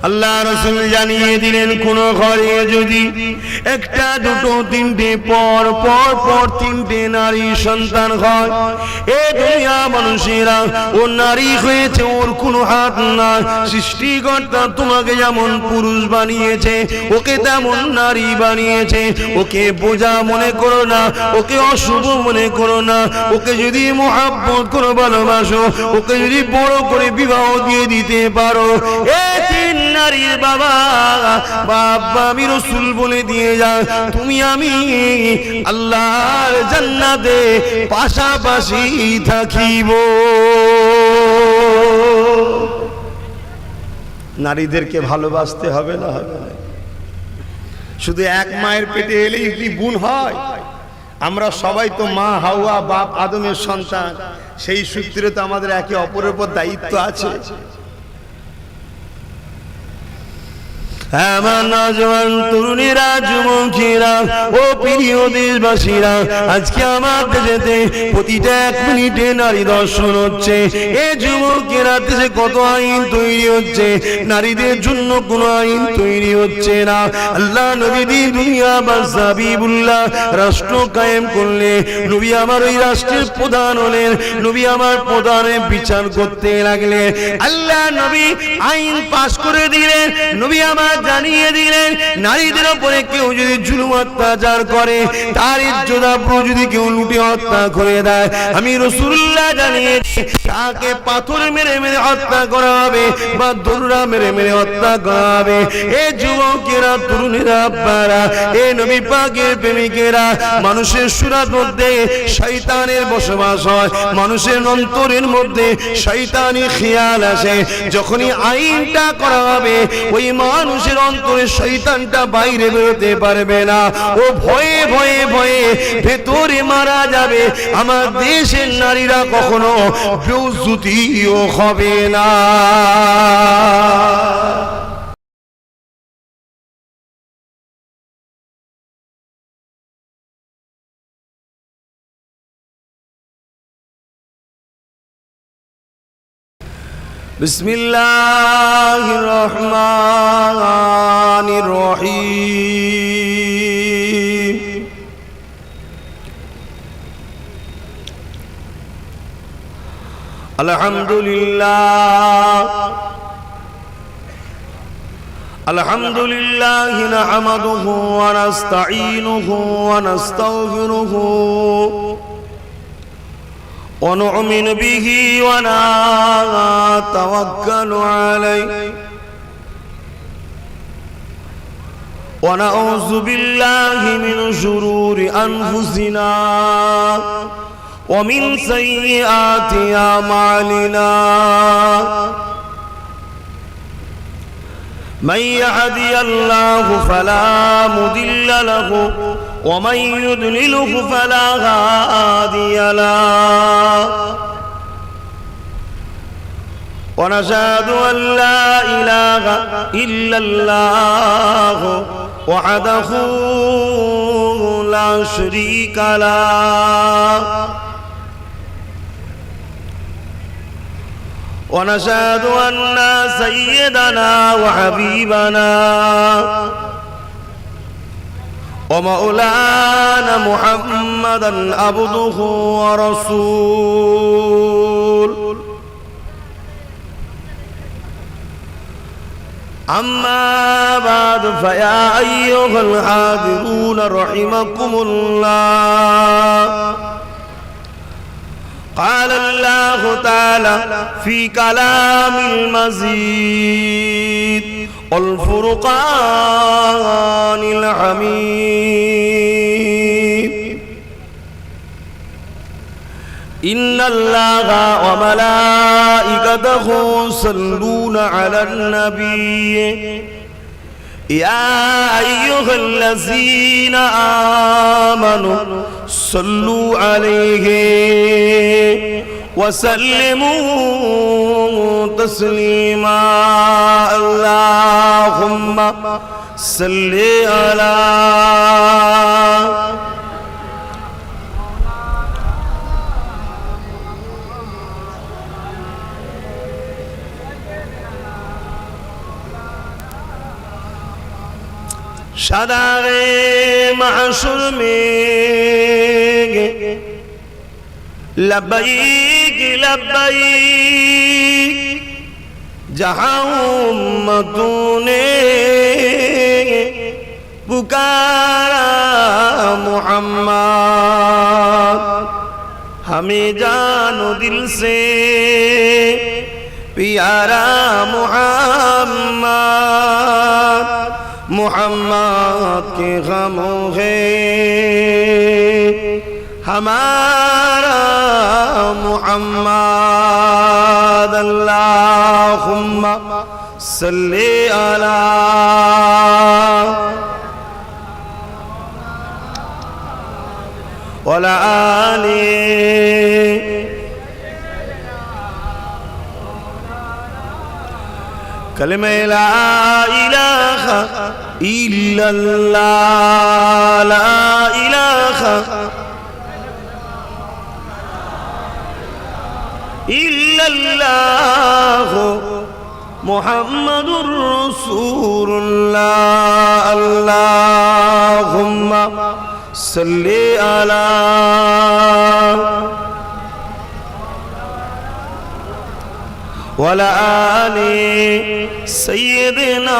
আল্লাহ রাসূল জানিয়ে দিলেন, কোন ঘরে যদি একটা দুটো তিনটে পর পর পর তিনটে নারী সন্তান হয়, এ দুনিয়া মানুষেরা ও নারী হয়েছে, ওর কোনো হাত না। সৃষ্টিকর্তা তোমাকে যেমন পুরুষ বানিয়েছে, ওকে তেমন নারী বানিয়েছে। ওকে বোঝা মনে করো না, ওকে অশুভ মনে করো না। ওকে যদি মহব্বত করো, ভালোবাসো, ওকে যদি বড় করে বিবাহ দিয়ে দিতে পারো, এ তিন নারীর বাবা বাবা আমি রাসূল বলে দিয়ে যাও, তুমি আমি আল্লাহর জান্নাতে পাশাপাশি থাকিব। নারীদেরকে ভালোবাসতে হবে না? হবে না? শুধু এক মায়ের পেটে এলেই কি গুণ হয়? আমরা সবাই তো মা হাওয়া বাপ আদমের সন্তান, সেই সূত্রে তো আমাদের একে অপরের উপর দায়িত্ব আছে। আমার নওজোয়ান তরুণীরা, যুবকেরা ও প্রিয় দেশবাসীরা, আজকে আমার দেশেতে প্রতিটা এক মিনিটে নারী দর্শন হচ্ছে। এ যুবকেরা, দেশে কত আইন তৈরি হচ্ছে, নারীদের জন্য কোনো আইন তৈরি হচ্ছে না। আল্লাহ নবী দুনিয়া বাদশা হাবিবুল্লাহ রাষ্ট্র কায়েম করলে, নবী আমার ওই রাষ্ট্রের প্রধান হলেন। নবী আমার প্রধানে বিচার করতে লাগলেন। আল্লাহ নবী আইন পাশ করে দিলেন। নবী আমার জানিয়ে দিলেন, নারীদের উপরে কেউ যদি জুলুম অত্যাচার করে, তার ইজ্জত আবরু যদি কেউ লুটে হত্যা করে দেয়, আমি রাসূলুল্লাহ জানিয়েছি তাকে পাথর মেরে মেরে হত্যা করা হবে বা দৌড়া মেরে মেরে হত্যা করা হবে। এ যুবকেরা, তরুণীরা, আব্বারা, এ নবী পাকের প্রেমিকেরা, মানুষের সুরার মধ্যে শয়তানের বসবাস হয়, মানুষের অন্তরের মধ্যে শয়তানি খেয়াল আসে। যখনই আইনটা করা হবে, ওই মানুষের অন্তরে শয়তানটা বাইরে বেরোতে পারবে না। ও ভয়ে ভয়ে ভয়ে ভেতরে মারা যাবে। আমার দেশের নারীরা কখনো বেউজ্জতিও হবে না। বিসমিল্লাহির রহমানির রহিম। আলহামদুলিল্লাহ আলহামদুলিল্লাহি নাহমাদুহু ওয়া নাস্তাঈনুহু ওয়া নাস্তাগফিরুহু ونؤمن به ونتوكل عليه ونعوذ بالله من شرور أنفسنا ومن سيئات أعمالنا من يهدي الله فلا مضل له ومن يضلله فلا هادي له ونشهد أن لا إله إلا الله وحده لا شريك له ونشهد أن سيدنا وحبيبنا ومولانا محمدا عبده ورسوله أما بعد فيا أيها الحاضرون رحمكم الله قال الله تعالى في كلام المزيد والفرقان الحميد إن الله وملائكته يصلون على النبي يا أيها الذين آمنوا صلوا عليه وسلموا تسليما اللهم صل على सदाए महशर में लब्बैक लब्बैक जहाँ उम्मतों ने पुकारा मोहम्मद हमें जानो दिल से प्यारा मोहम्मद मोहम्मद के गमों है हमारा मोहम्मद अल्लाहुम्मा सल्ली अला वला आली कलमे ला इलाहा इल्लल्लाह ला इलाहा इल्लल्लाह मुहम्मदुर रसूलुल्लाह अल्लाहुम्मा सल्ली अला वला आली सय्यिदिना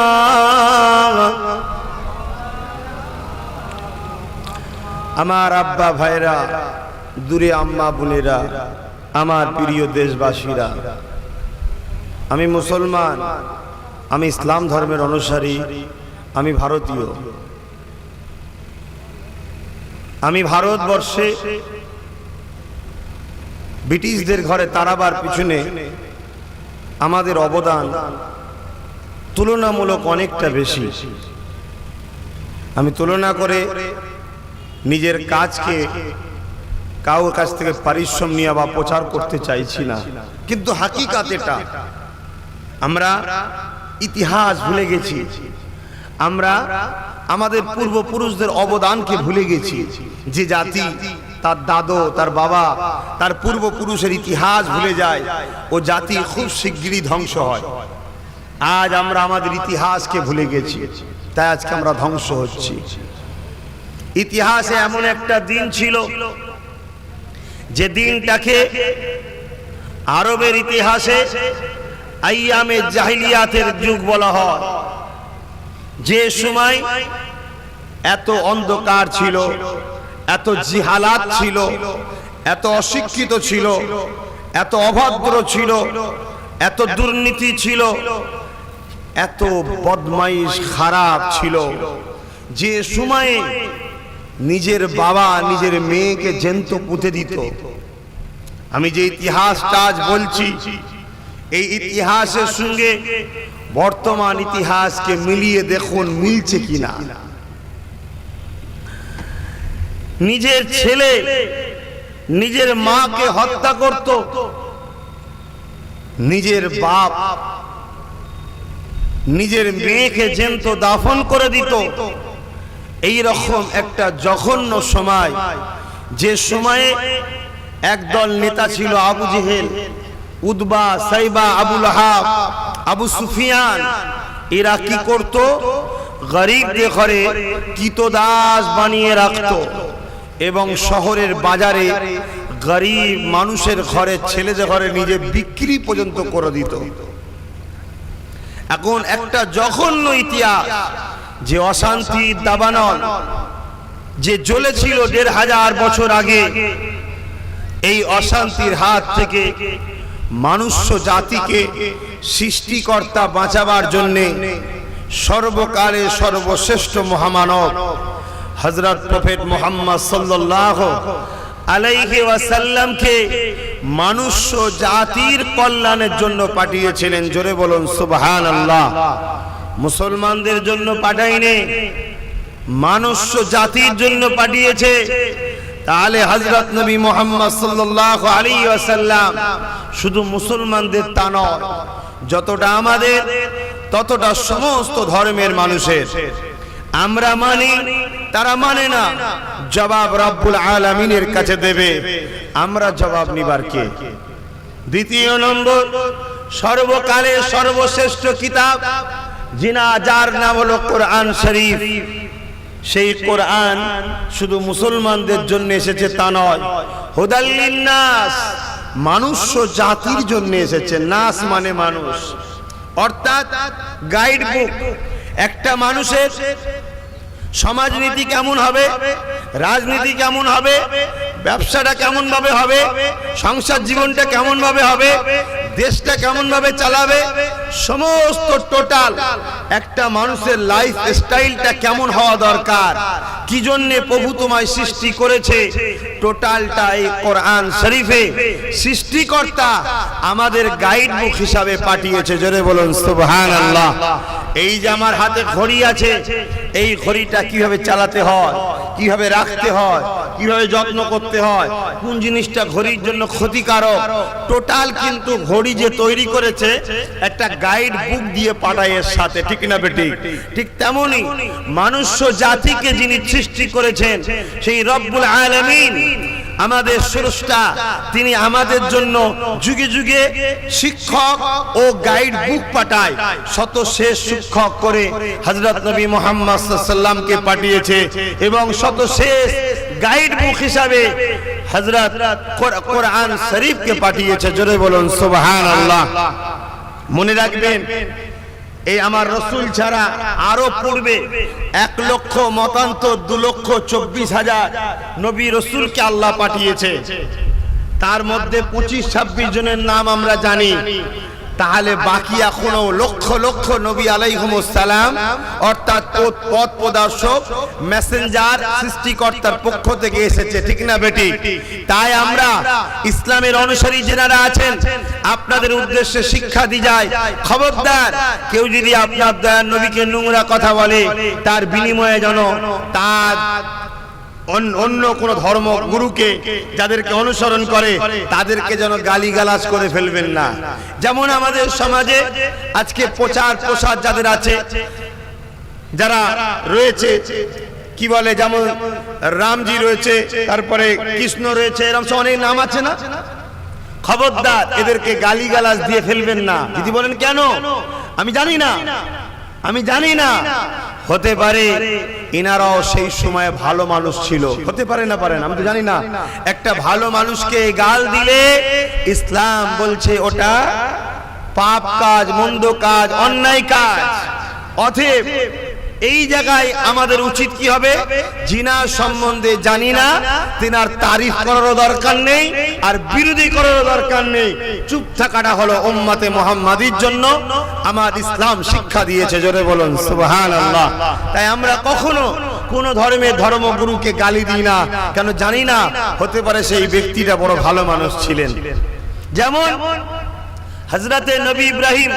আমার আব্বা ভাইরা দূরে আম্মা বোনেরা আমার প্রিয় দেশবাসীরা আমি মুসলমান আমি ইসলাম ধর্মের অনুসারী আমি ভারতীয় আমি ভারতবর্ষে ব্রিটিশদের ঘরে তাড়াবার পিছনে আমাদের অবদান তুলনামূলক অনেকটা বেশি আমি তুলনা করে নিজের কাজকে কারোর কাছ থেকে পারিশ্রম নিয়ে বা প্রচার করতে চাইছি না কিন্তু হাকিকাত এটা আমরা ইতিহাস ভুলে গেছি আমরা আমাদের পূর্বপুরুষদের অবদানকে ভুলে গেছি যে জাতি তার দাদু তার বাবা তার পূর্বপুরুষের ইতিহাস ভুলে যায় ও জাতি খুব শিগগিরই ধ্বংস হয় আজ আমরা আমাদের ইতিহাসকে ভুলে গেছি তাই আজকে আমরা ধ্বংস হচ্ছি ইতিহাসে এমন একটা দিন ছিল যে দিনটাকে আরবের ইতিহাসে আইয়ামে জাহিলিয়াতের যুগ বলা হয় যে সময় এত অন্ধকার ছিল এত জিহালাত ছিল এত অশিক্ষিত ছিল এত অভদ্র ছিল এত দুর্নীতি ছিল এত বদমাইশ খারাপ ছিল যে সময়ে নিজের বাবা নিজের মেয়েকে জ্যান্ত পুঁতে দিত আমি যে ইতিহাসটা আজ বলছি এই ইতিহাসের সঙ্গে বর্তমান ইতিহাসকে মিলিয়ে দেখুন মিলছে কিনা নিজের ছেলে নিজের মাকে হত্যা করত নিজের বাপ নিজের মেয়েকে জ্যান্ত দাফন করে দিত এই রকম একটা জঘন্য সময় যে সময়ে একদল নেতা ছিল আবু জেহেল উতবা সাইবা আবু লাহাব আবু সুফিয়ান এরা কি করত গরিবদের ঘরে কীতদাস বানিয়ে রাখত এবং শহরের বাজারে গরিব মানুষের ঘরে ছেলেদের ঘরে নিজে বিক্রি পর্যন্ত করে দিত এখন একটা জঘন্য ইতিহাস যে অশান্তি দাবানল যে জ্বলেছিল ১৫০০ বছর আগে এই অশান্তির হাত থেকে মানুষ্য জাতিকে সৃষ্টিকর্তা বাঁচাবার জন্য সর্বকালে সর্বশ্রেষ্ঠ মহামানব হযরত প্রফেট মুহাম্মদ সাল্লাল্লাহু আলাইহি ওয়াসাল্লামকে মানুষ্য জাতির কল্যাণের জন্য পাঠিয়েছিলেন জোরে বলুন সুবহানাল্লাহ মুসলমানদের জন্য পাঠায়নি মানুষ্য জাতির জন্য পাঠিয়েছে তাহলে হযরত নবী মুহাম্মদ সাল্লাল্লাহু আলাইহি ওয়াসাল্লাম শুধু মুসলমানদের তা নয় যতটা আমাদের ততটা সমস্ত ধর্মের মানুষের আমরা মানি তারা মানে না জবাব রব্বুল আলামিনের কাছে দেবে আমরা জবাব নিবার কে দ্বিতীয় নম্বর সর্বকালের সর্বশ্রেষ্ঠ কিতাব যার নাম হলো কোরআন শরীফ সেই কোরআন শুধু মুসলমানদের জন্য এসেছে তা নয়, হুদাল লিন্নাস, মানুষ জাতির জন্য এসেছে। নাস মানে মানুষ, অর্থাৎ গাইড বুক। একটা মানুষের সমাজনীতি কেমন হবে, রাজনীতি কেমন হবে, ব্যবসাটা কেমন ভাবে হবে, সংসার জীবনটা কেমন ভাবে হবে, দেশটা কেমন ভাবে চালাবে, সমস্ত টোটাল একটা মানুষের লাইফ স্টাইলটা কেমন হওয়া দরকার, কি জন্য প্রভু তোমায় সৃষ্টি করেছে, টোটালটা এই কোরআন শরীফে সৃষ্টিকর্তা আমাদের গাইড বুক হিসাবে পাঠিয়েছে। জোরে বলুন সুবহানাল্লাহ। এই যে আমার হাতে ঘড়ি আছে, এই ঘড়িটা কিভাবে চালাতে হয়, কিভাবে রাখতে হয়, কিভাবে যত্ন করতে হয়, কোন জিনিসটা ঘড়ির জন্য ক্ষতিকারক, টোটাল কিন্তু ঘড়ি যে তৈরি করেছে একটা গাইড বুক দিয়ে পাঠায় এর সাথে, ঠিক না বেটি? ঠিক তেমনি মনুষ্য জাতিকে যিনি সৃষ্টি করেছেন সেই রব্বুল আলামিন আমাদের স্রষ্টা, তিনি আমাদের জন্য যুগে যুগে শিক্ষক ও গাইড বুক পাঠায়। শত শেষ শিক্ষক করে হযরত নবী মুহাম্মদ সাল্লাল্লাহু আলাইহি ওয়াসাল্লামকে পাঠিয়েছে এবং শত শেষ গাইড বুক হিসাবে হযরত কোরআন শরীফকে পাঠিয়েছে। জোরে বলুন সুবহানাল্লাহ। মনে রাখবেন, এই আমার রসুল ছাড়া আরো পূর্বে 1 লক্ষ মতান্তর 2,24,000 নবী রসুলকে আল্লাহ পাঠিয়েছে। তার মধ্যে 25-26 জনের নাম আমরা জানি। তাহলে বাকি এখনো লক্ষ লক্ষ নবী আলাইহিমুস সালাম, অর্থাৎ পথ প্রদর্শক, মেসেঞ্জার সৃষ্টিকর্তার পক্ষ থেকে এসেছে, ঠিক না বেটি? তাই আমরা ইসলামের অনুসারী যারা আছেন আপনাদের উদ্দেশ্যে শিক্ষা দিয়ে যায়, খবরদার কেউ যদি আপনার দয়ার নবীকে নোংরা কথা বলে তার বিনিময়ে যেন তার অন্য কোন ধর্ম গুরুকে যাদেরকে অনুসরণ করে তাদেরকে যেন গালিগালাজ করে ফেলবেন না। যেমন আমাদের সমাজে আজকে প্রচার প্রসার যাদের আছে, যারা রয়েছে, কি বলে, যেমন রামজি রয়েছে, তারপরে কৃষ্ণ রয়েছে, এরকম অনেক নাম আছে না? খবরদার এদেরকে গালিগালাজ দিয়ে ফেলবেন না। যদি বলেন কেন, আমি জানি না, আমি জানি না, হতে পারে ইনারাও সেই সময় ভালো মানুষ ছিল, হতে পারে না, পারেন, আমি তো জানি না। একটা ভালো মানুষকে গাল দিলে ইসলাম বলছে ওটা পাপ কাজ, মন্দ কাজ, অন্যায় কাজ। অতএব এই জায়গায় আমাদের উচিত কি হবে, জিনার সম্বন্ধে জানি না, তিনার তারিফ করারও দরকার নেই আর বিরোধী করারও দরকার নেই। চুপ থাকাটা হলো উম্মতে মুহাম্মাদির জন্য আমার ইসলাম শিক্ষা দিয়েছে। জোরে বলুন সুবহানাল্লাহ। তাই আমরা কখনো কোন ধর্মের ধর্মগুরুকে গালি দিই না, কেন জানি না, হতে পারে সেই ব্যক্তিটা বড় ভালো মানুষ ছিলেন। যেমন হযরতে নবী ইব্রাহিম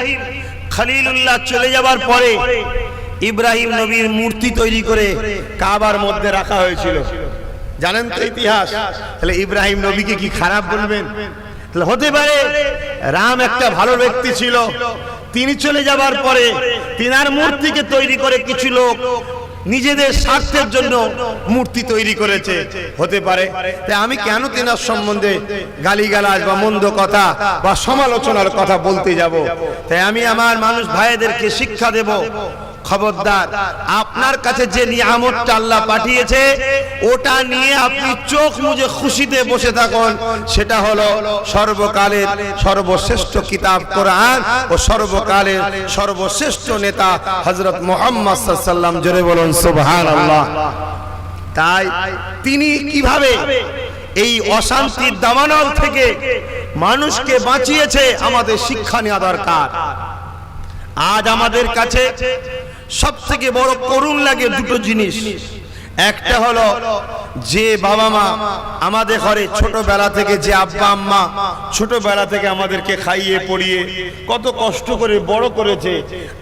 খলিলুল্লাহ চলে যাবার পরে ইব্রাহিম নবীর মূর্তি তৈরি করে কাবার মধ্যে রাখা হয়েছিল, জানেন তো ইতিহাস। তাহলে ইব্রাহিম নবীকে কি খারাপ বলবেন? তাহলে হতে পারে রাম একটা ভালো ব্যক্তি ছিল, তিনি চলে যাবার পরে তিনার মূর্তিকে তৈরি করে কিছু লোক নিজেদের স্বার্থের জন্য মূর্তি তৈরি করেছে, হতে পারে। তাই আমি কেন তিনার সম্বন্ধে গালিগালাজ বা মন্দ কথা বা সমালোচনার কথা বলতে যাব? তাই আমি আমার মানুষ ভাইদেরকে শিক্ষা দেব, খবরদার আপনার কাছে যে নিয়ামতটা আল্লাহ পাঠিয়েছে ওটা নিয়ে আপনি চোখ মুজে খুশিতে বসে থাকুন। সেটা হলো সর্বকালের সর্বশ্রেষ্ঠ কিতাব কোরআন ও সর্বকালের সর্বশ্রেষ্ঠ নেতা হযরত মুহাম্মদ সাল্লাল্লাহু আলাইহি ওয়াসাল্লাম। জোরে বলুন সুবহানাল্লাহ। তাই তিনি কিভাবে এই অশান্তির দাবানল থেকে মানুষকে বাঁচিয়েছে আমাদের শিক্ষা নেওয়া দরকার। আজ আমাদের কাছে সবথেকে বড় করুণ লাগে দুটো জিনিস। একটা হলো যে বাবা মা আমাদের ঘরে ছোটবেলা থেকে, যে আব্বা আম্মা ছোটবেলা থেকে আমাদেরকে খাইয়ে পড়িয়ে কত কষ্ট করে বড় করেছে,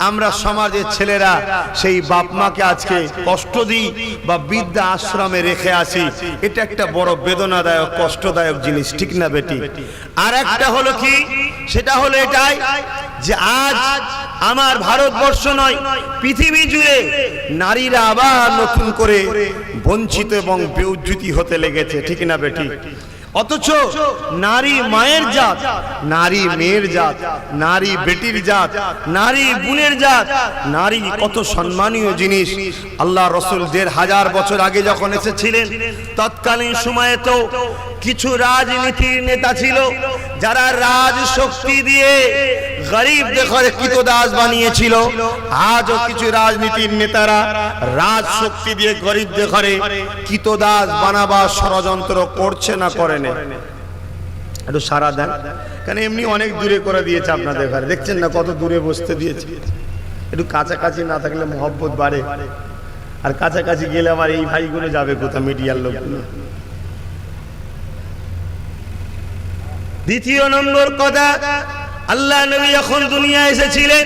আমরা সমাজের ছেলেরা সেই বাপ মাকে আজকে কষ্ট দিই বা বৃদ্ধা আশ্রমে রেখে আসি। এটা একটা বড় বেদনাদায়ক, কষ্টদায়ক জিনিস, ঠিক না বেটি? আর একটা হলো কি, সেটা হলো এটাই যে আজ আমার ভারতবর্ষ নয়, পৃথিবী জুড়ে নারীরা আবার নতুন করে বঞ্চিত এবং বেউজ্জতি হতে লেগেছে, ঠিক না বেটি? অথচ নারী মায়ের জাত, নারী মেয়ের জাত, নারী বেটির জাত, নারী বোনের জাত, নারী কত সম্মানীয় জিনিস। আল্লাহ রসুল ১৫০০ বছর আগে যখন এসেছিলেন, তৎকালীন সময়ে তো কিছু রাজনীতির নেতা ছিল যারা রাজ শক্তি দিয়ে গরিবদের ঘরে কৃতদাস বানিয়েছিল। আজও কিছু রাজনীতির নেতারা রাজ শক্তি দিয়ে গরিবদের ঘরে কৃতদাস বানাবার ষড়যন্ত্র করছে না করে না? একটু সারা দেন, কারণ এমনি অনেক দূরে করে দিয়েছে আপনাদের ঘরে, দেখছেন না কত দূরে বসতে দিয়েছে। একটু কাছাকাছি না থাকলে মহব্বত বাড়ে, আর কাছাকাছি গেলে আবার এই ভাইগুলো যাবে কোথাও, মিডিয়ার লোকগুলো। দ্বিতীয় নম্বর কথা, আল্লাহ নবী যখন দুনিয়া এসেছিলেন,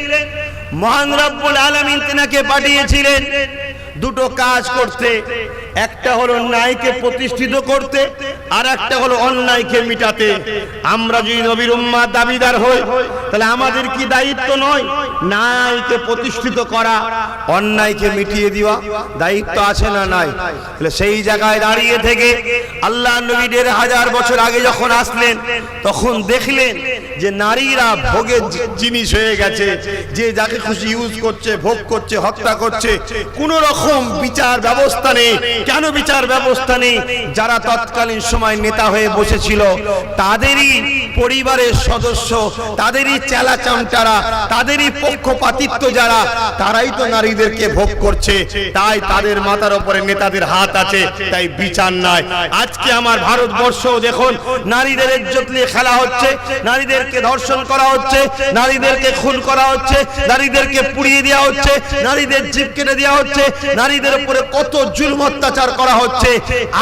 মহান রব্বুল আলামিন তিনাকে পাঠিয়েছিলেন দুটো কাজ করতে। একটা হলো ন্যায়কে প্রতিষ্ঠিত করতে, আর একটা হলো অন্যায়কে মিটাতে। আমরা যদি নবীর উম্মাত দাবিদার হই, তাহলে আমাদের কি দায়িত্ব নয় ন্যায়কে প্রতিষ্ঠিত করা, অন্যায়কে মিটিয়ে দেওয়া? দায়িত্ব আছে না নাই? তাহলে সেই জায়গায় দাঁড়িয়ে থেকে আল্লাহ নবী ১৫০০ বছর আগে যখন আসলেন, তখন দেখলেন যে নারীরা ভোগের জিনিস হয়ে গেছে, যে যাকে খুশি ইউজ করছে, ভোগ করছে, হত্যা করছে, কোন রকম বিচার ব্যবস্থা নেই। কেন বিচার ব্যবস্থা নেই? যারা তৎকালীন সময় নেতা হয়ে বসেছিল, তাদেরই পরিবারের সদস্য, তাদেরই চেলা চামচারা, তাদেরই পক্ষপাতিত্ব যারা, তারাই তো নারীদেরকে ভোগ করছে। তাই তাদের মাথার উপরে নেতাদের হাত আছে, তাই বিচার নাই। আজকে আমার ভারতবর্ষ দেখুন, নারীদের ইজ্জত নিয়ে খেলা হচ্ছে, নারীদেরকে ধর্ষণ করা হচ্ছে, নারীদেরকে খুন করা হচ্ছে, নারীদেরকে পুড়িয়ে দেওয়া হচ্ছে, নারীদের জিভ কেটে দেওয়া হচ্ছে, নারীদের উপরে কত জুলম অত্যাচার করা হচ্ছে।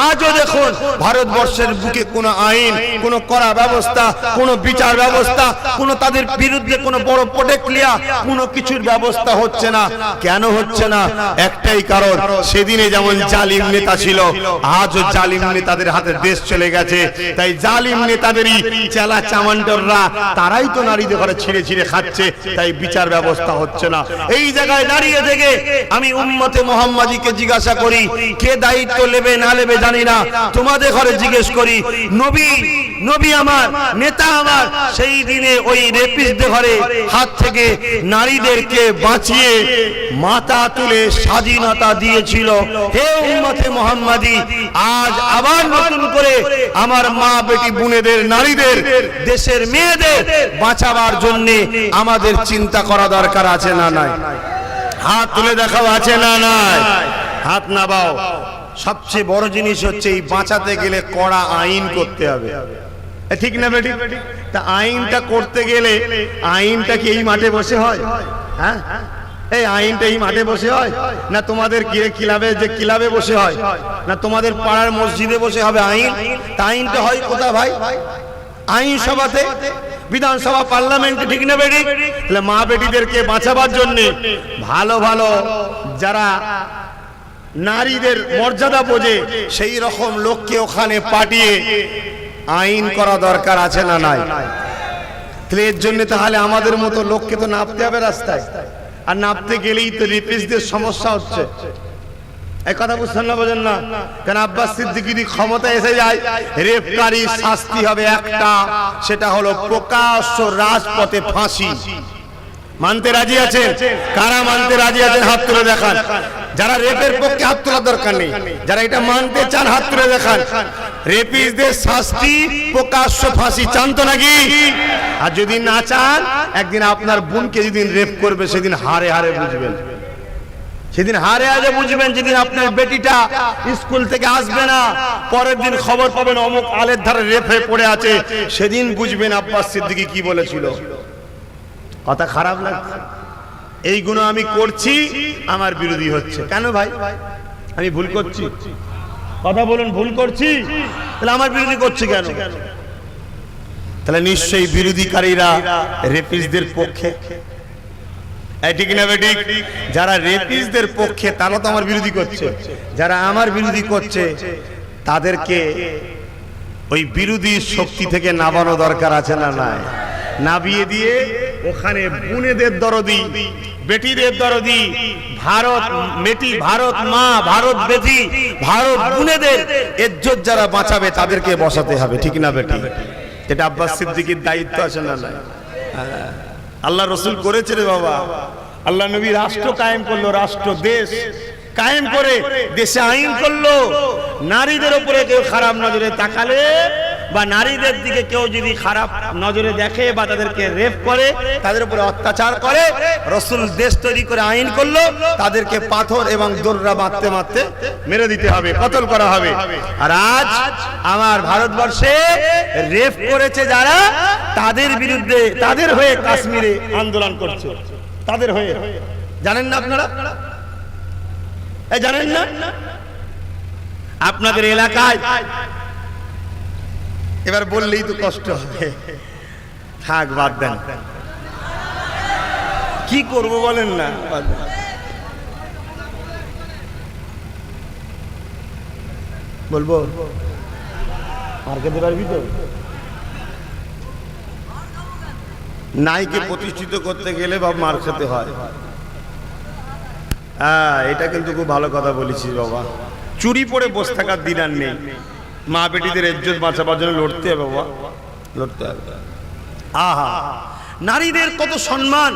আজও দেখুন ভারতবর্ষের বুকে কোনো আইন, কোনো কড়া ব্যবস্থা, কোনো বিচার ব্যবস্থা, কোনো তাদের বিরুদ্ধে কোনো বড় প্রোটেক্ট লিয়া কোনো কিছুর ব্যবস্থা হচ্ছে না। কেন হচ্ছে না? একটাই কারণ, সেদিনে যেমন জালিম নেতা ছিল, আজও জালিম নেতাদের হাতে দেশ চলে গেছে। তাই জালিম নেতাদেরই চেলা চামান্ডররা, তারাই তো নারীদের ঘরে ছিঁড়ে ছিঁড়ে খাচ্ছে, তাই বিচার ব্যবস্থা হচ্ছে না। এই জায়গায় দাঁড়িয়ে থেকে আমি উম্মতে মুহাম্মাদিকে জিজ্ঞাসা করি, কে দায়িত্ব নেবে না নেবে জানি না, তোমাদের ঘরে জিজ্ঞেস করি, নবী আমার, নেতা আমার, সেই দিনে ওই রেপিস্টদের ঘরে হাত থেকে নারীদেরকে বাঁচিয়ে মাথা তুলে স্বাধীনতা দিয়েছিল। হে উম্মতে মুহাম্মাদি, আজ আবার নতুন করে আমার মা, বেটি, বোনেদের, নারীদের, দেশের মেয়েদের বাঁচাবার জন্য আমাদের চিন্তা করা দরকার আছে না নাই? হাত তুলে দেখাও, আছে না নাই? হাত নামাও। সবচেয়ে বড় জিনিস হচ্ছে এই বাঁচাতে গেলে কড়া আইন করতে হবে, ঠিক না বেটি? তা আইনটা করতে গেলে আইনটা কি এই মাঠে বসে হয়? হ্যাঁ, এই আইনটা এই মাঠে বসে হয় না? তোমাদের ক্লাবে যে ক্লাবে বসে হয়, না তোমাদের পাড়ার মসজিদে বসে হবে আইন? তা আইনটা হয় কোথায় ভাই? আইন সভাতে, বিধানসভা, পার্লামেন্টে, ঠিক না বেটি? তাহলে মা বেটিদেরকে বাঁচাবার জন্য ভালো ভালো যারা নারীদের মর্যাদা বোঝে, সেই রকম লোককে ওখানে পাঠিয়ে আইন করা দরকার আছে না নাই? তাহলে এর জন্য তাহলে আমাদের মতো লোককে তো নামতে হবে রাস্তায়, আর নামতে গেলেই তো রেপিস্টদের সমস্যা হচ্ছে। এই কথা বুঝছেন না, বোঝেন না? কারণ আব্বাস সিদ্দিকী ক্ষমতা এসে যায়, রেপকারী শাস্তি হবে একটা, সেটা হলো প্রকাশ্য রাজপথে ফাঁসি। মানতে রাজি আছেন? কারা মানতে রাজি আছেন হাত তুলে দেখান। যারা রেপের পক্ষে হাত তোলার দরকার নেই, যারা এটা মানতে চান হাত তুলে দেখান। রেপিস্টদের শাস্তি প্রকাশ্য ফাঁসি, চান তো নাকি? আর যদি না চান, একদিন আপনার বোনকে যেদিন রেপ করবে সেদিন হারে হারে বুঝবেন, সেদিন হারে হারে বুঝবেন। যেদিন আপনার বেটিটা স্কুল থেকে আসবে না, পরের দিন খবর পাবেন অমুক আলের ধারে রেপ হয়ে পড়ে আছে, সেদিন বুঝবেন আব্বাস সিদ্দিকী কি বলেছিল। কথা খারাপ লাগছে? এইগুলো আমি করছি, আমার বিরোধী হচ্ছে কেন ভাই? আমি ভুল করছি? কথা বলুন, ভুল করছি? তাহলে আমার বিরোধী করছে কেন? তাহলে নিশ্চয়ই বিরোধীকারীরা রেপিস্টদের পক্ষে, ঠিক না বেটি? যারা রেপিস্টদের পক্ষে তারা তো আমার বিরোধী করছে। যারা আমার বিরোধী করছে তাদেরকে ওই বিরোধী শক্তি থেকে নামানো দরকার আছে না নাই? নামিয়ে দিয়ে ওখানে বুনেদের দরদি, বেটিদের দরদি, ভারত মেটি, ভারত মা, ভারত বেটি, ভারত বোনেদের ইজ্জত যারা বাঁচাবে তাদেরকে বসাতে হবে, ঠিক না বেটি? এটা আব্বাস সিদ্দিকীর দায়িত্ব আছে না নাই? আল্লাহ রসুল করেছে রে বাবা। আল্লাহ নবী রাষ্ট্র কায়েম করলো, রাষ্ট্র দেশ কায়েম করে দেশে আইন করলো, নারীদের উপরে কেউ খারাপ নজরে তাকালে বা নারীদের দিকে কেউ যদি খারাপ নজরে দেখে বা তাদেরকে রেপ করে, তাদের উপরে অত্যাচার করে, রসুল দেশ তৈরি করে আইন করলো তাদেরকে পাথর এবং দোররা মারতে মারতে মেরে দিতে হবে, কতল করা হবে। আর আজ আমার ভারতবর্ষে রেপ করেছে যারা, তাদের বিরুদ্ধে, তাদের হয়ে কাশ্মীরে আন্দোলন করছে, তাদের হয়ে। জানেন না আপনারা? জানেন না? আপনাদের এলাকায় এবার বললেই তো কষ্ট হবে, থাক বাদ দেন, কি করব বলেন না, বলবো আর খেতে পারবি তো? নাইকে প্রতিষ্ঠিত করতে গেলে বাবা মার খেতে হয়। এটা কিন্তু খুব ভালো কথা বলেছিস বাবা। চুরি পরে বসে থাকার দিন আর নেই, মা বেটিদের ইজ্জত বাঁচাবার জন্য লড়তে হবে বাবা, লড়তে হবে। আহা, নারীদের কত সম্মান।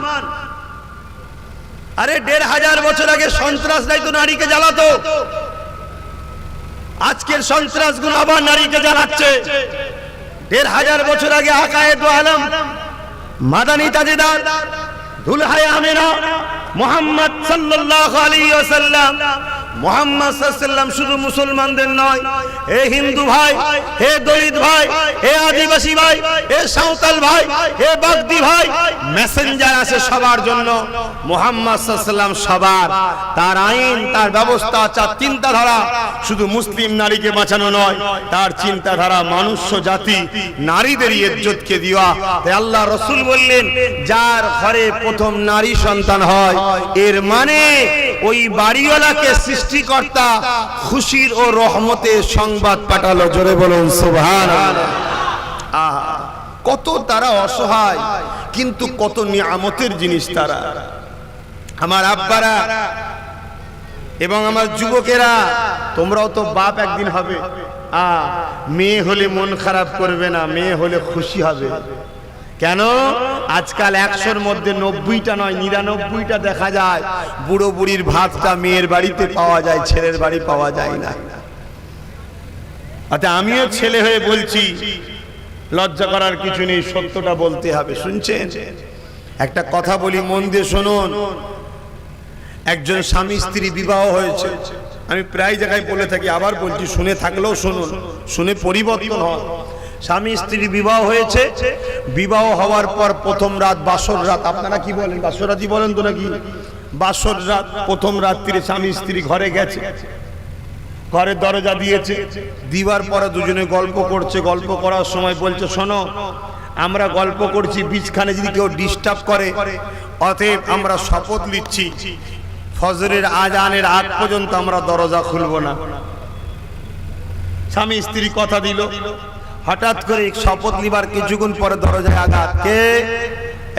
আরে 1500 বছর আগে সন্ত্রাসরাই তো নারীকে জ্বালাতো, আজকের সন্ত্রাসগুলো আবার নারীকে জ্বালাচ্ছে। 1500 বছর আগে আকায়েদ আলম, মাদানী তাজেদার, দুলহায়ে আমেনা মুহাম্মদ সাল্লাল্লাহু আলাইহি ওয়াসাল্লাম, মুহাম্মদ সাল্লাল্লাহু আলাইহি ওয়াসাল্লাম শুধু মুসলমানদের নয়, হে হিন্দু ভাই, হে দলিত ভাই, হে আদিবাসী ভাই, হে সাঁওতাল ভাই, হে বাগদি ভাই, মেসেঞ্জার আছে সবার জন্য। মুহাম্মদ সাল্লাল্লাহু আলাইহি ওয়াসাল্লাম সবার, তার আইন, তার ব্যবস্থা, তার চিন্তাধারা শুধু মুসলিম নারীকে বাঁচানো নয়, তার চিন্তাধারা মনুষ্য জাতি নারীদের ইজ্জতকে দেওয়া। তাই আল্লাহ রাসূল বললেন, যার ঘরে প্রথম নারী সন্তান হয়, এর মানে ওই বাড়িওয়ালাকে সৃষ্টিকর্তা খুশির ও রহমতের সংবাদ পাঠালো। জোরে বলুন সুবহানাল্লাহ। আহা, কত তারা অসহায়, কিন্তু কত নিয়ামতের জিনিস তারা। আমার আব্বারা এবং আমার যুবকেরা, তোমরাও তো বাপ একদিন হবে। মেয়ে হলে মন খারাপ করবে না, মেয়ে হলে খুশি হবে। কেন? আজকাল 100-র মধ্যে 90টা নয় 99টা দেখা যায় বুড়ো বুড়ির ভাতটা মেয়ের বাড়িতে পাওয়া যায়, ছেলের বাড়ি পাওয়া যায় না। আচ্ছা, আমিও ছেলে হয়ে বলছি, লজ্জা করার কিছু নেই, সত্যটা বলতে হবে। শুনছেন? একটা কথা বলি, মন দিয়ে শুনুন। একজন স্বামী স্ত্রী বিবাহ হয়েছে, আমি প্রায় জায়গায় বলে থাকি, আবার বলছি, শুনে থাকলেও শুনুন, শুনে পরিবর্তন হয়। স্বামী স্ত্রী বিবাহ হয়েছে, বিবাহ হওয়ার পর প্রথম রাত, বাসর রাত, আপনারা কি বলেন, বাসর রাতই বলেন তো নাকি? বাসর রাত, প্রথম রাত্রিরে স্বামী স্ত্রী ঘরে গেছে, ঘরের দরজা দিয়েছে, দিবার পরে দুজনে গল্প করছে। গল্প করার সময় বলছে, শোনো, আমরা গল্প করছি, বিছখানে যদি কেউ ডিস্টার্ব করে, অতএব আমরা শপথ নিচ্ছি, ফজরের আজানের আগ পর্যন্ত আমরা দরজা খুলব না। স্বামী স্ত্রী কথা দিল। হঠাৎ করে শপথ নিবার কিছুক্ষণ পরে দরজায় আঘাত। কে?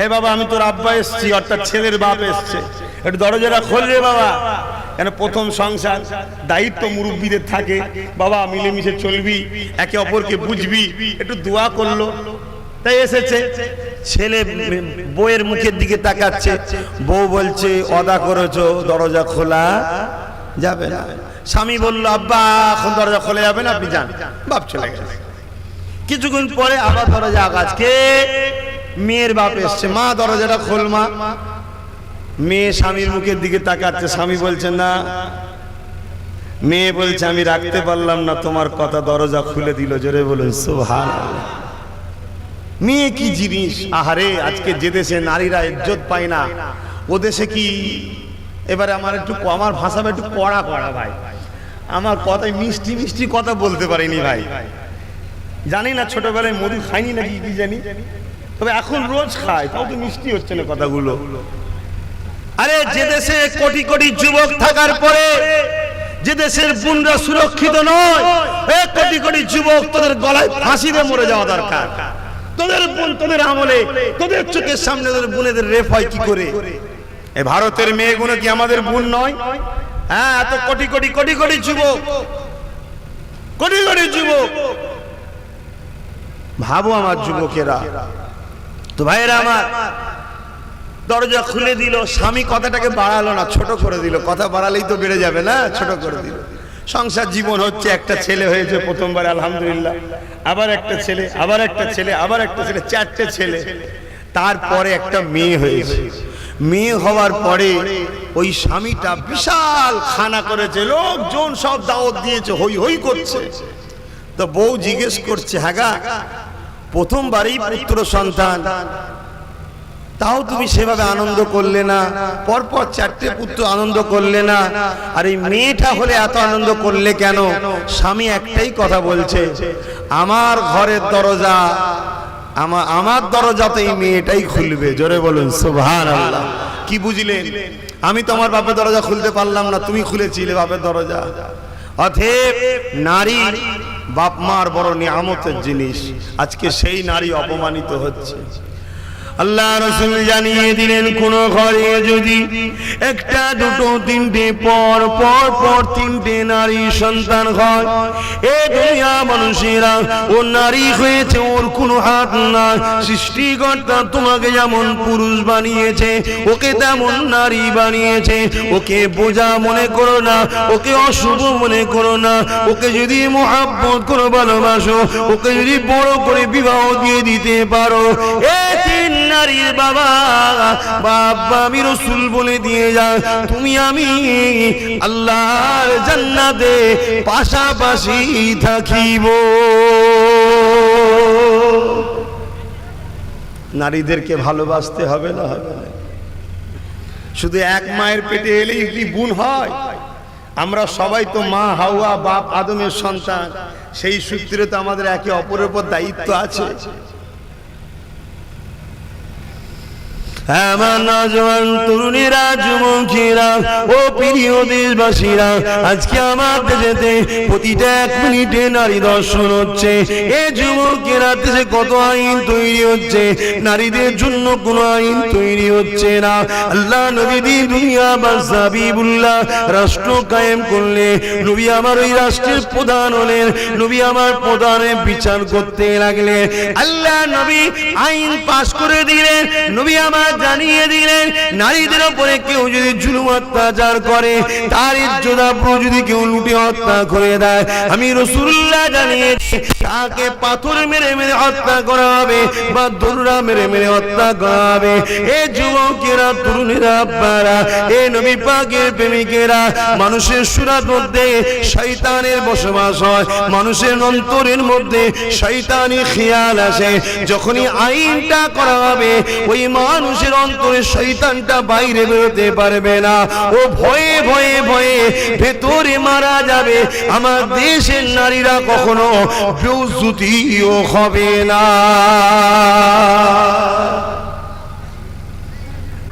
এ বাবা, আমি তোর আব্বা এসছি, অর্থাৎ ছেলের বাপ এসছে, একটু দরজাটা খোল রে বাবা। কেন? প্রথম সংসার, দায়িত্ব মুরব্বীদের থাকে, বাবা মিলেমিশে চলবি, একে অপরকে বুঝবি, একটু দোয়া করলো, তাই এসেছে। ছেলে বউয়ের মুখের দিকে তাকাচ্ছে, বউ বলছে, অদা করেছো, দরজা খোলা যাবে না। স্বামী বলল, আব্বা এখন দরজা খোলা যাবে না, আপনি যান। বাপ চলে গেছে। কিছুক্ষণ পরে আবার দরজা আঘাত। কে? মেয়ের বাপ এসছে। মা দরজাটা খোল মা। মেয়ে স্বামীর মুখের দিকে তাকাচ্ছে, স্বামী বলছে না। মেয়ে বলছে, আমি রাখতে পারলাম না তোমার কথা, দরজা খুলে দিল। জোরে বলুন সুবহানাল্লাহ। মেয়ে কি জিনিস! আহারে, আজকে যে দেশে নারীরা ইজ্জত পায় না, ও দেশে কি। এবারে আমার একটু, আমার ভাষা একটু কড়া কড়া ভাই, আমার কথায় মিষ্টি মিষ্টি কথা বলতে পারিনি ভাই। জানি না ছোটবেলায় মধু খাইনি নাকি কি জানি, তবে এখন রোজ খাই, তাও তো মিষ্টি হচ্ছে না কথাগুলো। আরে যে দেশে কোটি কোটি যুবক থাকার পরে, যে দেশের বোনরা সুরক্ষিত নয়, এই কোটি কোটি যুবক তোদের গলায় ফাঁসি দিয়ে মরে যাওয়া দরকার। তোদের বোন, তোদের আমলে, তোদের চোখের সামনে তোদের বোনেদের রেপ হয় কি করে? এই ভারতের মেয়েগুলো কি আমাদের বোন নয়? হ্যাঁ, এত কোটি কোটি কোটি কোটি যুবক, কোটি কোটি যুবক। ভাবো আমার যুবকেরা। তো ভাইয়েরা আমার, দরজা খুলে দিল, স্বামী কথাটাকে বাড়ালো না, ছোট করে দিল। কথা বাড়ালেই তো বেড়ে যাবে না, ছোট করে দিল। সংসার জীবন হচ্ছে, একটা ছেলে হয়েছে প্রথমবার, আলহামদুলিল্লাহ, আবার একটা ছেলে, আবার একটা ছেলে, আবার একটা ছেলে, চারটে ছেলে। তারপরে একটা মেয়ে হয়েছে। মেয়ে হওয়ার পরে ওই স্বামীটা বিশাল খানা করেছে, লোকজন সব দাওয়াত দিয়েছে, হই হই করছে। তো বউ জিজ্ঞেস করছে, হাগা প্রথমবারই পুত্র সন্তান, তাও তুমি সেভাবে আনন্দ করলে না, পরপর চারটে পুত্র আনন্দ করলে না, আর এই মেয়েটা হলে এত আনন্দ করলে কেন? স্বামী একটাই কথা বলছে, আমার ঘরের দরজা, আমার দরজাতে এই মেয়েটাই খুলবে। জোরে বলুন সুবহানাল্লাহ। কি বুঝলেন? আমি তো আমার বাপের দরজা খুলতে পারলাম না, তুমি খুলেছিলে বাপের দরজা। অতএব নারী বাপ মার বড় নিয়ামতের জিনিস। আজকে সেই নারী অপমানিত হচ্ছে। আল্লাহ রাসূল জানিয়ে দিলেন, কোন ঘরে যদি একটা, দুটো, তিনটে, পর পর পর তিনটে নারী সন্তান হয়, এই দুনিয়া মানুষেরা ও নারী হয়েছে, ওর কোনো হাত না। সৃষ্টিকর্তা তোমাকে যেমন পুরুষ বানিয়েছে, ওকে তেমন নারী বানিয়েছে। ওকে বোঝা মনে করো না, ওকে অশুভ মনে করো না। ওকে যদি মহব্বত করো, ভালোবাসো, ওকে যদি বড় করে বিবাহ দিয়ে দিতে পারো, এই তিন নারীর বাবা বাবা আমি রাসূল বলে দিয়ে যা, তুমি আমি আল্লাহর জান্নাতে পাশাপাশি থাকিব। নারীদেরকে ভালোবাসতে হবে না? হবে না। শুধু এক মায়ের পেটে এলেই কি বোন হয়? আমরা সবাই তো মা হাওয়া বাপ আদমের সন্তান। সেই সূত্রে তো আমাদের একে অপরের উপর দায়িত্ব আছে। আমার নওজোয়ান তরুণীরা, যুবকেরা ও প্রিয় দেশবাসীরা, আজকে আমার দেশেতে প্রতিটা এক মিনিটে নারী দর্শন হচ্ছে। এই যুবকেরা দেশে কত আইন তৈরি হচ্ছে, নারীদের জন্য কোনো আইন তৈরি হচ্ছে না। আল্লাহ নবী দিন দুনিয়া বাদশা হাবিবুল্লাহ রাষ্ট্র কায়েম করলে, নবী আমার ওই রাষ্ট্রের প্রধান হলেন। নবী আমার প্রধানের বিচার করতে লাগলেন। আল্লাহ নবী আইন পাশ করে দিলেন। নবী আমার জানিয়ে দিলেন, নারীদের উপরে কেউ যদি জুলুম অত্যাচার করে, তার ইজ্জত আবরু যদি কেউ লুটে হত্যা করে দেয়, আমি রাসূলুল্লাহ জানিয়েছি তাকে পাথর মেরে মেরে হত্যা করা হবে বা দড়ুরা মেরে মেরে হত্যা করা হবে। এই যুবকেরা, তরুণীরা, আব্বারা, এই নবী পাকের প্রেমিকেরা, মানুষের সুরার মধ্যে শয়তানের বসবাস হয়, মানুষের অন্তরের মধ্যে শয়তানি খেয়াল আসে। যখনই আইনটা করা হবে, ওই মানুষের অন্তরে শয়তানটা বাইরে বেরোতে পারবে না। ও ভয়ে ভয়ে ভয়ে ভেতরে মারা যাবে। আমার দেশের নারীরা কখনো বেউজ্জতিও হবে না।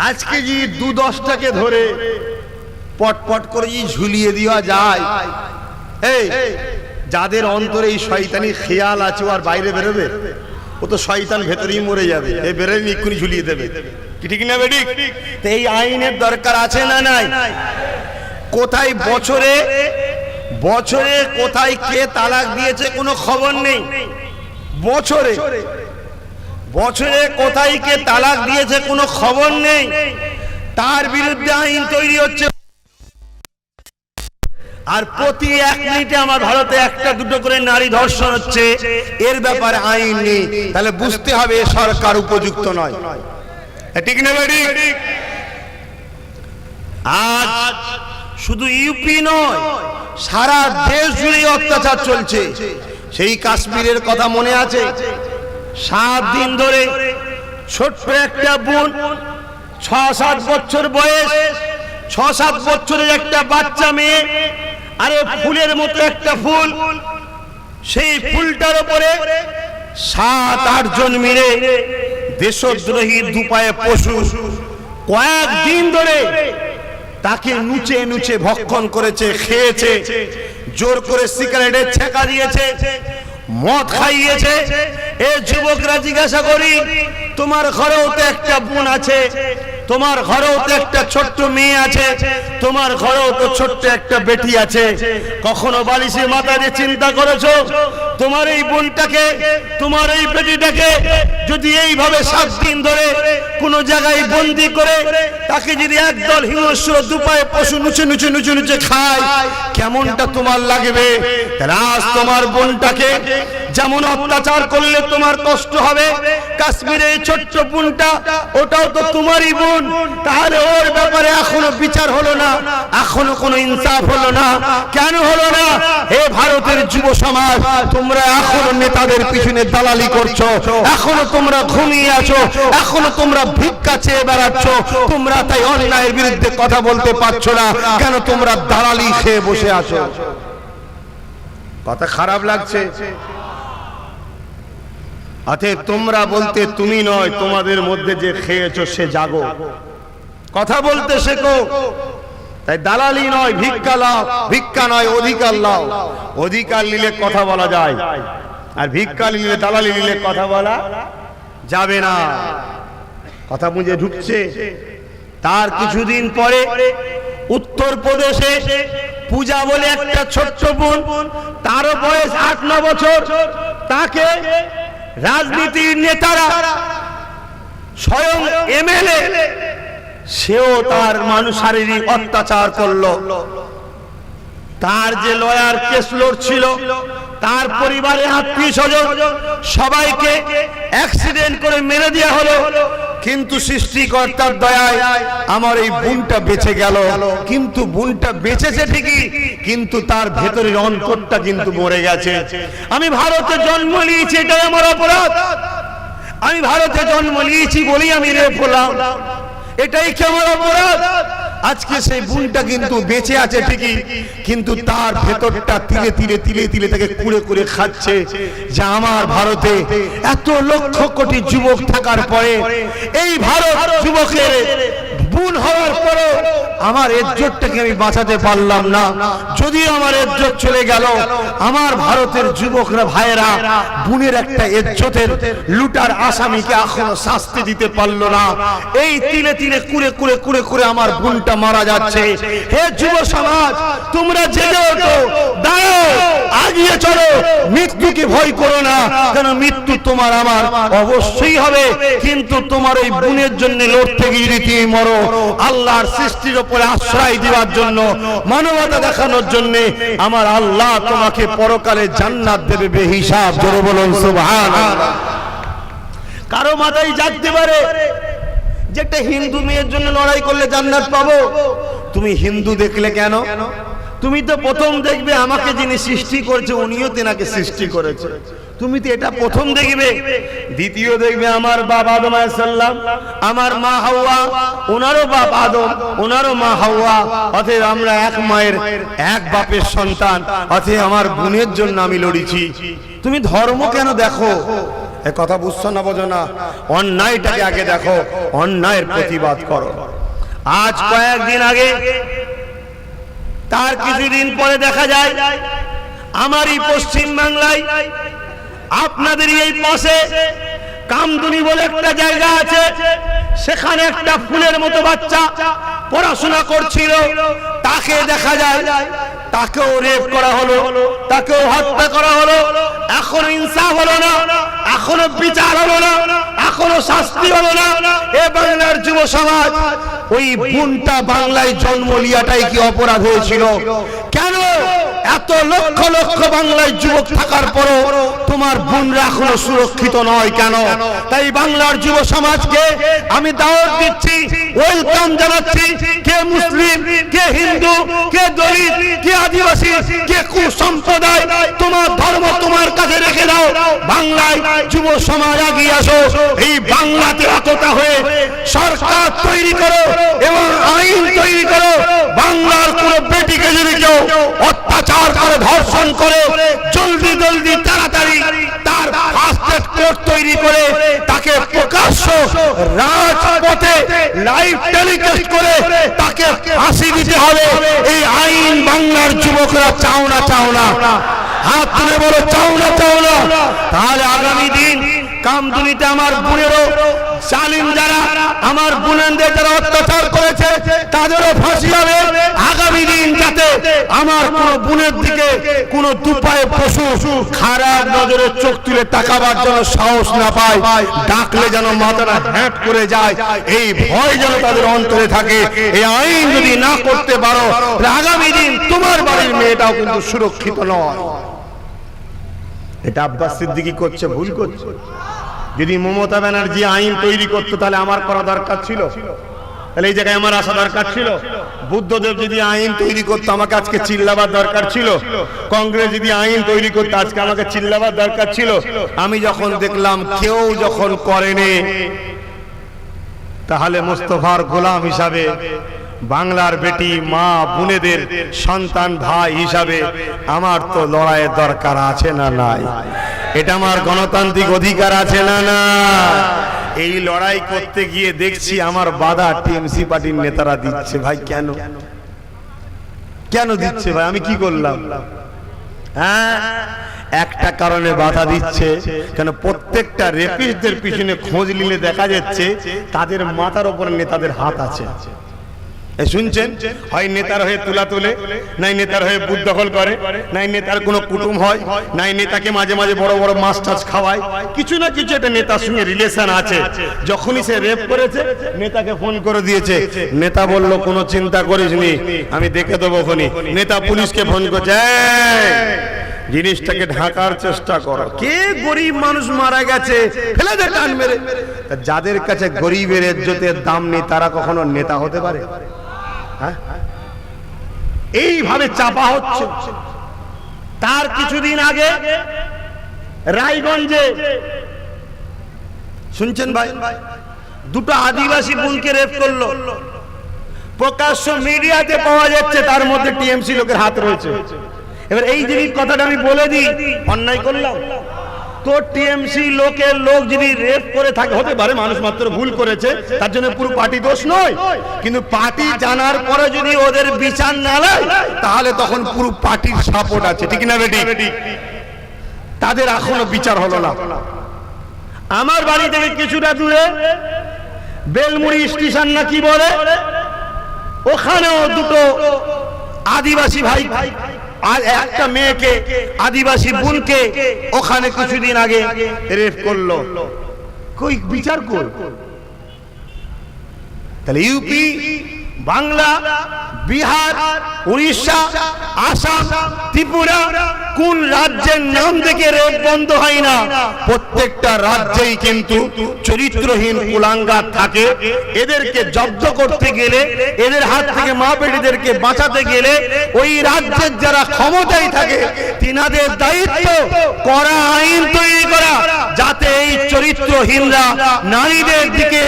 আজকে যে ২-১০টাকে ধরে পটপট করে ঝুলিয়ে দেওয়া যায়, এই যাদের অন্তরে এই শয়তানি খেয়াল আছে, আর বাইরে বেরোবে, ও তো শয়তান ভেতরেই মরে যাবে। এই বেরোলে এক্ষুনি ঝুলিয়ে দেবে। কি ঠিক না বেটি? এই আইনের দরকার আছে না নাই? কোথায় বছরে বছরে কোথায় কে তালাক দিয়েছে কোনো খবর নেই। বছরে বছরে কোথায় কে তালাক দিয়েছে কোনো খবর নেই। তার বিরুদ্ধে আইন তৈরি হচ্ছে। আর প্রতি ১ মিনিটে আমার ভারতে একটা দুটো করে নারী ধর্ষণ হচ্ছে, এর ব্যাপারে আইন নেই। তাহলে বুঝতে হবে সরকার উপযুক্ত নয়। ঠিক না বেটি? আজ শুধু ইউপি নয়, সারা দেশ জুড়ে অত্যাচার চলছে। সেই কাশ্মীরের কথা মনে আছে? ৭ দিন ধরে ছোট্ট একটা বোন, ৬-৭ বছর বয়স, ৬-৭ বছরের একটা বাচ্চা মেয়ে, আরে ফুলের মতো একটা ফুল, সেই ফুলটার উপরে ৭-৮ জন মিলে দেশদ্রোহী দুপায়ে পশু কয়েকদিন ধরে তাকে নুচে নুচে ভক্ষণ করেছে, খেয়েছে, জোর করে সিগারেটের ছেঁকা দিয়েছে, মদ খাইয়েছে। এই যুবকরা জিজ্ঞাসা করি, তোমার ঘরেও তো একটা বোন আছে, তোমার ঘরেও তো একটা ছোট্ট মেয়ে আছে, তোমার ঘরেও তো ছোট্ট একটা বেটি আছে। কখনো বালিশে মাথা দিয়ে চিন্তা করেছো তোমার এই বোনটাকে, তোমার এই বেটিটাকে যদি এইভাবে 7 দিন ধরে কোন জায়গায় বন্দি করে তাকে যদি একদল হিংস্র দুপায়ে পশু নুচে নুচে নুচে নুচে খায়, কেমনটা তোমার লাগবে? আজ তোমার বোনটাকে যেমন অত্যাচার করলে তোমার কষ্ট হবে, কাশ্মীরে এই ছোট্ট বোনটা, ওটাও তো তোমারই বোন, তাহলে ওর ব্যাপারে এখনো বিচার হলো না, এখনো কোনো ইনসাফ হলো না। কেন হলো না? হে ভারতের যুব সমাজ, তোমরা এখনো নেতাদের পিছনে দালালি করছো, এখনো তোমরা ঘুমিয়ে আছো, এখনো তোমরা ভিক্ষা চেয়ে বেড়াচ্ছ, তোমরা তাই অন্যায়ের বিরুদ্ধে কথা বলতে পারছো না। কেন? তোমরা দালালি খেয়ে বসে আছো। কথা খারাপ লাগছে? অতএব তোমরা বলতে তুমি নয়, তোমাদের মধ্যে যে খেয়েছো সে জাগো, কথা বলতে শেখো। তাই দালালি নয়, ভিক্ষা লাও, ভিক্ষা নয় অধিকার লাও। অধিকার নিলে কথা বলা যায়, আর ভিক্ষা নিলে, দালালি নিলে কথা বলা যাবে না। কথা বুঝে ঢুকছে? তার কিছুদিন পরে উত্তরপ্রদেশে পূজা বলে একটা ছোট্ট বোন, তারও বয়স 8-9 বছর, তাকে রাজনীতির নেতারা, স্বয়ং এমএলএ, সেও তার মানুষ শারীরিক অত্যাচার করলো। তার যে লয়ার কেস লড়ছিল, তার পরিবারের আত্মীয় স্বজন সবাইকে অ্যাক্সিডেন্ট করে মেরে দেওয়া হলো। কিন্তু সৃষ্টিকর্তার দয়ায় আমার এই বোনটা বেঁচে গেল। কিন্তু বোনটা বেঁচেছে ঠিকই, কিন্তু তার ভেতরের অন্তরটা কিন্তু মরে গেছে। আমি ভারতে জন্ম নিয়েছি, এটাই আমার অপরাধ। আমি ভারতে জন্ম নিয়েছি বলেই আমি রেপ হলাম, এটাই কি আমার অপরাধ? আজকে সেই বোনটা কিন্তু বেঁচে আছে ঠিকই, কিন্তু তার ভেতরটা তিলে তিলে তিলে তিলে তাকে কুড়ে কুড়ে খাচ্ছে। যে আমার ভারতে এত লক্ষ কোটি যুবক থাকার পরে, এই ভারত যুবকের বোন হওয়ার পরে আমার ইজ্জতটাকে আমি বাঁচাতে পারলাম না। যদিও আমার ইজ্জত চলে গেল, আমার ভারতের যুবকরা ভাইয়েরা বোনের একটা ইজ্জতের লুটার আসামিকে এখনো শাস্তি দিতে পারলো না। এই তিলে তিলে কুড়ে কুড়ে কুড়ে কুড়ে আমার বোনটা মারা যাচ্ছে। হে যুব সমাজ, তোমরা জেগে ওঠো, দাঁড়াও, আগিয়ে চলো, মৃত্যুকে ভয় করো না। কেন? মৃত্যু তোমার আমার অবশ্যই হবে, কিন্তু তোমার ওই বোনের জন্য লড়তে গিয়ে রীতি মরো। আল্লাহর সৃষ্টির উপরে আশ্রয় দেওয়ার জন্য, মানবতা দেখানোর জন্য আমার আল্লাহ তোমাকে পরকালে জান্নাত দেবে বেহিসাব। জোরে বলুন সুবহানাল্লাহ। কারো মাথায় জাগতে পারে যে একটা হিন্দু মেয়ের জন্য লড়াই করলে জান্নাত পাবো। তুমি হিন্দু দেখলে কেন? তুমি তো প্রথম দেখবে আমাকে যিনি সৃষ্টি করেছে উনিও তেনাকে সৃষ্টি করেছে, তুমি তো এটা প্রথম দেখবে। দ্বিতীয় দেখবে আমার বাবা আদম আলাইহিস সালাম, আমার মা হাওয়া, ওনারও বাপ আদম, ওনারও মা হাওয়া। অতএব আমরা এক মায়ের এক বাপের সন্তান। অতএব আমার বোনের জন্য আমি লড়েছি। তুমি ধর্ম কেন দেখো? এ কথা বুঝছো না, বোঝো না? অন্যায়টাকে আগে দেখো, অন্যায়ের প্রতিবাদ করো। আজ কয়েকদিন আগে, তার কিছুদিন পরে দেখা যায় আমারই পশ্চিম বাংলায়, আপনাদের এই পাশে কামদুনি বলে একটা জায়গা আছে, সেখানে একটা ফুলের মতো বাচ্চা পড়াশোনা করছিল, তাকে দেখা যায় তাকেও রেপ করা হলো, তাকেও হত্যা করা হলো। এখনো ইনসাফ হলো না, এখনো বিচার হলো না, এখনো শাস্তি হলো না। এ বাংলার যুব সমাজ, ওই বোনটা বাংলায় জন্ম লিয়াটাই কি অপরাধ হয়েছিল? কেন এত লক্ষ লক্ষ বাংলায় যুবক থাকার পরও তোমার বোনরা এখনো সুরক্ষিত নয় কেন? তাই বাংলার যুব সমাজকে আমি দাওয়াত দিচ্ছি, ওয়েলকাম জানাচ্ছি। কে মুসলিম, কে হিন্দু, কে দলিত, কে আদিবাসী, কে কোন সম্প্রদায়, তোমার ধর্ম তোমার কাছে রেখে দাও। বাংলায় যুব সমাজ এগিয়ে আসো, এই বাংলাতে একতা হয়ে সরকার তৈরি করো এবং আইন তৈরি করো। বাংলার কোন বেটিকে যদি কেউ অত্যাচার করে, ধর্ষণ করে, জলদি জলদি তাড়াতাড়ি তার ফাস্ট কোর্ট তৈরি করে তাকে প্রকাশ্য রাজপথে লাইভ টেলিকাস্ট করে তাকে ফাঁসি দিতে হবে। এই আইন বাংলার যুবকরা চাও না, চাও না? হাত তুলে বলো চাও না, চাও না? তাহলে আগামী দিন কামদুনিতে আমার বোনেরও জালিম যারা আমার বোনদের যারা অত্যাচার করেছে তাদেরও ফাঁসি হবে। আগামী দিন যাতে আমার কোন বোনের দিকে কোন দুপায়ে পশু খারাপ নজরে চোখ তুলে তাকাবার জন্য সাহস না পায়, ডাকলে যেন মাথাটা হ্যাট করে যায়, এই ভয় যেন তাদের অন্তরে থাকে। এই আইন যদি না করতে পারো আগামী দিন তোমার বাড়ির মেয়েটাও কিন্তু সুরক্ষিত নয়। এটা আব্বাস সিদ্দিকী করছে, ভুল করছে। যদি মমতা ব্যানার্জি আইন তৈরি করতো তাহলে আমার করা দরকার ছিল, তাহলে এই জায়গায় আমার আসা দরকার ছিল। বুদ্ধদেব যদি আইন তৈরি করতো আমাকে আজকে চিল্লাবার দরকার ছিল। কংগ্রেস যদি আইন তৈরি করতো আজকে আমাকে চিল্লাবার দরকার ছিল। আমি যখন দেখলাম কেউ যখন করেনি, তাহলে মোস্তফার গোলাম হিসাবে, বাংলার বেটি মা বোনেদের সন্তান ভাই হিসাবে আমার তো লড়াইয়ের দরকার আছে না নাই? এটা আমার গণতান্ত্রিক অধিকার আছে না না? এই লড়াই করতে গিয়ে দেখছি আমার বাধা টিএমসি পার্টির নেতারা দিচ্ছে। ভাই কেন কেন দিচ্ছে ভাই? আমি কি করলাম? হ্যাঁ, একটা কারণে বাধা দিচ্ছে, কেন প্রত্যেকটা রেপিস্টদের পিছনে খোঁজ নিলে দেখা যাচ্ছে তাদের মাথার উপর নেতাদের হাত আছে। শুনছেন, হয় নেতার হয়ে তুলা তুলে, নাই নেতার হয়ে বুথ দখল করে, নাই নেতার কোনো কুটুম হয়, নাই নেতাকে মাঝে মাঝে বড় বড় মাছ টাছ খাওয়ায়, কিছু না কিছু একটা নেতার সঙ্গে রিলেশন আছে। যখনই সে রেপ করেছে নেতাকে ফোন করে দিয়েছে, নেতা বলল কোনো চিন্তা করিসনি, আমি দেখে দেবো খনি। নেতা পুলিশকে ফোন করছে, জিনিসটাকে ঢাকার চেষ্টা করো। কে গরিব মানুষ মারা গেছে ফেলে দে টান মেরে। যাদের কাছে গরিবের ইজ্জতের দাম নেই তারা কখনো নেতা হতে পারে? এইভাবে চাপা হচ্ছে। তার কিছুদিন আগে রায়গঞ্জে শুনছেন ভাই, দুটো আদিবাসী বোনকে রেপ করলো, প্রকাশ্য মিডিয়াতে পাওয়া যাচ্ছে, তার মধ্যে টিএমসি লোকের হাত রয়েছে। এবার এই যে কথাটা আমি বলে দিই, অন্যায় করলাম তো টিএমসি লোকের লোক যদি রেপ করে থাকে, হতে পারে মানুষ মাত্র ভুল করেছে, তার জন্য পুরো পার্টি দোষ নয়, কিন্তু পার্টি জানার পরে যদি ওদের বিচার না নেয় তাহলে তখন পুরো পার্টির সাপোর্ট আছে, ঠিক না বেটি? তাদের এখনো বিচার হলো না। আমার বাড়ি থেকে কিছুটা দূরে বেলমুড়ি স্টেশন না কি বলে, ওখানেও দুটো আদিবাসী ভাই আর একটা মেয়েকে, আদিবাসী বোনকে ওখানে কিছুদিন আগে রেপ করলো। কই বিচার কর? তাহলে ইউপি, বাংলা, বিহার, উড়িষ্যা, আসাম, ত্রিপুরা, কোন রাজ্যের নাম দেখে রেপ বন্ধ হয় না? প্রত্যেকটা রাজ্যেই কিন্তু চরিত্রহীন কুলাঙ্গার থাকে। এদেরকে জব্দ করতে গেলে, এদের হাত থেকে মা বেটিদেরকে বাঁচাতে গেলে ওই রাজ্যের যারা ক্ষমতায় থাকে তিনাদের দায়িত্ব করা আইন তৈরি করা, যাতে এই চরিত্রহীনরা নারীদের দিকে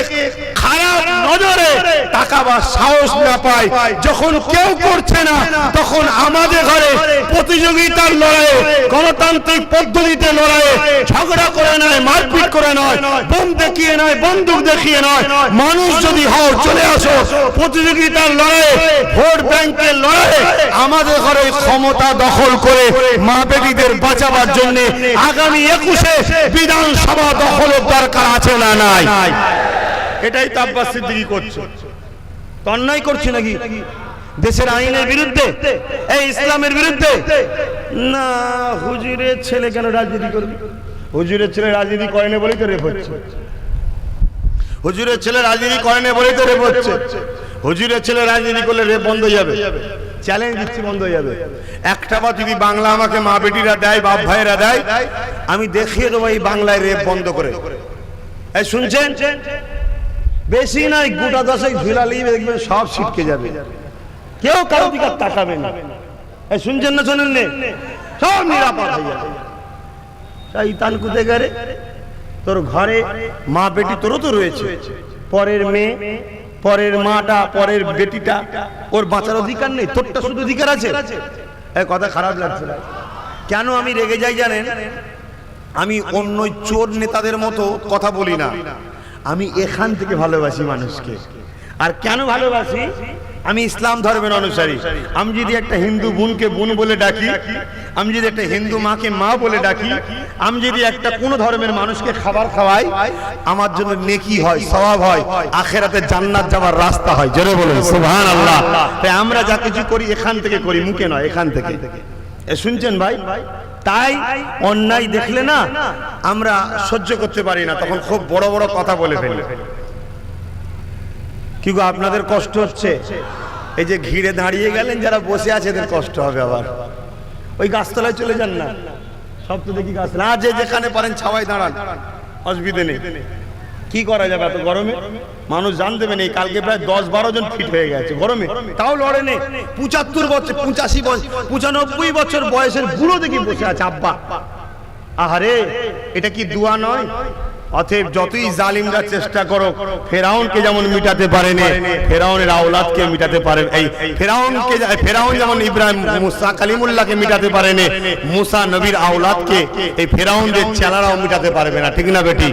খারাপ নজরে তাকাবার সাহস না পায়। যখন কেউ করছে না তখন আমাদের ঘরে প্রতিযোগিতার লড়াইয়ে, গণতান্ত্রিক পদ্ধতিতে লড়াইয়ে ঝগড়া করে নয়, মারপিট করে নয়, বোম দেখিয়ে নয়, বন্দুক দেখিয়ে নয়, মানুষ যদি হও চলে আসো প্রতিযোগিতার লড়াইয়ে, ভোট ব্যাংকের লড়াইয়ে আমাদের ঘরে ক্ষমতা দখল করে মা বেটিদের বাঁচাবার জন্য আগামী 21-এ বিধানসভা দখলের দরকার আছে না নাই? এটাই তো আব্বাস সিদ্দিকী করছে। অন্যায় করছে নাকি? দেশের আইনের বিরুদ্ধে, এই ইসলামের বিরুদ্ধে না। হুজুরের ছেলে কেন রাজনীতি করবে? হুজুরের ছেলে রাজনীতি করে না বলেই তো রেপ হচ্ছে। হুজুরের ছেলে রাজনীতি করে না বলেই তো রেপ হচ্ছে। হুজুরের ছেলে রাজনীতি করলে রেপ বন্ধ হয়ে যাবে, চ্যালেঞ্জ দিচ্ছি, বন্ধ হয়ে যাবে। একটা বার যদি বাংলা আমাকে মা বেটিরা দেয়, বাপ ভাইয়েরা দেয়, আমি দেখিয়ে দেবো এই বাংলায় রেপ বন্ধ করে। এই শুনছেন, বেশি নাই, গোটা দশেক ঝুলালেই দেখবেন সব ছিটকে যাবে, কেউ কারো দিকে তাকাবে না। এই শুনছেন না, শোনেন না, সব নিরাপদ হয়ে যাবে। তাই তানকুতে গেলে তোর ঘরে মা বেটি তোরও তো রয়েছে, পরের মেয়ে, পরের মাটা, পরের বেটিটা, ওর বাঁচার অধিকার নেই? তোরটা শুধু অধিকার আছে। এই কথা খারাপ লাগছে না? কেন আমি রেগে যাই জানেন? আমি অন্য চোর নেতাদের মতো কথা বলি না, আমি এখান থেকে ভালোবাসি মানুষকে। আর কেন ভালোবাসি? আমি ইসলাম ধর্মের অনুসারী, আমি যদি একটা হিন্দু বোনকে বোন বলে ডাকি, আমি যদি একটা হিন্দু মাকে মা বলে ডাকি, আমি যদি একটা কোন ধর্মের মানুষকে খাবার খাওয়াই, আমার জন্য নেকি হয়, সওয়াব হয়, আখিরাতে জান্নাত যাওয়ার রাস্তা হয়। জোরে বলুন সুবহানাল্লাহ। তাই আমরা যা কিছু করি এখান থেকে করি, মুখে নয়, এখান থেকে। শুনছেন ভাই? তাই অন্যায় দেখলে না আমরা সহ্য করতে পারি না, তখন খুব বড় বড় কথা বলে ফেলি। কি গো আপনাদের কষ্ট হচ্ছে? এই যে ঘিরে দাঁড়িয়ে গেলেন যারা বসে আছে এদের কষ্ট হবে। আবার ওই গাছতলায় চলে যান না, সব তো দেখি গাছ না, যে যেখানে পারেন ছাওয়ায় দাঁড়ান, অসুবিধে নেই। কি করা যাবে এত গরমে? মানুষ জান দেবে নেই, কালকে প্রায় 10-12 জন ফিট হয়ে গেছে গরমে, তাও লড়ে নেই। 75 বছর, 85 বছর, 95 বছর বয়সের বুড়ো দেখি বসে আছে আব্বা। আহারে, এটা কি দোয়া নয়? অতএব যতই জালিমরা চেষ্টা করো, ফেরাউনকে যেমন মিটাতে পারেনি, ফেরাউনের আওলাদকে মিটাতে পারে। এই ফেরাউন যেমন ইব্রাহিম মুসা কালিমুল্লাহকে মিটাতে পারেনি, মুসা নবীর আওলাদকে এই ফেরাউনদের চেলারাও মিটাতে পারবে না। ঠিক না বেটি?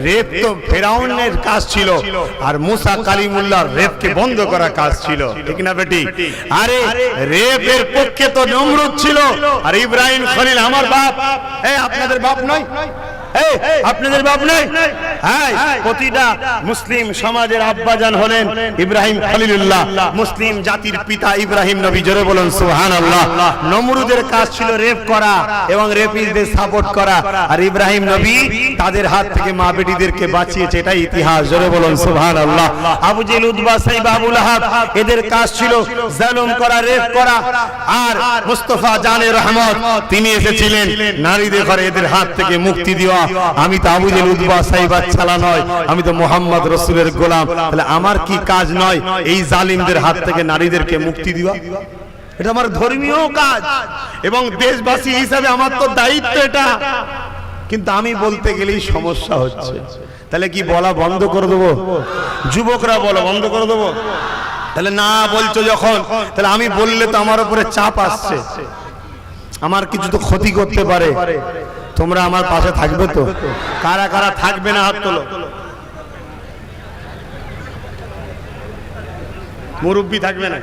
রেপ তো ফেরাউনের কাজ ছিল, আর মুসা কালিমুল্লাহর রেপকে বন্ধ করা কাজ ছিল। ঠিক না বেটি? আরে রেপের পক্ষে তো নমরুদ ছিল, আর ইব্রাহিম খলিল আমার বাপ। এই আপনাদের বাপ নয়? আপনাদের বাপ নাই? হ্যাঁ, প্রতিটা মুসলিম সমাজের আব্বাজান হলেন ইব্রাহিম খলিলুল্লাহ, মুসলিম জাতির পিতা ইব্রাহিম নবী। জোরে বলুন সুবহানাল্লাহ। নমরুদের কাজ ছিল রেপ করা এবং রেপিস্টদের সাপোর্ট করা, আর ইব্রাহিম নবী তাদের হাত থেকে মা বেটিদেরকে বাঁচিয়েছে। এটাই ইতিহাস। জোরে বলুন সুবহানাল্লাহ। আবু জেহেল, উতবা, সাইবা, আবু লাহাব এদের কাজ ছিল জুলুম করা, রেপ করা। আর মুস্তাফা জানে রহমত তিনি এসেছিলেন নারীদের ঘরে এদের হাত থেকে মুক্তি দেওয়া। আমি তো আবু জেহেল, উতবা, সাইবা ছালা নয়, আমি তো মুহাম্মদ রাসূলের গোলাম। তাহলে আমার কি কাজ নয় এই জালিমদের হাত থেকে নারীদেরকে মুক্তি দেওয়া? এটা আমার ধর্মীয় কাজ এবং দেশবাসী হিসাবে আমার তো দায়িত্ব এটা। কিন্তু আমি বলতে গেলেই সমস্যা হচ্ছে। তাহলে কি বলা বন্ধ করে দেবো? যুবকরা বলো বন্ধ করে দেবো? তাহলে না বলছো যখন, তাহলে আমি বললে তো আমার উপরে চাপ আসছে, আমার কিছু তো ক্ষতি করতে পারে। তোমরা আমার পাশে থাকবে তো? কারা কারা থাকবে না হাত তোলো। মুরব্বি থাকবে না?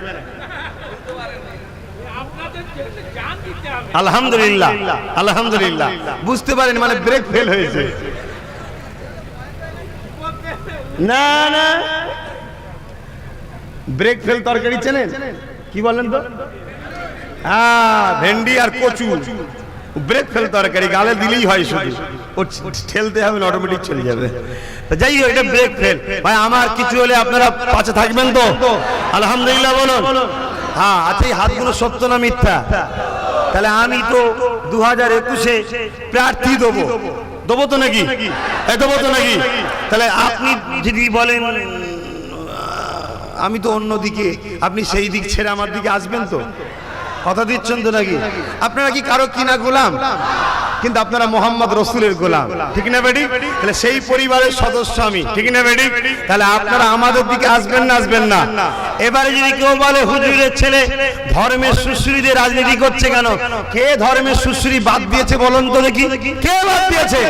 আলহামদুলিল্লাহ, আলহামদুলিল্লাহ। বুঝতে পারেন মানে ব্রেক ফেল হয়েছে? না না, ব্রেক ফেল তরকারি চেনেন? কি বলেন তো? হ্যাঁ, ভেন্ডি আর কচু ব্রেক ফেল তরকারি গালে দিলেই হয়, শুধু ও ঠেলতে হবে, অটোমেটিক চলে যাবে। যাই হোক, এটা ব্রেক ফেল। ভাই আমার কিছু হলে আপনারা পাশে থাকবেন তো? আলহামদুলিল্লাহ বলুন। হ্যাঁ, আচ্ছা এই হাতগুলো সত্য না মিথ্যা? তাহলে আমি তো 2021-এ প্রার্থী দেবো, দেবো তো নাকি? দেবো তো নাকি? তাহলে আপনি যদি বলেন আমি তো অন্যদিকে, আপনি সেই দিক ছেড়ে আমার দিকে আসবেন তো? কথা দিচ্ছেন তো নাকি? আপনারা কি কারো কিনা গোলাম? কিন্তু আপনারা মোহাম্মদ রসুলের গোলাম। ঠিক না বেটি? তাহলে সেই পরিবারের সদস্য আমি। ঠিক না বেটি? তাহলে আপনারা আমাদের দিকে আসবেন না? আসবেন না? এবারে যদি কেউ বলে হুজুরের ছেলে ধর্মের সুশ্রীদের রাজনীতি করছে কেন? কে ধর্মের সুশ্রী বাদ দিয়েছে বলুন তো দেখি? কে বাদ দিয়েছে?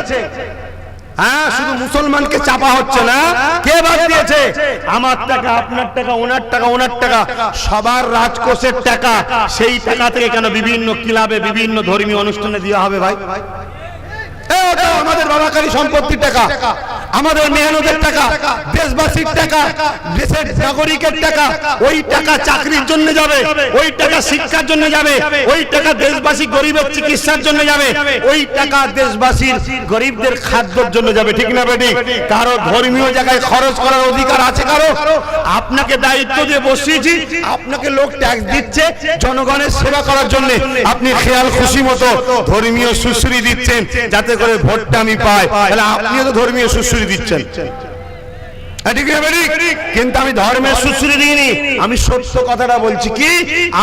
হ্যাঁ, শুধু মুসলমানকে চাপা হচ্ছে না, কে বাদ দিয়েছে? আমার টাকা, আপনার টাকা, ওনার টাকা, ওনার টাকা, সবার রাজকোষের টাকা। সেই টাকা থেকে কেন বিভিন্ন ক্লাবে, বিভিন্ন ধর্মীয় অনুষ্ঠানে দেওয়া হবে ভাই? আমাদের বাবাকারী সম্পত্তির টাকা, আমাদের মেহনতের টাকা, দেশবাসীর টাকা, দেশের নাগরিকের টাকা। ওই টাকা চাকরির জন্য যাবে, ওই টাকা শিক্ষার জন্য যাবে, ওই টাকা দেশবাসী গরিবের চিকিৎসার জন্য যাবে, ওই টাকা দেশবাসীর গরিবদের খাদ্যের জন্য যাবে। ঠিক না বেটি? কারো ধর্মীয় জায়গায় খরচ করার অধিকার আছে কারো? আপনাকে দায়িত্ব দিয়ে বসিয়েছি, আপনাকে লোক ট্যাক্স দিচ্ছে জনগণের সেবা করার জন্য, আপনি খেয়াল খুশি মতো ধর্মীয় সুশ্রী দিচ্ছেন যাতে করে ভোটটা আমি পাই। তাহলে আপনিও তো ধর্মীয় সুশ্রী দিচ্ছেন। কিন্তু আমি ধর্মের সুশ্রী দিইনি, আমি সত্য কথাটা বলছি। কি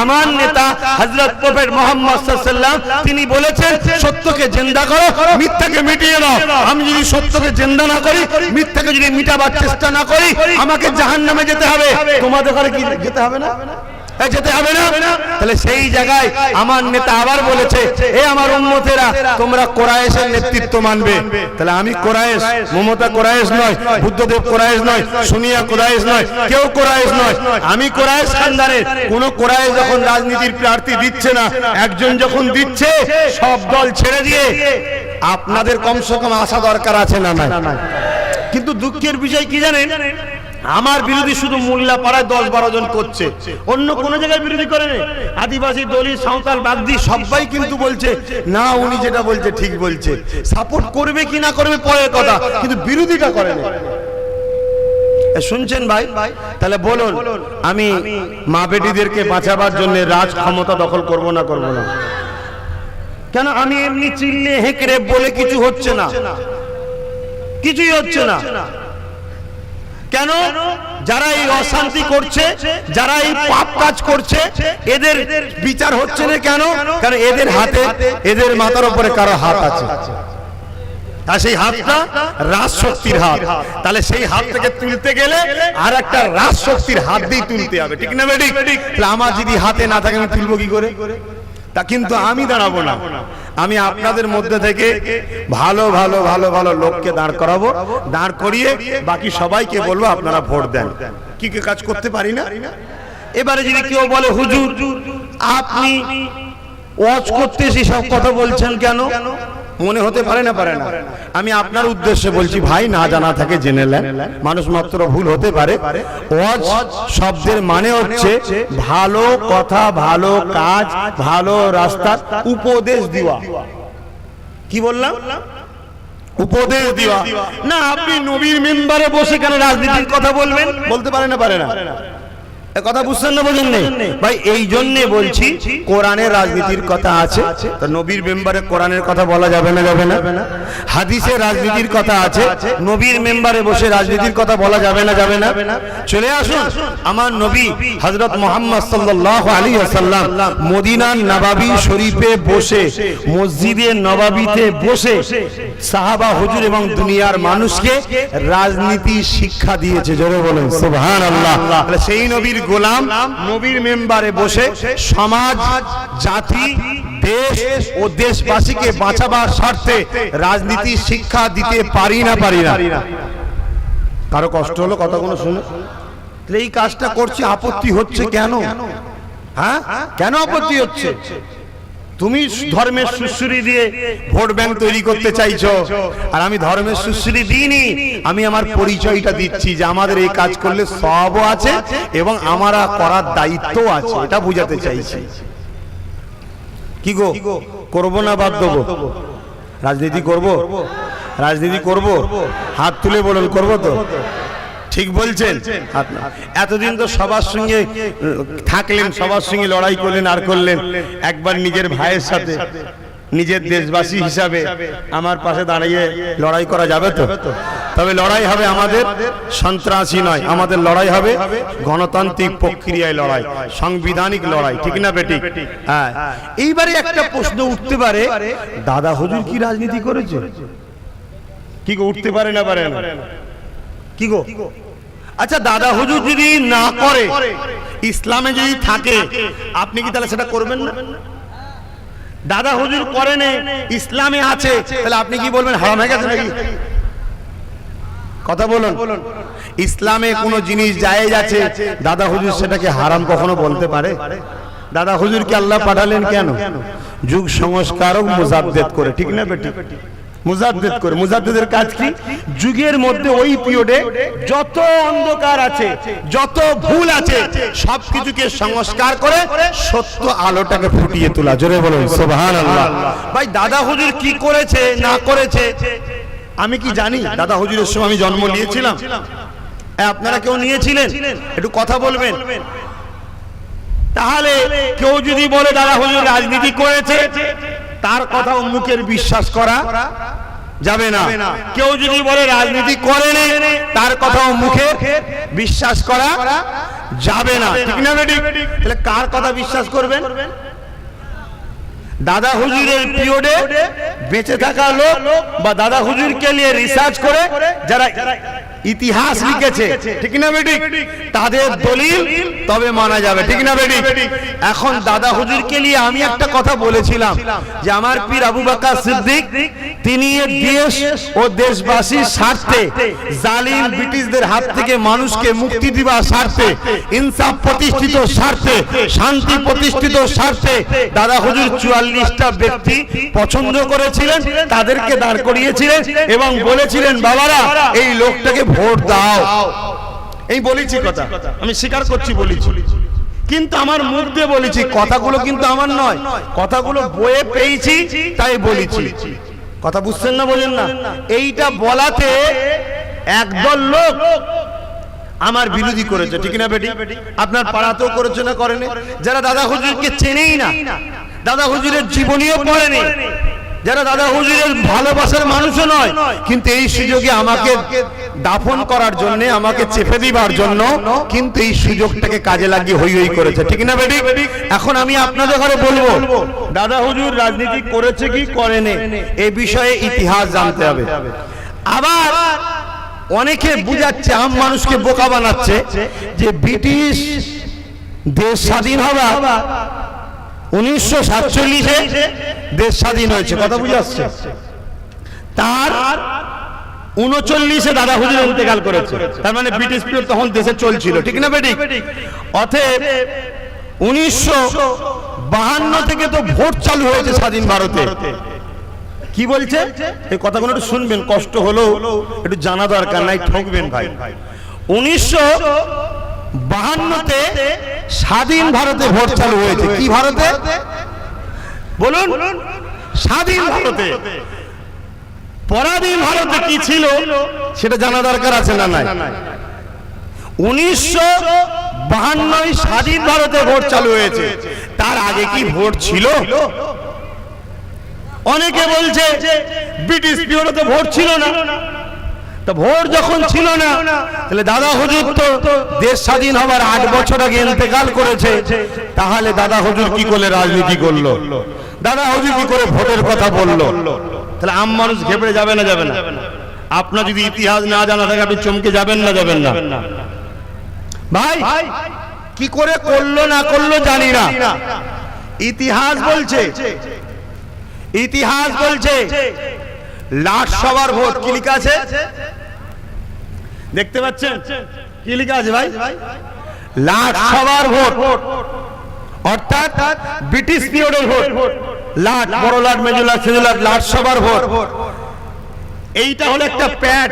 আমার নেতা হযরত প্রফেট মুহাম্মদ সাল্লাল্লাহু আলাইহি ওয়াসাল্লাম তিনি বলেছেন সত্যকে জিন্দা করো, মিথ্যাকে মিটিয়ে দাও। আমি যদি সত্যকে জিন্দা না করি, মিথ্যাকে যদি মিটাবার চেষ্টা না করি, আমাকে জাহান্নামে যেতে হবে। তোমাদের ঘরে কি যেতে হবে না? যেতে হবে না? তাহলে সেই জায়গায় আমার নেতা আবার বলেছে, এ আমার উম্মতেরা তোমরা কোরাইশের নেতৃত্ব মানবে। তাহলে আমি কোরাইশ, মমতা কোরাইশ নয়, বুদ্ধদেব কোরাইশ নয়, সোনিয়া কোরাইশ নয়, কেউ কোরাইশ নয়, আমি কোরাইশ খানদানের। কোন কোরাইশ যখন রাজনীতির প্রার্থী দিচ্ছে না, একজন যখন দিচ্ছে, সব দল ছেড়ে দিয়ে আপনাদের কমসে কম আসা দরকার আছে না? নাই। কিন্তু দুঃখের বিষয় কি জানেন, আমার বিরোধী শুধু মোল্লা পাড়ায় 10-12 জন করছে, অন্য কোন জায়গায় বিরোধী করে না। আদিবাসী, দলিত, সাঁওতাল, বাগদি সবাই কিন্তু বলছে না, উনি যেটা বলছে ঠিক বলছে। সাপোর্ট করবে কি না করবে পরের কথা, কিন্তু বিরোধীটা করে না। শুনছেন ভাই? তাহলে বলুন, আমি মা বেটিদেরকে বাঁচাবার জন্য রাজ ক্ষমতা দখল করব না? করব না কেন? আমি এমনি চিল্লে হেঁকড়ে বলে কিছু হচ্ছে না, কিছুই হচ্ছে না। কেন? যারা এই অশান্তি করছে, যারা এই পাপ কাজ করছে, এদের বিচার হচ্ছে না কেন? কারণ এদের হাতে, এদের মাথার উপরে কারো হাত আছে, আর সেই হাতটা রাজশক্তির হাত। তাহলে সেই হাত থেকে তুলতে গেলে আর একটা রাজশক্তির হাত দিয়ে তুলতে হবে, ঠিক না বেটি? তাহলে আমার যদি হাতে না থাকে আমি তুলবো কি করে? তা কিন্তু আমি দাঁড়াবো না, আমি আপনাদের মধ্যে থেকে ভালো ভালো ভালো ভালো লোককে দাঁড় করাবো, দাঁড় করিয়ে বাকি সবাইকে বলবো আপনারা ভোট দেন। কি কি কাজ করতে পারি না? এবারে যদি কেউ বলে হুজুর আপনি ওয়াজ করতে এসে সব কথা বলছেন কেন, মনে হতে পারে না? পারে না। আমি আপনার উদ্দেশ্যে বলছি ভাই, না জানা থাকে জেনে নেন, মানুষ মাত্র ভুল হতে পারে। ওয়াজ শব্দের মানে হচ্ছে ভালো কথা, ভালো কাজ, ভালো রাস্তার উপদেশ দেওয়া। কি বললাম? উপদেশ দেওয়া না। আপনি নবীর মেম্বারে বসে কেন রাজনীতির কথা বলবেন? বলতে পারে না? পারে না। কথা বুঝছেন না? বোঝেন নেই ভাই? এই জন্যে বলছি কোরআনের রাজনীতির কথা আছে, তো নবীর মেম্বারে কোরআনের কথা বলা যাবে না? যাবে না। হাদিসে রাজনীতির কথা আছে, নবীর মেম্বারে বসে রাজনীতির কথা বলা যাবে না? যাবে না। চলে আসুন, আমার নবী হযরত মুহাম্মদ সাল্লাল্লাহু আলাইহি ওয়াসাল্লাম মদিনার নববী শরীফে বসে, মসজিদে নববীতে বসে সাহাবা, হুজুর এবং দুনিয়ার মানুষকে রাজনীতি শিক্ষা দিয়েছে। জোরে বলেন সুবহানাল্লাহ। সেই নবীর গোলাম নবীর মেম্বারে বসে সমাজ, জাতি, দেশ ও দেশবাসীকে বাঁচাবার স্বার্থে রাজনীতি শিক্ষা দিতে পারি না? পারি না। কারো কষ্ট হলো কথাগুলো শুনে? এই কাজটা করছি, আপত্তি হচ্ছে কেন? হ্যাঁ, কেন আপত্তি হচ্ছে? তুমি ধর্মের সুশ্রী দিয়ে ভোট ব্যাংক তৈরি করতে চাইছো, আর আমি ধর্মের সুশ্রী দিইনি। আমি আমার পরিচয়টা দিচ্ছি যে আমাদের এই কাজ করলে সওয়াবও আছে এবং আমরা করার দায়িত্ব আছে, এটা বুঝাতে চাইছি। কি গো, করবো না বাদ দেবো? রাজনীতি করব? রাজনীতি করব? হাত তুলে বলুন, করবো তো? ঠিক বলছেন? এতদিন তো সবার সঙ্গে থাকলেন, সবার সঙ্গে লড়াই করলেন আর করলেন, একবার নিজের ভাইয়ের সাথে, নিজের দেশবাসী হিসাবে আমার পাশে দাঁড়িয়ে লড়াই করা যাবে তো? তবে লড়াই হবে আমাদের সন্ত্রাসী নয়, আমাদের লড়াই হবে গণতান্ত্রিক প্রক্রিয়ায় লড়াই, সাংবিধানিক লড়াই, ঠিক না বেটি? হ্যাঁ। এইবারে একটা প্রশ্ন উঠতে পারে, দাদা হুজুর কি রাজনীতি করেছে? কি গো, উঠতে পারে না? পারে না। কি গো? আচ্ছা, দাদা হুজুর যদি না করে, ইসলামে যদি থাকে, আপনি কি তাহলে সেটা করবেন না? দাদা হুজুর করেন, ইসলামে আছে, তাহলে আপনি কি বলবেন হারাম হয়ে গেছে নাকি? কথা বলুন। ইসলামে কোনো জিনিস জায়েজ আছে, দাদা হুজুর সেটাকে হারাম কখনো বলতে পারে? দাদা হুজুরকে আল্লাহ পাঠালেন কেন? যুগ সংস্কারক, মুজাদ্দেদ করে, ঠিক না বেটি? মুজাদ্দেদ করে। মুজাদ্দেদের কাজ কি? যুগের মধ্যে ওই পিরিয়ডে যত অন্ধকার আছে, যত ভুল আছে, সবকিছুকে সংস্কার করে সত্য আলোটাকে ফুটিয়ে তোলা। জোরে বলুন সুবহানাল্লাহ। ভাই, দাদা হুজুর কি করেছে না করেছে আমি কি জানি? দাদা হুজুরের সময় আমি জন্ম নিয়েছিলাম, আপনারা কেউ নিয়েছিলেন? একটু কথা বলবেন। তাহলে কেউ যদি বলে দাদা হুজুর রাজনীতি করেছে, তার কথা মুখের বিশ্বাস করা যাবে না। কেউ যদি বলে রাজনীতি করেনি, তার কথাও মুখে বিশ্বাস করা যাবে না, ঠিক না বেটি? তাহলে কার কথা বিশ্বাস করবেন? দাদা হুজুরের পিরিয়ডে বেঁচে থাকা লোক বা দাদা হুজুরকে নিয়ে রিসার্চ করে যারা ইতিহাস লিখেছে, ঠিক না বেটি? তাদের দলিল তবে মানা যাবে, ঠিক না বেটি? এখন দাদা হুজুরকে নিয়ে আমি একটা কথা বলেছিলাম যে আমার পীর আবু বকর সিদ্দিক তিনি দেশ ও দেশবাসীর স্বার্থে জালিম ব্রিটিশদের হাত থেকে মানুষকে মুক্তি দিবার স্বার্থে, ইনসাফ প্রতিষ্ঠিত স্বার্থে, শান্তি প্রতিষ্ঠিত স্বার্থে দাদা হুজুর 44টা ব্যক্তি পছন্দ করেছিলেন, তাদেরকে দাঁড় করিয়েছিলেন এবং বলেছিলেন বাবারা এই লোকটাকে ভোট দাও। এই বলেছি কথা, আমি স্বীকার করছি বলেছি, কিন্তু আমার মুখ দিয়ে বলেছি, কথাগুলো কিন্তু আমার নয়, কথাগুলো বইয়ে পেয়েছি তাই বলেছি। কথা বুঝছেন না, বলেন না? এইটা বলাতে একদল লোক আমার বিরোধী করেছে, ঠিক না বেটি? আপনার পাড়াতেও করেছে না করেনি? যারা দাদা হুজুরকে চেনেই না, দাদা হুজুরের জীবনীও পড়েনি, যারা দাদা হুজুরের ভালোবাসার মানুষও নয়, কিন্তু এই সুযোগে আমাকে দাফন করার জন্য, আমাকে চেপে দিবার জন্য কিন্তু এই সুযোগটাকে কাজে লাগিয়ে হই হই করেছে, ঠিক না বেটি? এখন আমি আপনাদের ঘরে বলবো দাদা হুজুর রাজনীতি করেছে কি করেনি এই বিষয়ে ইতিহাস জানতে হবে। আবার অনেকে বুঝাচ্ছে, আম মানুষকে বোকা বানাচ্ছে যে ব্রিটিশ দেশ স্বাধীন হওয়া 1947-এ দেশ স্বাধীন হয়েছে, কথা বুঝে আসছে? তার 39-এ দাদা হুজুর ইন্তেকাল করেছে, তার মানে ব্রিটিশ পিরিয়ড তখন দেশে চলছিল, ঠিক না বেটি? অতএব 1952 থেকে তো ভোট চালু হয়েছে স্বাধীন ভারতে। কি বলছে এই কথাগুলো একটু শুনবেন, কষ্ট হলেও একটু জানা দরকার, নাই ঠকবেন ভাই। 1952-তে স্বাধীন ভারতে ভোট চালু হয়েছে। কি ভারতে বলুন? স্বাধীন ভারতে। পরাধীন ভারতে কি ছিল সেটা জানা দরকার আছে না নাই? 1952 স্বাধীন ভারতে ভোট চালু হয়েছে, তার আগে কি ভোট ছিল? অনেকে বলছে ব্রিটিশ পিরিয়ডে ভোট ছিল না। তো ভোট যখন ছিল না, তাহলে দাদা হুজুর তো দেশ স্বাধীন হবার 8 বছর আগে ইন্তেকাল করেছে, তাহলে দাদা হুজুর কি করে রাজনীতি করলো? দাদা হুজুর কি করে ভোটের কথা বললো? তাহলে আম মানুষ ঘেবড়ে যাবে না, যাবে না? আপনার যদি ইতিহাস না জানা থাকে আপনি চমকে যাবেন না, যাবেন না? ভাই কি করে করলো না করলো জানি না, ইতিহাস বলছে, ইতিহাস বলছে লাট সবার ভোট। কি লেখা আছে দেখতে পাচ্ছেন? কি লেখা আছে ভাই? লাট সবার ভোট, অর্থাৎ ব্রিটিশ পিরিয়ডের ভোট। লাট, বড় লাট, মেজো লাট, ছোট লাট, লাট সবার ভোট। এইটা হলো একটা প্যাড,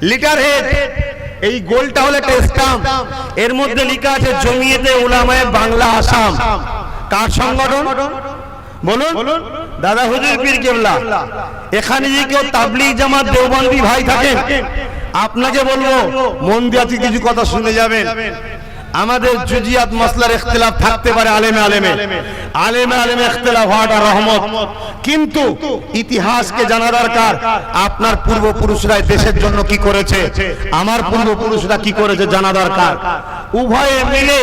লিটার হেড। এই গোলটা হলো একটা স্টাম্প, এর মধ্যে লেখা আছে জমিয়তে উলামায়ে বাংলা আসাম। কার সংগঠন বলুন? দাদা হুজুর পীর কেবলা। এখানে যে কেউ তাবলীগ জামাত দেওবন্দি ভাই থাকেন, আপনাকে বলবো মন দিয়ে কিছু কথা শুনে যাবেন। আমাদের জুজিয়াত মাসলার ইখতিলাফ থাকতে পারে, আলেমে আলেমে ইখতিলাফ হওয়াটা রহমত, কিন্তু ইতিহাসকে জানা দরকার। আপনার পূর্বপুরুষরা দেশের জন্য কি করেছে, আমার পূর্বপুরুষরা কি করেছে জানা দরকার। উভয়ে মিলে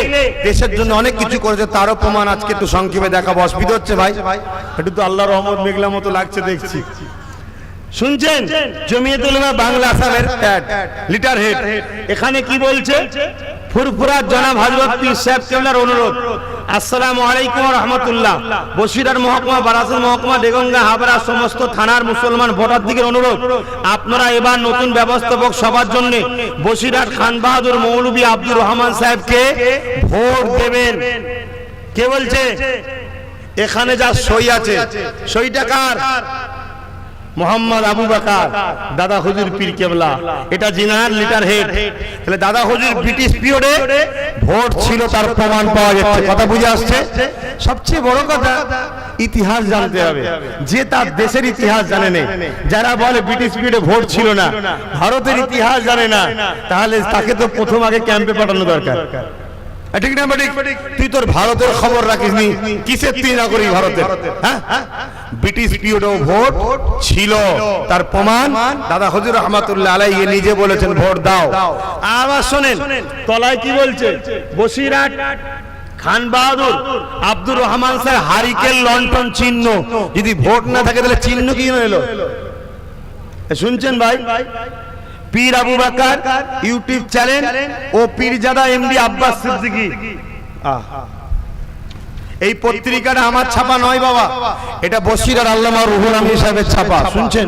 দেশের জন্য অনেক কিছু করেছে, তারও প্রমাণ আজকে একটু সংক্ষেপে দেখাবো। অসুবিধা হচ্ছে ভাই? একটু তো আল্লাহর রহমত মেঘলা মতো লাগছে দেখছি। শুনছেন? জমিয়ত উলামা বাংলা আসামের লিটার হেড এখানে কি বলছে? ফুরফুরা জনাব হযরত পীর সাহেব কেবলার অনুরোধ। আসসালামু আলাইকুম ওয়া রাহমাতুল্লাহ। বসিরহাট মহকুমা, বারাসত মহকুমা, দেগঙ্গা, হাবড়া সমস্ত থানার মুসলমান ভোটারদের অনুরোধ, আপনারা এবার নতুন ব্যবস্থাপক সবার জন্য বসিরহাট খান বাহাদুর মৌলভী আব্দুর রহমান সাহেবকে ভোট দেবেন। কে বলছে? এখানে যা সই আছে, সইটা কার? মোহাম্মদ আবু বকর, দাদা হুজুর পীর কেবলা। এটা জিনার লিটার হেড। তাহলে দাদা হুজুর ব্রিটিশ পিরিয়ডে ভোট ছিল, তার প্রমাণ পাওয়া যাচ্ছে। কথা বুঝে আসছে? সবচেয়ে বড় কথা ইতিহাস জানতে হবে। যে তার দেশের ইতিহাস জানে না, যারা বলে ব্রিটিশ পিরিয়ডে ভোট ছিল না, ভারতের ইতিহাস জানে না, তাহলে তাকে তো প্রথম আগে ক্যাম্পে পাঠানো দরকার। ঠিক না? তুই তোর ভারতের খবর রাখিস নি, কিসের তুই না করি ভারতের? হ্যাঁ, ব্রিটিশ পিরিয়ডেও ভোট ছিল, তার প্রমাণ দাদা হুজুর রহমাতুল্লাহ আলাইহি নিজে বলেছেন ভোট দাও। আবার শোনেন তলায় কি বলছে? বসিরহাট খান বাহাদুর আব্দুর রহমান স্যার হারিকেন লন্ঠন চিহ্ন। যদি ভোট না থাকে তাহলে চিহ্ন কি হলো? শুনছেন ভাই? পীর আবু বকর ইউটিউব চ্যানেল ও পীরজাদা এমডি আব্বাস সিদ্দিকী। এই পত্রিকাটা আমার ছাপা নয় বাবা, এটা বসিরার আল্লামা রুহুল আমিন সাহেবের ছাপা। শুনছেন?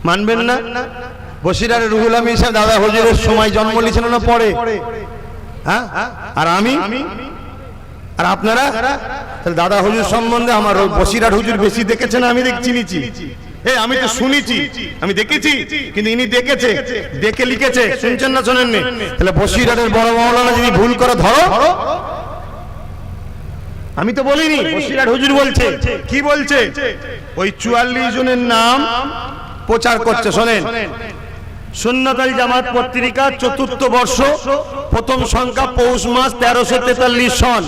মানবেন না? বসিরার রুহুল আমিন সাহেব দাদা হুজুরের সময় জন্ম নিয়েছেন না পরে? হ্যাঁ, আর আমি আর আপনারা দাদা হুজুর সম্বন্ধে আমার বসিরার হুজুর বেশি দেখেছেন, আমি চিনিছি। আমি তো শুনেছি, আমি দেখেছি, কিন্তু ইনি দেখেছে, দেখে লিখেছে। শুনছেন না শোনেননি? তাহলে বসিরাটের বড় মাওলানা যদি ভুল করে ধরো, আমি তো বলিনি, বসিরাট হুজুর বলছে। কি বলছে? ওই 44 জনের নাম প্রচার করছে। শোনেন, সুন্নাত আল জামাত পত্রিকা ৪র্থ বর্ষ, প্রথম সংখ্যা, পৌষ মাস ১৩৪৩ সন।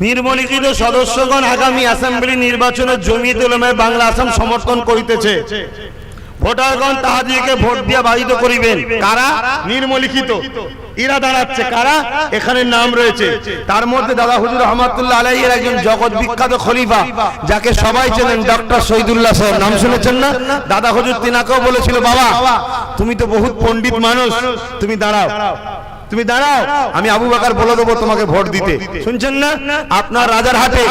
নির্মলিখিত সদস্যগণ আগামী অ্যাসেম্বলি নির্বাচনে জমিয়ত উলামায়ে বাংলা আসাম সমর্থন করিতেছে। ভোটারগণ তাহাদিগকে ভোট দিয়া বাধিত করিবেন। কারা? নির্মলিখিত। এরা দাঁড়াচ্ছে কারা? এখানে নাম রয়েছে। তার মধ্যে দাদা হুজুর রহমাতুল্লাহ আলাইহির একজন জগৎ বিখ্যাত খলিফা, যাকে সবাই চেনেন, ডক্টর শহীদুল্লাহ সাহেব। নাম শুনেছেন না? দাদা হুজুর তিনাকেও বলেছিল, বাবা তুমি তো বহুত পণ্ডিত মানুষ, তুমি দাঁড়াও, তুমি দাঁড়াও, আমি আবু বকর বলে দেবো তোমাকে ভোট দিতে। শুনছেন না? আপনার রাজারহাটে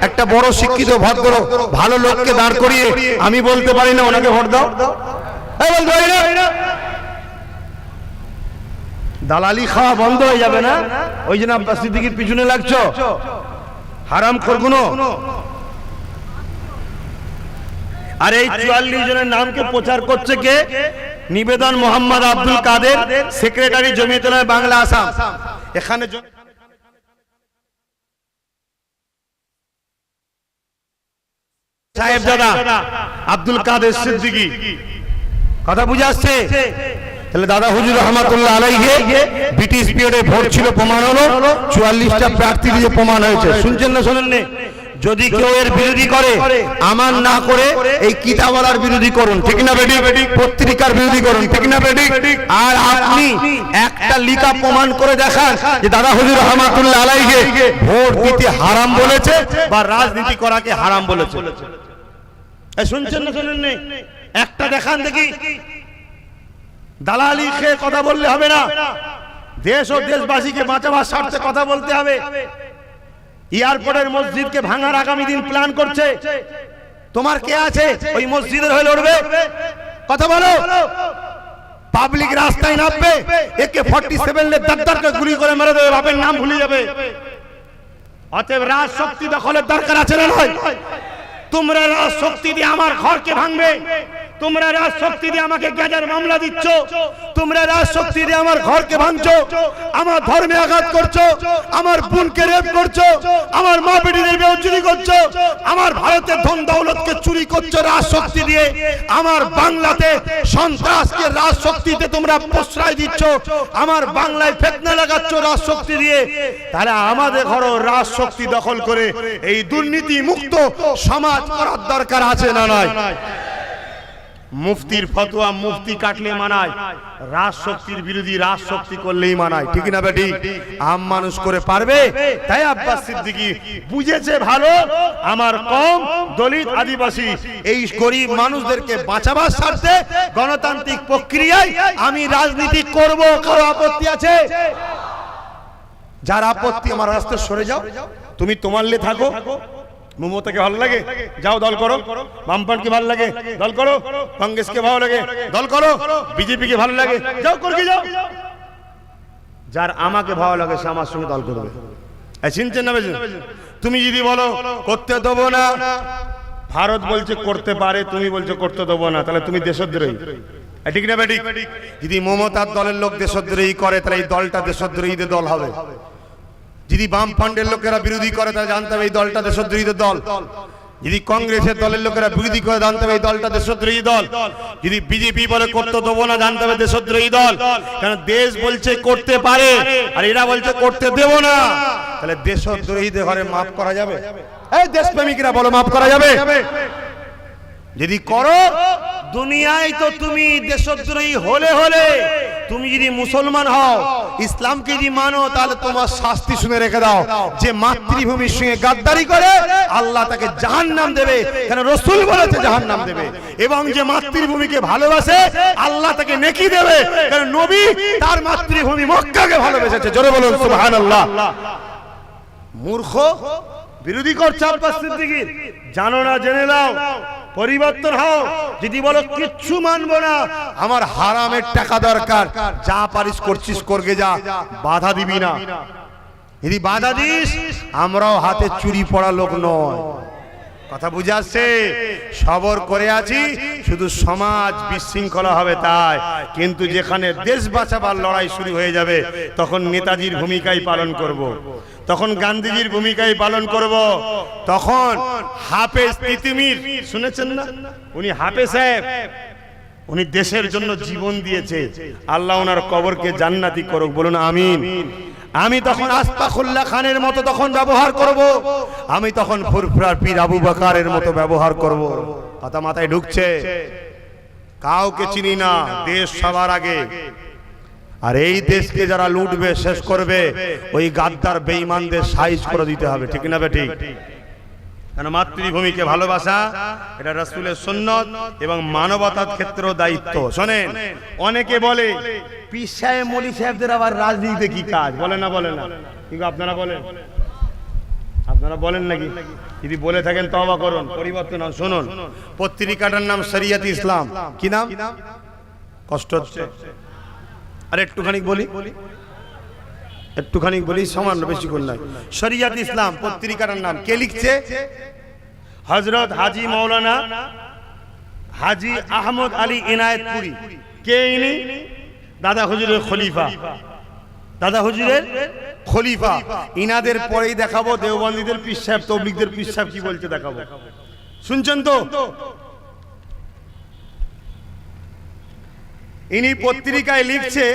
একটা বড় শিক্ষিত ভদ্র ভালো লোককে দাঁড় করিয়ে আমি বলতে পারি না ওনাকে ভোট দাও? বলতে পারি না? দালালি খাওয়া বন্ধ হয়ে যাবে না? ওই জন্য আব্বাস সিদ্দিকীর পিছনে লাগছো, হারামখোরগুলো। আর এই 44 জনের নামকে প্রচার করছে কে? নিবেদন মোহাম্মদ আব্দুল কাদের, সেক্রেটারি জমিয়ত উলামায়ে বাংলা আসাম। এখানে সাহেবজাদা আব্দুল কাদের সিদ্দিকী। কথা বুঝে আসছে? তাহলে দাদা হুজুর রহমাতুল্লাহ আলাইহি ব্রিটিশ পিরিয়ডে ভোট ছিল, প্রমাণ হলো 44টা প্রার্থী দিয়ে প্রমাণ হয়েছে। শুনছেন না শোনেননি? যদি কেউ এর বিরোধী করে, আমার না করে এই কিতাবওয়ালার বিরোধী করুন, ঠিক না বেটি? পত্রিকার বিরোধী করুন, ঠিক না বেটি? আর আপনি একটা লিখা প্রমাণ করে দেখান যে দাদা হুজুর রহমাতুল্লাহ আলাইহি ভোট দিতে হারাম বলেছে বা রাজনীতি করাকে হারাম বলেছে। শুনছেন না শোনেননি? একটা দেখান দেখি। দালালি খেয়ে কথা বললে হবে না, দেশ ও দেশবাসীকে বাঁচাবার স্বার্থে কথা বলতে হবে। এয়ারপোর্টের মসজিদকে ভাঙার আগামী দিন প্ল্যান করছে, তোমার কে আছে ওই মসজিদের হয়ে লড়বে? কথা বলো। পাবলিক রাস্তায় নামবে, একে 47 দাঁড়কে গুলি করে মেরে দেবে, বাপের নাম ভুলে যাবে। অতএব রাজ শক্তি দখলের দরকার আছে না নয়? তোমরা রাজ শক্তি দিয়ে আমার ঘরকে ভাঙবে, তোমরা রাজ শক্তি দিয়ে আমাকে গ্যাজের মামলা দিচ্ছ, তোমরা রাজ শক্তি দিয়ে আমার ঘরকে ভাঙছো, আমার ধর্মে আঘাত করছো, আমার বোনকে রেপ করছো, আমার মা বেটিদের বেইজ্জতি করছো, আমার ভারতের ধন দৌলতকে চুরি করছো রাজ শক্তি দিয়ে, আমার বাংলাতে সন্ত্রাসকে রাজ শক্তিতে তোমরা প্রশ্রয় দিচ্ছ, আমার বাংলায় ফিতনা লাগাচ্ছ রাজ শক্তি দিয়ে। তাহলে আমাদের ঘরও রাজ শক্তি দখল করে এই দুর্নীতি মুক্ত সমাজ করার দরকার আছে না নয়? মুফতির ফতোয়া মুফতি কাটলে মানায়, রাজ শক্তির বিরোধী রাজ শক্তি করলেই মানায়, ঠিক না বেটি? আম মানুষ করে পারবে? তাই আব্বাস সিদ্দিকী বুঝেছে ভালো, আমার কম দলিত আদিবাসী এই গরিব মানুষদেরকে বাঁচাবার স্বার্থে গণতান্ত্রিক প্রক্রিয়ায় আমি রাজনীতি করব। কারো আপত্তি আছে? যার আপত্তি, আমার রাস্তা সরে যাও। তুমি তোমার লে থাকো, মমতাকে ভালো লাগে, যাও দল করো। বামফ্রন্টকে ভালো লাগে, দল করো। কংগ্রেসকে ভালো লাগে, দল করো। বিজেপিকে ভালো লাগে, যাও করকে যাও। যার আমাকে ভালো লাগে সে আমার সঙ্গে দল করবে। চিনছেন না? তুমি যদি বলো করতে দেবো না, ভারত বলছে করতে পারে, তুমি বলছো করতে দেবো না, তাহলে তুমি দেশদ্রোহী, ঠিক না বেটি? যদি মমতার দলের লোক দেশদ্রোহী করে, তাহলে এই দলটা দেশদ্রোহীদের দল হবে। যদি বামফ্রন্টের লোকেরা বিরোধী করে, তাহলে জানতে হবে এই দলটা দেশদ্রোহীদের দল। যদি কংগ্রেসের দলের লোকেরা বিরোধী করে, জানতে হবে এই দলটা দেশদ্রোহী দল। যদি বিজেপি বলে করতে দেবো না, জানতে হবে দেশদ্রোহী দল। কারণ দেশ বলছে করতে পারে আর এরা বলছে করতে দেবো না, তাহলে দেশদ্রোহীদের ঘরে মাফ করা যাবে? এই দেশপ্রেমিকরা বলো মাফ করা যাবে? যদি করো, দুনিয়ায় তো তুমি দেশদ্রোহী হলে তুমি যদি মুসলমান হও, ইসলামকে যদি মানো, তাহলে তোমার শাস্তি শুনে রেখে দাও। যে মাতৃভূমির সঙ্গে গাদ্দারি করে, আল্লাহ তাকে জাহান্নাম দেবে। কেন? রাসূল বলেছে জাহান্নাম দেবে। এবং যে মাতৃভূমিকে ভালোবাসে আল্লাহ তাকে নেকি দেবে, কারণ নবী তার মাতৃভূমি মক্কাকে ভালোবেসেছে। জোরে বলুন সুবহানাল্লাহ। মূর্খ বিরোধী করছে আব্বাস সিদ্দিকীর, জানো না জেনে নাও, পরিবর্তন হও। যদি বলো কিচ্ছু মানবো না, আমার হারামের টাকা দরকার, যা পারিস করছিস করগে যা, বাধা দিবি না। যদি বাধা দিস, আমরাও হাতে চুরি পড়া লোক নয়। কথা বুঝে আসছে? সবর করে আছি, শুধু সমাজ বিশৃঙ্খলা হবে তাই, কিন্তু যেখানে দেশ বাঁচাবার লড়াই শুরু হয়ে যাবে তখন নেতাজির ভূমিকাই পালন করব, তখন গান্ধীজির ভূমিকাই পালন করব, তখন হাফেজ তিতুমির শুনেছেন না, উনি হাফেজ সাহেব, উনি দেশের জন্য জীবন দিয়েছে, আল্লাহ ওনার কবরকে জান্নাতি করুক, বলুন আমিন। আমি তখন আস্তাকুল্লাহ খানের মতো তখন ব্যবহার করব, আমি তখন ফুরফুরার পীর আবু বকরের মতো ব্যবহার করব। কথা মাথায় ঢুকছে? কাউকে চিনি না, দেশ সবার আগে। আর এই দেশকে যারা লুটবে শেষ করবে, ওই গাদ্দার বেঈমানদের সাইজ করে দিতে হবে, ঠিক না বে ঠিক? কারণ মাতৃভূমিকে ভালোবাসা এটা রাসূলের সুন্নত এবং মানবতার ক্ষেত্রেও দায়িত্ব। শোনেন, অনেকে বলে পীর সাহেব মৌলভী সাহেবদের আবার রাজনীতিতে কি কাজ, বলে না বলে না? কিন্তু আপনারা বলেন, আপনারা বলেন নাকি? যদি বলে থাকেন তওবা করুন, পরিবর্তন হন। শুনুন, পত্রিকাটার নাম শরিয়ত ইসলাম। কি নাম? কষ্ট হচ্ছে? আরে একটুখানি বলি, একটুখানি বলি, সামান্য, বেশি করে নয়। শরিয়ত ইসলাম পত্রিকাটার নাম। কে লিখছে? হযরত হাজী মাওলানা হাজী আহমদ আলী ইনায়েতপুরী। কে ইনি? দাদা হুজুরের খলিফা, দাদা হুজুরের খলিফা। ইনাদের পরেই দেখাবো দেওবন্দীদের পীর সাহেব, তবলিগদের পীর সাহেব কি বলছে দেখাবো। শুনছেন তো? ইনি পত্রিকায় লিখছে,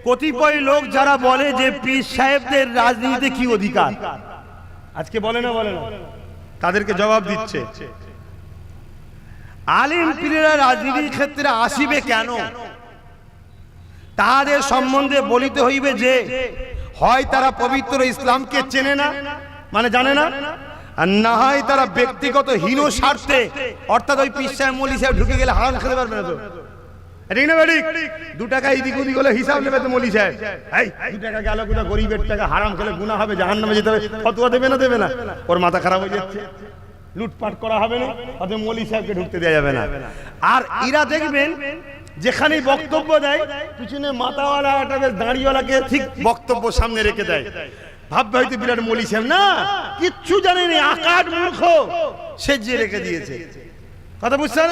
কতিপয় লোক যারা বলে যে পীর সাহেবদের রাজনীতিতে কি অধিকার, আজকে বলে না বলে না, তাদেরকে জবাব দিচ্ছে। আলিম পীরেরা রাজনীতির ক্ষেত্রে আসিবে কেন? তাদের সম্বন্ধে বলিতে হইবে যে হয় তারা পবিত্র ইসলামকে চেনে না, মানে জানে না, আর না হয় তারা ব্যক্তিগত হীন স্বার্থে, অর্থাৎ ওই পীর সাহেব মৌলভী সাহেব ঢুকে গেলে হারাম খেতে পারবে না তো, ঠিক না বেঠিক? 2 টাকা এদিক ওদিক হলে হিসাব নেবে তো মৌলভী সাহেব, এই 2 টাকা গেল কোথা, গরিবের টাকা, হারাম খেলে গুনাহ হবে, জাহান্নামে যেতে হবে, ফতোয়া দেবে না দেবে না? ওর মাথা খারাপ হয়ে যাচ্ছে, লুটপাট করা হবে না, অতএব মৌলভী সাহেবকে ঢুকতে দেওয়া যাবে না। আর এরা দেখবেন যেখানেই বক্তব্য দেয় পিছনে মাথাওয়ালা একটা বেশ দাঁড়িওয়ালাকে ঠিক বক্তব্য সামনে রেখে দেয়, ভাববে হয়তো বিরাট মৌলভী সাহেব, না, কিচ্ছু জানেনি, আকার মূর্খ, সেজিয়ে রেখে দিয়েছে। কথা বুঝছেন?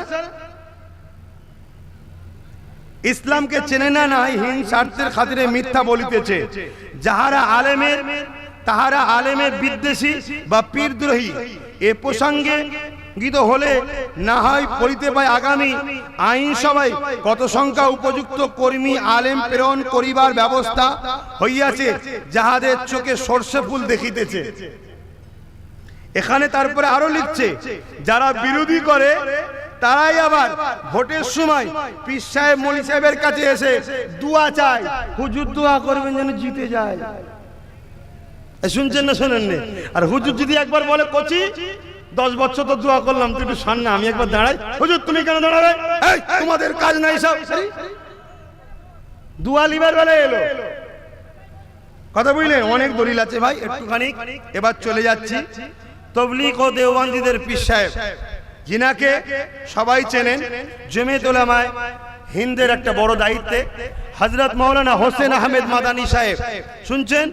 ইসলামকে চেনে না, নাই হীন স্বার্থের খাতিরে মিথ্যা বলিতেছে। যাহারা আলেমের তাহারা আলেমের বিদ্বেষী বা পীরদ্রোহী, এ প্রসঙ্গে গীত হলে না হয় পড়িতে পায় আগামী আইনসভায় কত সংখ্যা উপযুক্ত কর্মী আলেম প্রেরণ করিবার ব্যবস্থা হইয়াছে, যাহাদের চোখে সর্ষে ফুল দেখিতেছে। এখানে তারপরে আরো লিখছে, যারা বিরোধী করে তারাই আবার ভোটের সময় পীর সাহেব মৌলভী সাহেবের কাছে এসে দোয়া চায়, হুজুর দোয়া করবেন যেন জিতে যায়। শুনছেন না শোনেন না? আর হুজুর যদি একবার বলে, কচি 10 বছর তো দোয়া করলাম, তুই একটু শোন না, আমি একবার দাঁড়াই, হুজুর তুমি কেন দাঁড়াবে, এই তোমাদের কাজ নাই সব, দোয়া লিবার বেলা এলো। কথা বুঝলেন? অনেক দলিল আছে ভাই, একটুখানি এবার চলে যাচ্ছি তবলিগ ও দেওবন্দীদের পীর সাহেব, যিনাকে সবাই চেনেন, জমিয়ত উলামায়ে হিন্দের একটা বড় দায়িত্বে, হযরত মাওলানা হোসেন আহমেদ মাদানী সাহেব। শুনছেন?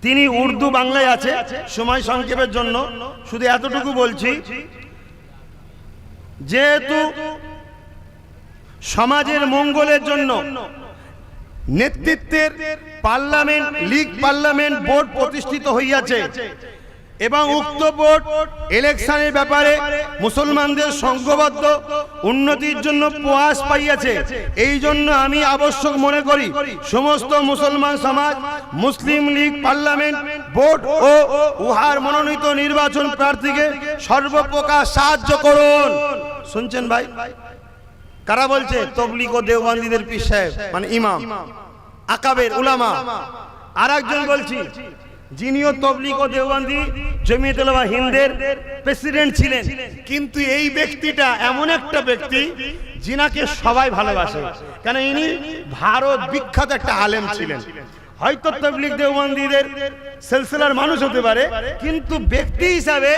তিনি উর্দু বাংলায় আছে, সময় সংক্ষেপের জন্য শুধু এতটুকু বলছি, যেহেতু সমাজের মঙ্গলের জন্য নেতৃত্বের পার্লামেন্ট, লীগ পার্লামেন্ট বোর্ড প্রতিষ্ঠিত হইয়াছে এবং উক্ত বোর্ড ইলেকশনের ব্যাপারে মুসলমানদের সংঘবদ্ধ উন্নতির জন্য প্রয়াস পাইয়াছে। এই জন্য আমি আবশ্যক মনে করি সমস্ত মুসলমান সমাজ মুসলিম লীগ পার্লামেন্ট বোর্ড ও উহার মনোনীত নির্বাচন প্রার্থীকে সর্বপ্রকার সাহায্য করুন। শুনছেন ভাই? কারা বলছে? তবলিগ ও দেওবন্দীদের পীর সাহেব, মানে ইমাম, আকাবের উলামা। আর একজন বলছি, যিনিও তবলিগ ও দেওবন্দি জমিয়তুল উলামা হিন্দের প্রেসিডেন্ট ছিলেন। কিন্তু এই ব্যক্তিটা এমন একটা ব্যক্তি যিনাকে সবাই ভালোবাসে, কেন ইনি ভারত বিখ্যাত একটা আলেম ছিলেন। হয়তো তাবলীগ দেওবন্দীদের সিলসিলার মানুষ হতে পারে, কিন্তু ব্যক্তি হিসাবে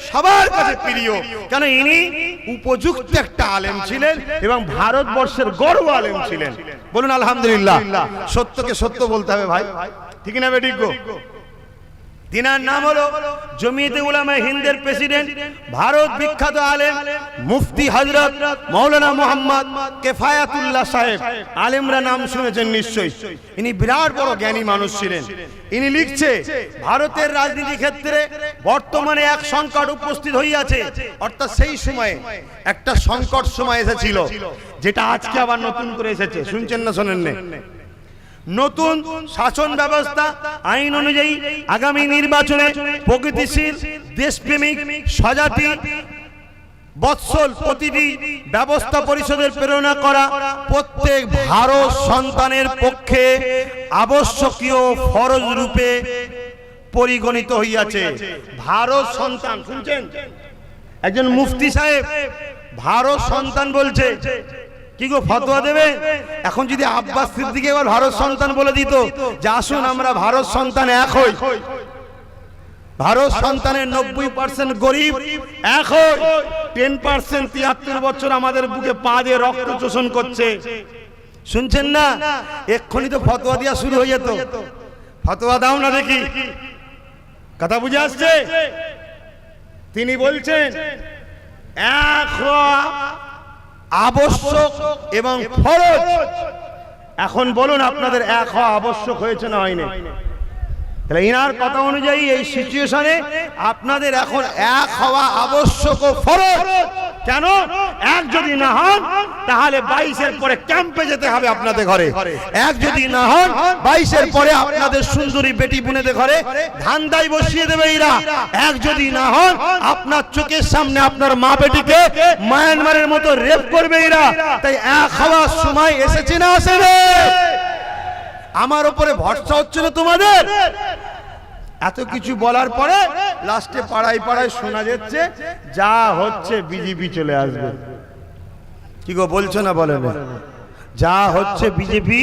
সবার কাছে প্রিয়, কেন ইনি উপযুক্ত একটা আলেম ছিলেন এবং ভারতবর্ষের গর্ব আলেম ছিলেন। বলুন আলহামদুলিল্লাহ। সত্যকে সত্য বলতে হবে ভাই, ঠিক না বেঠিক গো? তিনার নাম হলো জমিয়তে উলামা হিন্দের প্রেসিডেন্ট, ভারত বিখ্যাত আলেম মুফতি হযরত মাওলানা মুহাম্মদ কিফায়াতুল্লাহ সাহেব। আলেমরা নাম শুনেছেন নিশ্চয়ই। ইনি বিরাট বড় জ্ঞানী মানুষ ছিলেন। ইনি লিখছে, ভারতের রাজনীতি ক্ষেত্রে বর্তমানে এক সংকট উপস্থিত হইয়াছে। অর্থাৎ সেই সময়ে একটা সংকট সময় এসেছিল, যেটা আজকে আবার নতুন করে এসেছে। শুনছেন না শোনেন না? নতুন শাসন ব্যবস্থা আইন অনুযায়ী আগামী নির্বাচনে প্রগতিশীল দেশপ্রেমিক সজাতি বৎসল প্রতিটি ব্যবস্থা পরিষদের প্রেরণা করা প্রত্যেক ভারত সন্তানের পক্ষে আবশ্যকীয় ফরজ রূপে পরিগণিত হইয়াছে। ভারত সন্তান, শুনছেন? একজন মুফতি সাহেব ভারত সন্তান বলছে, কি গো ফতোয়া দেবে? এখন যদি আব্বাস সিদ্দিকী এবার ভারত সন্তান বলে দিত যে আসুন আমরা ভারত সন্তান এক হই, ভারত সন্তানের 90% গরিব এক হই, 10% 73 বছর আমাদের বুকে পা দিয়ে রক্ত শোষণ করছে, শুনছেন না? এক্ষুনি তো ফতোয়া দেওয়া শুরু হয়ে যেত। ফতোয়া দাও না দেখি। কথা বুঝে আসছে? তিনি বলছেন এক হওয়া আবশ্যক এবং ফরজ। এখন বলুন আপনাদের এক হওয়া আবশ্যক হয়েছে না হয়নি? তাহলে ইনার কথা অনুযায়ী এই সিচুয়েশনে আপনাদের এখন এক হওয়া আবশ্যক ও ফরজ। কেন? এক যদি না হন তাহলে 22-এর পরে ক্যাম্পে যেতে হবে আপনাদের ঘরে। এক যদি না হন 22-এর পরে আপনাদের সুন্দরী বেটি বোনেদের ঘরে ধান্দাই বসিয়ে দেবে এরা। এক যদি না হন আপনার চোখের সামনে আপনার মা বেটিকে মায়ানমারের মতো রেপ করবে এরা। তাই এক হওয়ার সময় এসেছে না আসেনি? আমার উপরে ভরসা হচ্ছে না তোমাদের? এত কিছু বলার পরে লাস্টে পাড়ায় পাড়ায় শোনা যাচ্ছে যা হচ্ছে বিজেপি চলে আসবে। কি গো বলছো না? বলে না যা হচ্ছে বিজেপি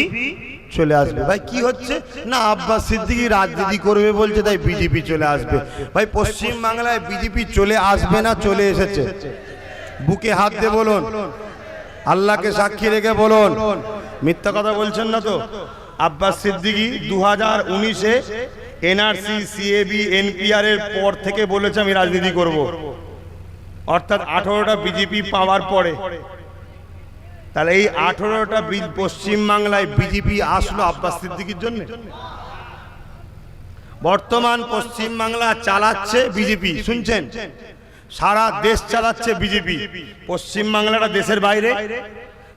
চলে আসবে। ভাই কি হচ্ছে না? আব্বাস সিদ্দিকী রাজনীতি করবে বলছে, তাই বিজেপি চলে আসবে। ভাই পশ্চিম বাংলায় বিজেপি চলে আসবে না চলে এসেছে? বুকে হাত দিয়ে বলুন, আল্লাহকে সাক্ষী রেখে বলুন, মিথ্যা কথা বলছেন না তো? আব্বাস সিদ্দিকী 2019-এ এনআরসি, সিএবি, এনপিআর এর পর থেকে বলেছে আমি রাজনীতি করব, অর্থাৎ 18টা বিজেপি পাওয়ার পরে। তাহলে এই 18টা পশ্চিম বাংলায় বিজেপি আসলো আব্বাস সিদ্দিকীর জন্য। বর্তমান পশ্চিম বাংলা চালাচ্ছে বিজেপি, শুনছেন? সারা দেশ চালাচ্ছে বিজেপি। পশ্চিম বাংলাটা দেশের বাইরে,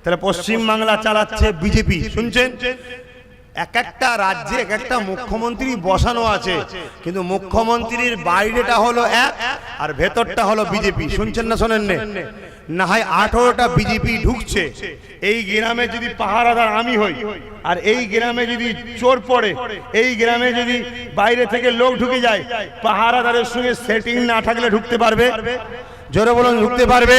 তাহলে পশ্চিম বাংলা চালাচ্ছে বিজেপি, শুনছেন? এক একটা রাজ্যে এক একটা মুখ্যমন্ত্রী বসানো আছে, কিন্তু মুখ্যমন্ত্রীর বাইরেটা হলো এক আর ভেতরটা হলো বিজেপি। শুনছেন না শোনেন না? হয় 18টা বিজেপি ঢুকছে। এই গ্রামে যদি পাহারাদার আমি হই, আর এই গ্রামে যদি চোর পড়ে, এই গ্রামে যদি বাইরে থেকে লোক ঢুকে যায়, পাহারাদারের সঙ্গে সেটিং না থাকলে ঢুকতে পারবে? জোরে বলুন, ঢুকতে পারবে?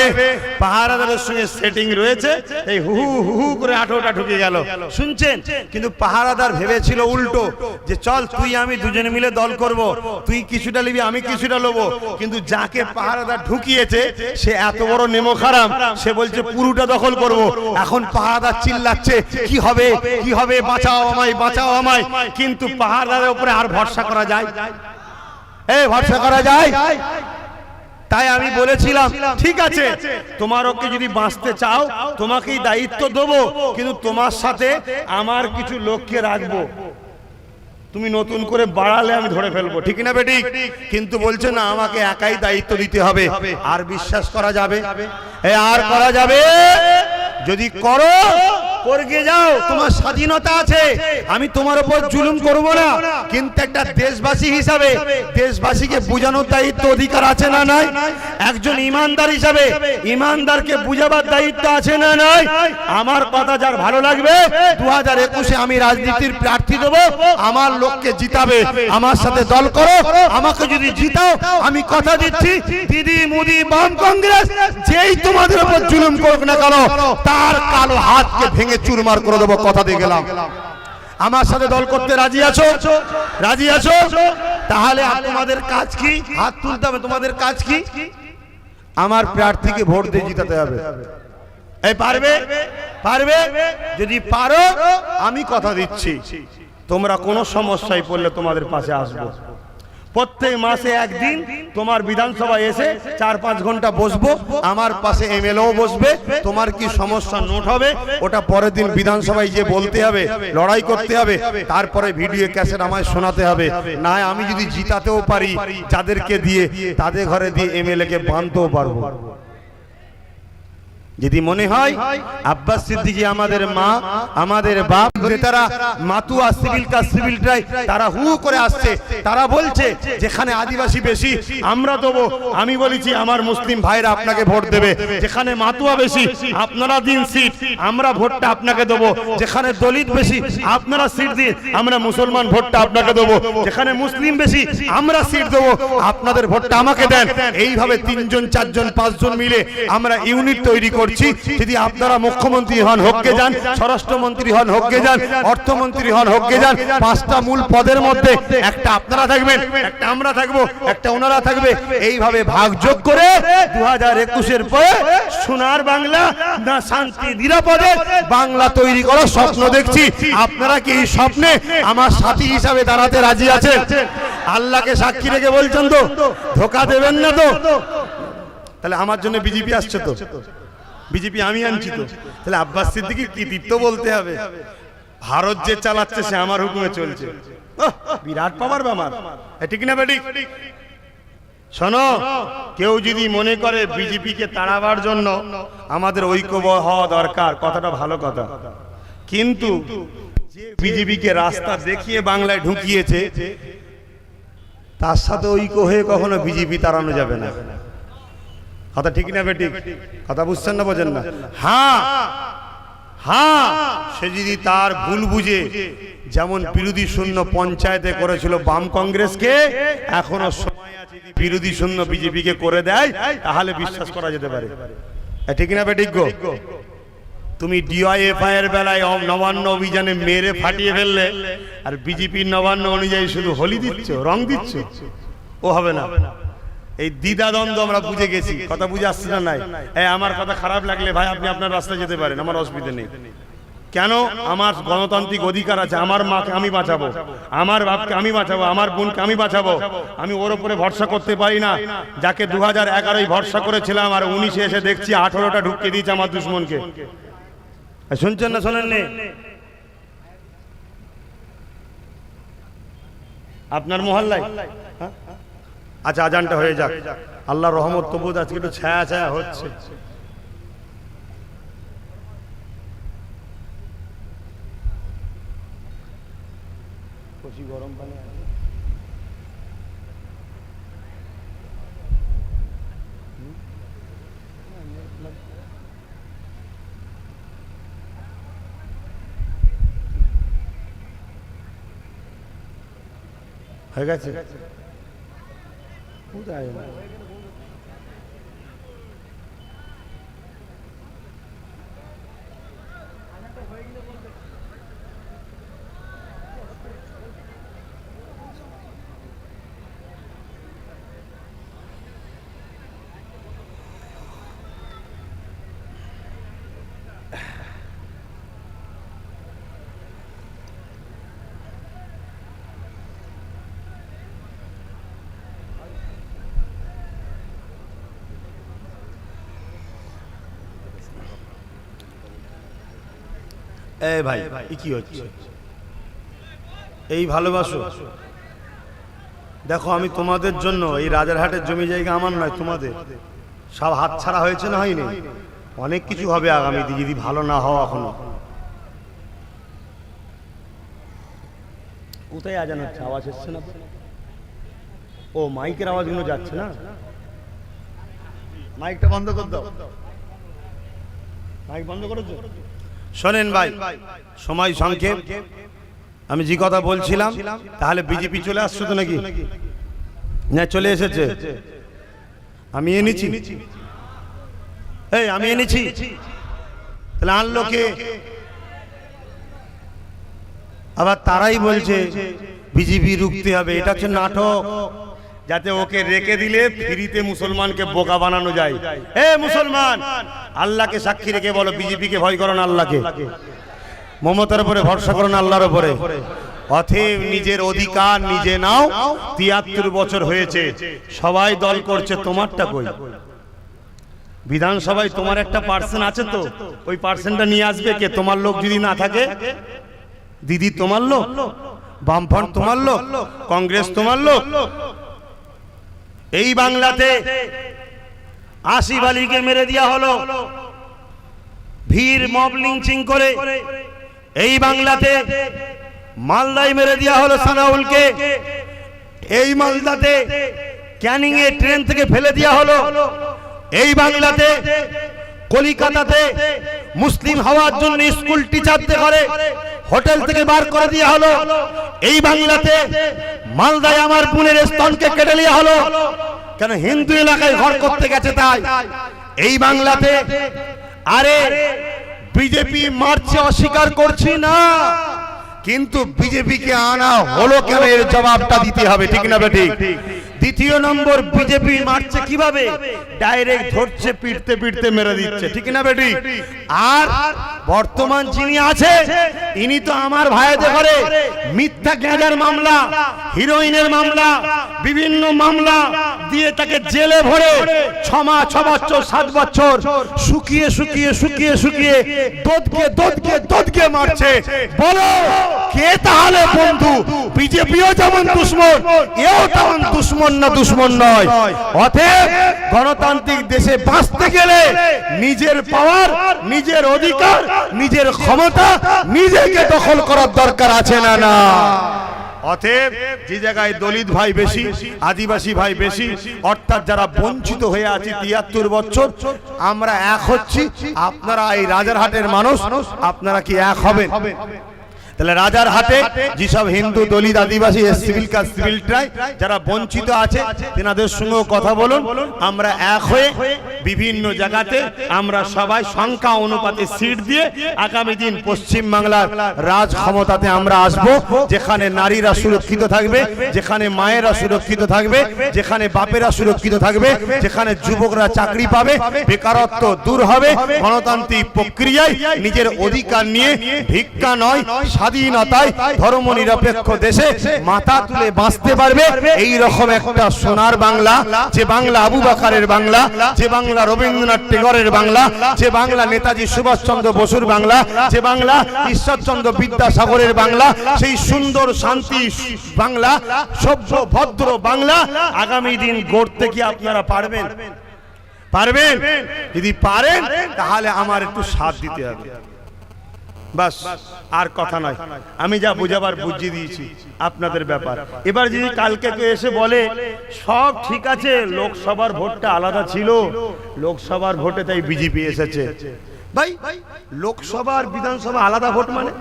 পাহারাদারের সঙ্গে সেটিং রয়েছে, এই হু হু করে 18টা ঢুকে গেল, শুনছেন? কিন্তু পাহারাদার ভেবেছিল উল্টো, যে চল তুই আমি দুজনে মিলে দল করব, তুই কিছুটা নিবি আমি কিছুটা নেবো। কিন্তু যাকে পাহারাদার ঢুকিয়েছে সে এত বড় নেমো খারাম, সে বলছে পুরোটা দখল করব। এখন পাহারাদার চিল্লাচ্ছে কি হবে কি হবে, বাঁচাও আমায় বাঁচাও আমায়। কিন্তু পাহারাদারের উপরে আর ভরসা করা যায়? ভরসা করা যায়? তাই আমি বলেছিলাম ঠিক আছে, তোমার ওকে যদি বাঁচতে চাও তোমাকেই দায়িত্ব দেবো, কিন্তু তোমার সাথে আমার কিছু লোককে রাখবো, তুমি নতুন করে বাড়ালে আমি ধরে ফেলবো, ঠিক না বেঠিক? কিন্তু বলছে না, আমাকে একাই দায়িত্ব দিতে হবে। আর বিশ্বাস করা যাবে? আর করা যাবে? যদি করো করগে যাও, তোমার স্বাধীনতা আছে, আমি তোমার উপর জুলুম করব না, কিন্তু একটা দেশবাসী হিসাবে দেশবাসীকে বোঝানোর দায়িত্ব অধিকার আছে না নাই? একজন ইমানদার হিসাবে ইমানদারকে বুঝাবার দায়িত্ব আছে না নাই? আমার কথা যার ভালো লাগবে 2021-এ আমি রাজনীতির প্রার্থী দেব, আমার লোককে জিতাবে, আমার সাথে দল করো, আমাকে যদি জিতাও আমি কথা দিচ্ছি দিদি মোদি বাম কংগ্রেস যেই তোমাদের উপর জুলুম করুক না কেন তার কালো হাতকে ভেঙে চুরমার করে দেবো, কথা দিয়ে গেলাম। আমার সাথে দল করতে রাজি আছো? রাজি আছো? তাহলে তোমাদের কাজ কি? হাত তুলতে হবে। তোমাদের কাজ কি? আমার প্রার্থীকে ভোট দিয়ে জিতাতে হবে। এই পারবে? পারবে? যদি পারো আমি কথা দিচ্ছি তোমরা কোনো সমস্যায় পড়লে তোমাদের পাশে আসবো। প্রত্যেক মাসে একদিন তোমার বিধানসভায় এসে 4-5 ঘন্টা বসবো, আমার পাশে এমএলএও বসবে, তোমার কি সমস্যা নোট হবে ওটা পরের দিন বিধানসভায় গিয়ে বলতে হবে, লড়াই করতে হবে, তারপরে ভিডিও ক্যাসেট আমায় শোনাতে হবে। না আমি যদি জিতাতেও পারি যাদেরকে দিয়ে তাদের ঘরে দিয়ে এমএলএ কে বাঁধতেও পারবো। যদি মনে হয় আব্বাস সিদ্দিকী আমাদের মা আমাদের বাপ, নেতারা মাতুয়া সিভিলটাই তারা হু করে আসছে, তারা বলছে যেখানে আদিবাসী বেশি আমরা দেবো, আমি বলেছি আমার মুসলিম ভাইরা আপনাকে ভোট দেবে, যেখানে মাতুয়া বেশি আপনারা দিন সিট, আমরা ভোটটা আপনাকে দেবো, যেখানে দলিত বেশি আপনারা সিট দিন, আমরা মুসলমান ভোটটা আপনাকে দেবো, যেখানে মুসলিম বেশি আমরা সিট দেবো, আপনাদের ভোটটা আমাকে দেন। এইভাবে 3 জন 4 জন 5 জন মিলে আমরা ইউনিট তৈরি করছি। যদি আপনারা মুখ্যমন্ত্রী হন হোককে যান, স্বরাষ্ট্রমন্ত্রী হন হোককে যান, অর্থমন্ত্রী হন হোককে যান, 5টা মূল পদের মধ্যে একটা আপনারা থাকবেন, একটা আমরা থাকবো, একটা ওনারা থাকবে, এইভাবে ভাগযোগ করে 2021-এর পরে সোনার বাংলা না শান্তি নিরাপদে বাংলা তৈরি করার স্বপ্ন দেখছি। আপনারা কি এই স্বপ্নে আমার সাথী হিসাবে দাঁড়াতে রাজি আছেন? আল্লাহকে সাক্ষী রেখে বলছেন তো? ধোকা দেবেন না তো? তাহলে আমার জন্য বিজেপি আসছে তো? বিজেপি আমি আনছি তো? তাহলে আব্বাস সিদ্দিকীর কৃতিত্ব বলতে হবে। ভারত যে চালাচ্ছে সে আমার হুকুমে চলছে, বিরাট পাওয়ার ব্যাপার, ঠিক না বেটি? শোনো, কেউ যদি মনে করে বিজেপিকে তাড়াবার জন্য আমাদের ঐক্যবদ্ধ হওয়া দরকার, কথাটা ভালো কথা, কিন্তু যে বিজেপিকে রাস্তা দেখিয়ে বাংলায় ঢুকিয়েছে তার সাথে ঐক্য হয়ে কখনো বিজেপি তাড়ানো যাবে না। কথা ঠিক না বেটি? কথা বুঝছেন না বোঝেন না? হ্যাঁ হ্যাঁ, সে যদি তার ভুল বুঝে যেমন বিরোধী শূন্য পঞ্চায়েতে করেছিল বাম কংগ্রেসকে, এখনো সময় আছে বিরোধী শূন্য বিজেপিকে করে দেয়, তাহলে বিশ্বাস করা যেতে পারে। ঠিক না বেটি গো? তুমি ডিওয়াইএফআই এর বেলায় নবান্ন অভিযানে মেরে ফাটিয়ে ফেললে, আর বিজেপির নবান্ন অনুযায়ী শুধু হোলি দিচ্ছ, রং দিচ্ছ, ও হবে না। এই দ্বিধাদ্বন্দ্ব আমরা বুঝে গেছি। কথা বুঝে আসছে না? নাই? আমার কথা খারাপ লাগলে ভাই আপনি আপনার রাস্তায় যেতে পারেন, আমার অসুবিধা নেই। কেন? আমার গণতান্ত্রিক অধিকার আছে, আমার মাকে আমি বাঁচাবো, আমার বাপকে আমি বাঁচাবো, আমার বোনকে আমি বাঁচাবো। আমি ওর উপরে ভরসা করতে পারি না, যাকে 2011-ই ভরসা করেছিলাম আর 19-এ এসে দেখছি 18টা ঢুকিয়ে দিয়েছে আমার দুশ্মনকে। শুনছেন না শোনেন নে? আপনার মহল্লায়? আচ্ছা আজানটা হয়ে যাক, আল্লাহর রহমত তবু আজকে একটু ছায়া ছায়া হচ্ছে। গরম পানি হয়ে গেছে? এই ভাই কি হচ্ছে? এই ভালোবাসো? দেখো আমি তোমাদের জন্য, এই রাজারহাটের জমি জায়গা আমার নয়, তোমাদের সব হাত ছাড়া হয়েছে না হয়নি? অনেক কিছু হবে আগামী দিন যদি ভালো না হও এখনো। কোথায় আজান হচ্ছে? আওয়াজ হচ্ছে না? ও মাইকের আওয়াজগুলো যাচ্ছে না? মাইকটা বন্ধ করে দাও। মাইক বন্ধ করেছো? শোনেন ভাই, সময় সংক্ষেপ। আমি যে কথা বলছিলাম, তাহলে বিজেপি চলে আসছো তো নাকি? না চলে এসেছে? আমি এনেছি, এই আমি এনেছি, তাহলে আনলো কে? আবার তারাই বলছে বিজেপি রুখতে হবে। এটা হচ্ছে নাটক, যাতে ওকে রেখে দিলে ফ্রিতে মুসলমানকে বোকা বানানো যায়। এ মুসলমান, আল্লাহকে সাক্ষী রেখে বলো, বিজেপিকে ভয় করো না আল্লাহকে, মমতার উপরে ভরসা করো না আল্লাহর উপরে। অতএব নিজের অধিকার নিজে নাও। ৭৩ বছর হয়েছে, সবাই দল করছে, তোমারটা কই? বিধানসভায় তোমার একটা পার্সেন্ট আছে তো, ওই পার্সেন্টটা নিয়ে আসবে কে? তোমার লোক যদি না থাকে, দিদি তোমার লোক, বামফ্রন্ট তোমার লোক, কংগ্রেস তোমার লোক। এই বাংলাতে আসিফ আলীকে মেরে দেওয়া হলো, ভিড় মব লিঞ্চিং করে। এই বাংলাতে মালদায় মেরে দেওয়া হলো সানাউলকে। এই মালদাতে ক্যানিং এ ট্রেন থেকে ফেলে দেওয়া হলো। এই বাংলাতে কলিকাতাতে মুসলিম হওয়ার জন্য স্কুল টিচারদের করে হোটেল থেকে বার করে দেওয়া হলো। এই বাংলাতে মালদায় আমার বোনের স্তনকে কেটে নেওয়া হলো, কেন? হিন্দু এলাকায় ঘর করতে গেছে তাই। এই বাংলাতে আরে বিজেপি মারছে, অস্বীকার করছি না, কিন্তু বিজেপিকে আনা হলো কেন, এর জবাবটা দিতে হবে, ঠিক না বেটি? দ্বিতীয় নম্বর, বিজেপি মারছে কিভাবে? ডাইরেক্ট ধরছে, পিটতে পিটতে মেরে দিচ্ছে, ঠিক না বেটি? আর বর্তমান যিনি আছে, ইনি তো আমার ভাইদের ঘরে মিথ্যা গ্যাঁজার মামলা, হিরোইনের মামলা, বিভিন্ন মামলা দিয়ে তাকে জেলে ভরে 6 মাস, 6 বছর, 7 বছর শুকিয়ে শুকিয়ে শুকিয়ে শুকিয়ে দদকে মারছে। বলো কে তাহলে বন্ধু? বিজেপিও যেমন দুশ্মন, এও তেমন দুশ্মন না, দুশ্মন নয়। অতএব গণতান্ত্রিক দেশে বাঁচতে গেলে নিজের পাওয়ার, নিজের অধিকার, নিজের ক্ষমতা নিজেকে দখল করার দরকার আছে না? না। অতএব যে জায়গায় দলিত ভাই বেশি, আদিবাসী ভাই বেশি, অর্থাৎ যারা বঞ্চিত হয়ে আছে ৭৩ বছর, আমরা এক হচ্ছি। আপনারা এই রাজারহাটের মানুষ, আপনারা কি এক হবেন? তাহলে রাজারহাটে যেসব হিন্দু, দলিত, আদিবাসী, সিভিল কাস্ট, সিভিল ট্রাই যারা বঞ্চিত আছে, তেনাদের সঙ্গেও কথা বলুন। আমরা এক হয়ে বিভিন্ন জায়গাতে আমরা সবাই সংখ্যা অনুপাতে সিট দিয়ে আগামী দিন পশ্চিম বাংলার রাজ ক্ষমতাতে আমরা আসব, যেখানে নারীরা সুরক্ষিত থাকবে, যেখানে মায়েরা সুরক্ষিত থাকবে, যেখানে বাপেরা সুরক্ষিত থাকবে, যেখানে যুবকরা চাকরি পাবে, বেকারত্ব দূর হবে, গণতান্ত্রিক প্রক্রিয়ায় নিজের অধিকার নিয়ে ভিক্ষা নয়, স্বাধীনতায় ধর্ম নিরপেক্ষ দেশে মাথা তুলে বাঁচতে পারবে। এই রকম একটা সোনার বাংলা, যে বাংলা আবু বকরের বাংলা, যে বাংলা রবীন্দ্রনাথ টেগরের বাংলা, যে বাংলা নেতাজি সুভাষচন্দ্র বসুর বাংলা, যে বাংলা ঈশ্বরচন্দ্র বিদ্যাসাগরের বাংলা, সেই সুন্দর শান্তি বাংলা, সভ্য ভদ্র বাংলা আগামী দিন গড়তে কি আপনারা পারবেন? পারবেন? যদি পারেন তাহলে আমার একটু সাথ দিতে হবে, বাস, আর কথা নয়। আমি যা বুঝাবার বুঝিয়ে দিয়েছি, আপনাদের ব্যাপার। এবার যদি কালকে কেউ এসে বলে সব ঠিক আছে, লোকসভার ভোটটা আলাদা ছিল, লোকসভার ভোটে তাই বিজেপি এসেছে, ভাই লোকসভা আর বিধানসভা আলাদা ভোট মানে?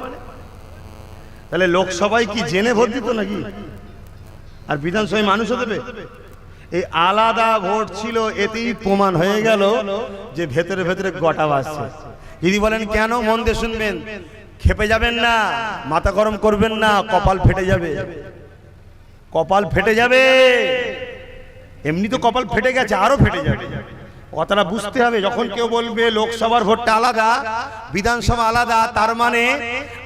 তাহলে লোকসভায় কি জেনে ভোট দিত নাকি? আর বিধানসভায় মানুষও দেবে? এই আলাদা ভোট ছিল, এতেই প্রমাণ হয়ে গেল যে ভেতরে ভেতরে গোটা বাজছে। যদি বলেন কেন, মন দিয়ে শুনবেন, খেপে যাবেন না, মাথা গরম করবেন না, কপাল ফেটে যাবে, কপাল ফেটে যাবে। এমনি তো কপাল ফেটে গেছে, আরো ফেটে যাবে। কথাটা বুঝতে হবে। যখন কেউ বলবে লোকসভার ভোটটা আলাদা, বিধানসভা আলাদা, তার মানে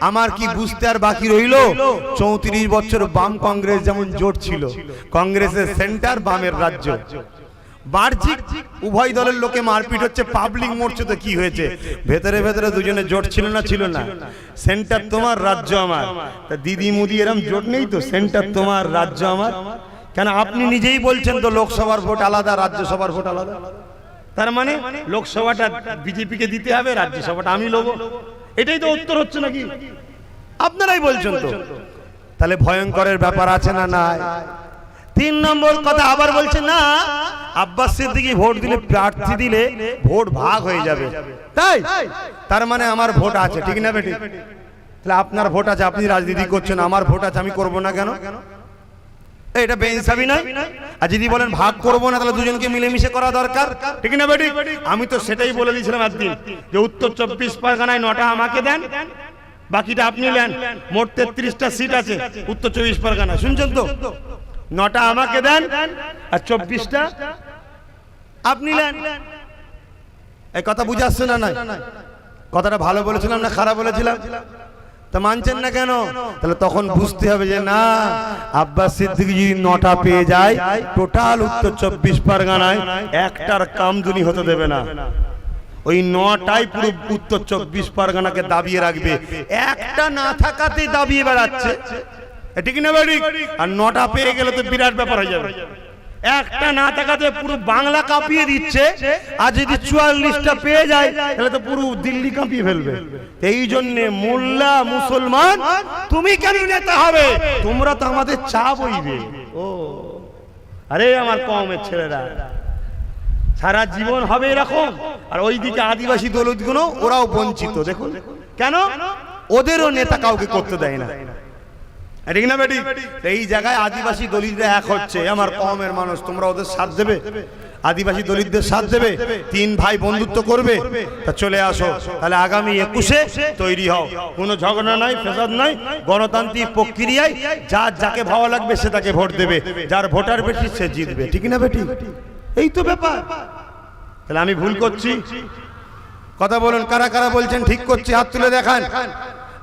আমার কি বুঝতে আর বাকি রইল? 34 বছর বাম কংগ্রেস যেমন জোট ছিল, কংগ্রেসের সেন্টার, বামের রাজ্য, বাহ্যিক উভয় দলের লোকে মারপিট হচ্ছে, পাবলিক মরছে, তো কি হয়েছে? ভেতরে ভেতরে দুজনে জোট ছিল না? ছিল না? সেন্টার তোমার, রাজ্য আমার। তা দিদি মুদি এরম জোট নেই তো, সেন্টার তোমার, রাজ্য আমার। কেন আপনি নিজেই বলছেন তো লোকসভার ভোট আলাদা, রাজ্যসভার ভোট আলাদা। তার মানে লোকসভাটা বিজেপিকে দিতে হবে, রাজ্যসভাটা আমি লব। এটাই তো উত্তর হচ্ছে নাকি? আপনারাই বলছেন তো। তাহলে ভয়ঙ্করের ব্যাপার আছে না নাই? 3 নম্বর কথা আবার বলছে না, আব্বাস সিদ্দিকী ভোট দিলে, প্রার্থী দিলে ভোট ভাগ হয়ে যাবে, তাই তার মানে আমার ভোট আছে, ঠিক না বেটি? তাহলে আপনার ভোট আছে, আপনি রাজনীতি করছেন, আমার ভোট আছে, আমি করব না কেন? এটা বেইনসাফি নয়? আর যদি বলেন ভাগ করবো না, তাহলে দুজনকে মিলেমিশে করা দরকার, ঠিক না বেটি? আমি তো সেটাই বলে দিয়েছিলাম একদিন, যে উত্তর 24 পরগনায় 9টা আমাকে দেন, বাকিটা আপনি নেন। মোট 33টা সিট আছে উত্তর 24 পরগনা, শুনছেন তো? 9টা আমাকে দেন আর 24টা আপনি নেন। এই কথা বুঝে আসছে না? নাই কথাটা ভালো বলেছিলাম না খারাপ বলেছিলাম? তা মানছেন না কেন? তাহলে তখন বুঝতে হবে যে না, আব্বাস সিদ্দিকী যদি 9টা পেয়ে যায়, টোটাল উত্তর 24 পরগনায় একটার কামদুনি হতে দেবে না। ওই 9টাই পুরো উত্তর 24 পরগনাকে দাবিয়ে রাখবে, একটা না থাকাতেই দাবিয়ে বেড়াচ্ছে, ঠিক না বাড়ি? আর 9টা পেয়ে গেলে তো বিরাট ব্যাপার হয়ে যাবে। একটা না থাকাতে পুরো বাংলা কাঁপিয়ে দিচ্ছে, আর যদি 44টা পেয়ে যায় তাহলে তো পুরো দিল্লি কাঁপিয়ে ফেলবে। এই জন্য মোল্লা মুসলমান তুমি কেন নেতা হবে? তোমরা তো আমাদের চা বইবে। ও আরে আমার কওমের ছেলেরা সারা জীবন হবে এরকম, আর ওইদিকে আদিবাসী দলিতগুলো ওরাও বঞ্চিত। দেখুন কেন, ওদেরও নেতা কাউকে করতে দেয় না, ঠিক না বেটি? এই জায়গায় আদিবাসী দলিতরা এক হচ্ছে, আমার কওমের মানুষ, তোমরা ওদের সাথ দেবে, আদিবাসী দলিতদের সাথ দেবে, 3 ভাই বন্ধুত্ব করবে। তা চলে আসো, তাহলে আগামী 21-এ তৈরি হও, কোনো ঝগড়া নাই, ফেসাদ নাই, গণতান্ত্রিক প্রক্রিয়ায় যার যাকে ভালো লাগবে সে তাকে ভোট দেবে, যার ভোটার বেশি সে জিতবে, ঠিক না বেটি? এই তো ব্যাপার। তাহলে আমি ভুল করছি? কথা বলুন, কারা কারা বলছেন ঠিক করছি? হাত তুলে দেখান।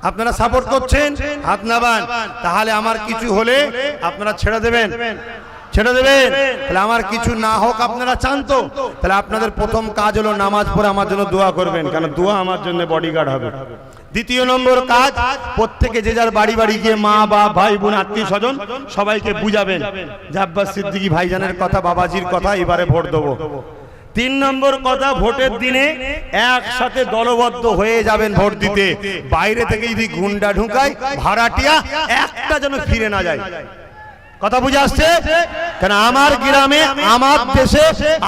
আপনারা সাপোর্ট করছেন, হাত নামান। তাহলে আমার কিছু হলে আপনারা ছেড়ে দেবেন, ছেড়ে দেবেন। তাহলে আমার কিছু না হোক আপনারা চান তো? তাহলে আপনাদের প্রথম কাজ হলো নামাজ পড়ে আমার জন্য দোয়া করবেন, কারণ দোয়া আমার জন্য বডিগার্ড হবে। 2 নম্বর কাজ, প্রত্যেকে যে যার বাড়ি বাড়ি গিয়ে মা বাপ ভাই বোন আত্মীয় স্বজন সবাইকে বুঝাবেন যে আব্বাস সিদ্দিকী ভাইজানের কথা, বাবাজির কথা, এবারে ভোট দেবো। 3 নম্বর কথা, ভোটের দিনে একসাথে দলবদ্ধ হয়ে যাবেন ভোট দিতে। বাইরে থেকে যদি গুন্ডা ঢুকায়, ভাড়াটিয়া, একটা যেন ফিরে না যায়। কথা বুঝে আসছে? কারণ আমার গ্রামে, আমার দেশে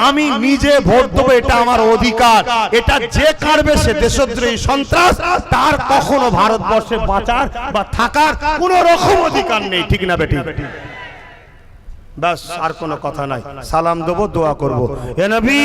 আমি নিজে ভোট দেবো, এটা আমার অধিকার। এটা যে কারবে সে দেশদ্রোহী, সন্ত্রাস, তার কখনো ভারতবর্ষে বাঁচার বা থাকার কোনো রকম অধিকার নেই, ঠিক না বেটি? বাস, আর কোনো কথা নাই। সালাম দেবো, দোয়া করবো। এ নবী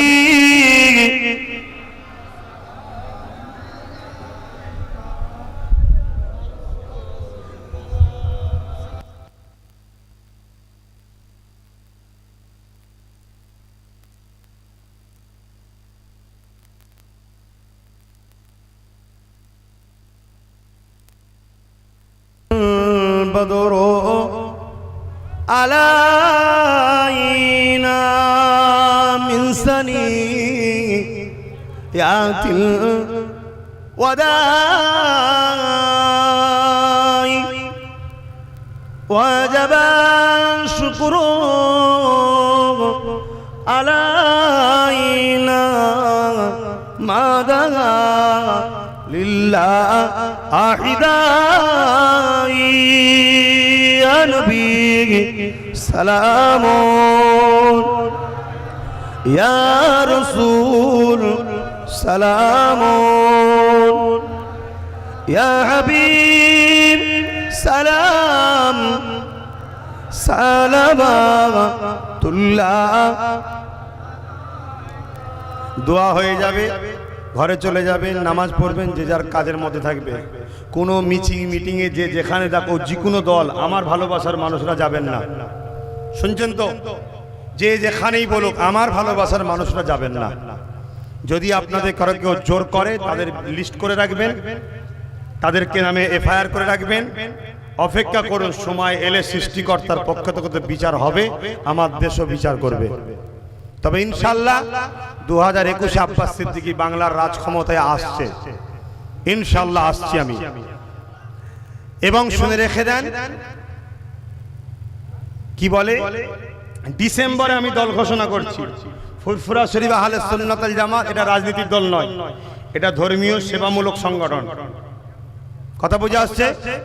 বদরো আলাইনা মিন সানিয়াতিল ওয়াদাই ওয়াজাবা শুকরু আলাইনা মাদা লিল্লাহ আহিদাই ইয়া নবী সালামুন ইয়া রাসূল সালামুন ইয়া হাবিব সালাম সালামাতুল্লাহ। দোয়া হয়ে যাবে, ঘরে চলে যাবেন, নামাজ পড়বেন, যে যার কাজের মধ্যে থাকবে। কোনো মিটিংয়ে যে যেখানে দেখো, যে কোনো দল, আমার ভালোবাসার মানুষরা যাবেন না, শুনছেন তো? যে যেখানেই বলুক, আমার ভালোবাসার মানুষরা যাবেন না। যদি আপনাদের কারো কেউ জোর করে, তাদের লিস্ট করে রাখবেন, তাদেরকে নামে FIR করে রাখবেন। অপেক্ষা করুন, সময় এলে সৃষ্টিকর্তার পক্ষ থেকে বিচার হবে, আমার দেশও বিচার করবে। তবে ইনশাল্লাহ 2021-এ আব্বাস সিদ্দিকী বাংলার রাজ ক্ষমতায় আসছে, ইনশাল্লাহ আসছি আমি। এবং শুনে রেখে দেন, কি বলে, ডিসেম্বরে আমি দল ঘোষণা করছি, ফুরফুরা শরীফ আহলে সুন্নাত ওয়াল জামাত। এটা রাজনীতির দল নয়, এটা ধর্মীয় সেবামূলক সংগঠন। কথা বুঝে আসছে?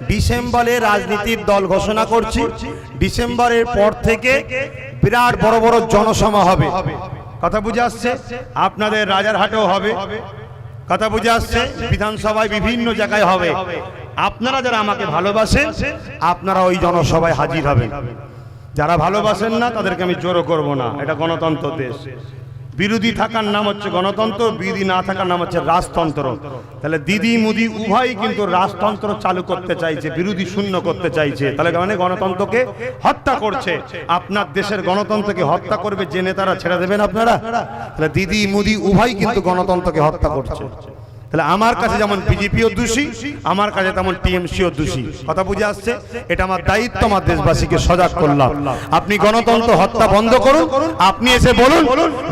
ডিসেম্বরে রাজনীতির দল ঘোষণা করছি, ডিসেম্বরের পর থেকে বিরাট বড় বড় জনসভা হবে। কথা বুঝে আসছে? আপনাদের রাজারহাটেও হবে। কথা বুঝে আসছে? বিধানসভায় বিভিন্ন জায়গায় হবে। আপনারা যারা আমাকে ভালোবাসেন আপনারা ওই জনসভায় হাজির হবেন। যারা ভালোবাসেন না তাদেরকে আমি জোরও করব না। এটা গণতন্ত্র দেশ। বিরোধী থাকার নাম হচ্ছে গণতন্ত্র, বিরোধী না থাকার নাম হচ্ছে রাজতন্ত্র। তাহলে দিদি মুদি উভয়ই কিন্তু রাজতন্ত্র চালু করতে চাইছে, বিরোধী শূন্য করতে চাইছে। তাহলে মানে গণতন্ত্রকে হত্যা করছে। আপনার দেশের গণতন্ত্রকে হত্যা করবে যে নেতারা, ছেড়ে দেবেন আপনারা? তাহলে দিদি মুদি উভয়ই কিন্তু গণতন্ত্রকে হত্যা করছে। তাহলে আমার কাছে যেমন বিজেপিও দোষী, আমার কাছে তেমন টিএমসিও দোষী। কথা বুঝে আসছে? এটা আমার দায়িত্ব, আমার দেশবাসীকে সজাগ করলাম। আপনি গণতন্ত্র হত্যা বন্ধ করুন। আপনি এসে বলুন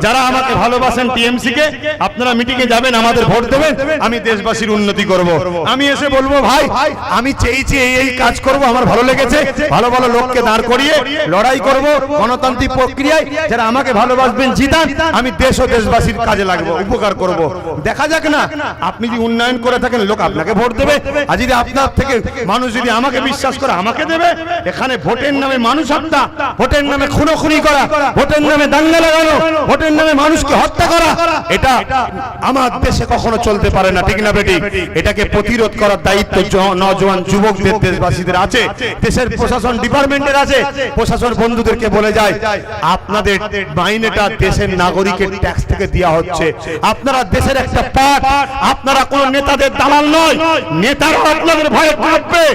যারা আমাকে ভালোবাসেন টিএমসি কে, আপনারা মিটিংয়ে যাবেন, আমাদের ভোট দেবেন, আমি দেশবাসীর উন্নতি করব। আমি এসে বলবো ভাই আমি চেয়েছি এই কাজ করব, আমার ভালো লেগেছে, ভালো ভালো লোককে দাঁড় করিয়ে লড়াই করব গণতান্ত্রিক প্রক্রিয়ায়। যারা আমাকে ভালোবাসবেন জিতান, আমি দেশ ও দেশবাসীর কাজে লাগবো, উপকার করব। দেখা যাক না, আপনি যদি উন্নয়ন করে থাকেন লোক আপনাকে ভোট দেবে। আর যদি আপনার থেকে মানুষ যদি আমাকে বিশ্বাস করে আমাকে দেবে। এখানে ভোটের নামে মানুষ হত্যা, ভোটের নামে খুনোখুনি করা, ভোটের নামে দাঙ্গা লাগানো, ভোটের নামে মানুষকে হত্যা করা, এটা আমার দেশে কখনো চলতে পারে না। ঠিক না বেটি? এটাকে প্রতিরোধ করার দায়িত্ব নওজোয়ান যুবকদের, দেশবাসীদের আছে, দেশের প্রশাসন ডিপার্টমেন্টের আছে। প্রশাসন বন্ধুদেরকে বলে যায় আপনাদের মাইনেটা দেশের নাগরিকের ট্যাক্স থেকে দেওয়া হচ্ছে, আপনারা দেশের একটা পার্ট, আপনারা কোন নেতাদের দালাল নয়। নেতারা আপনাদের ভয়ে কাঁপবে,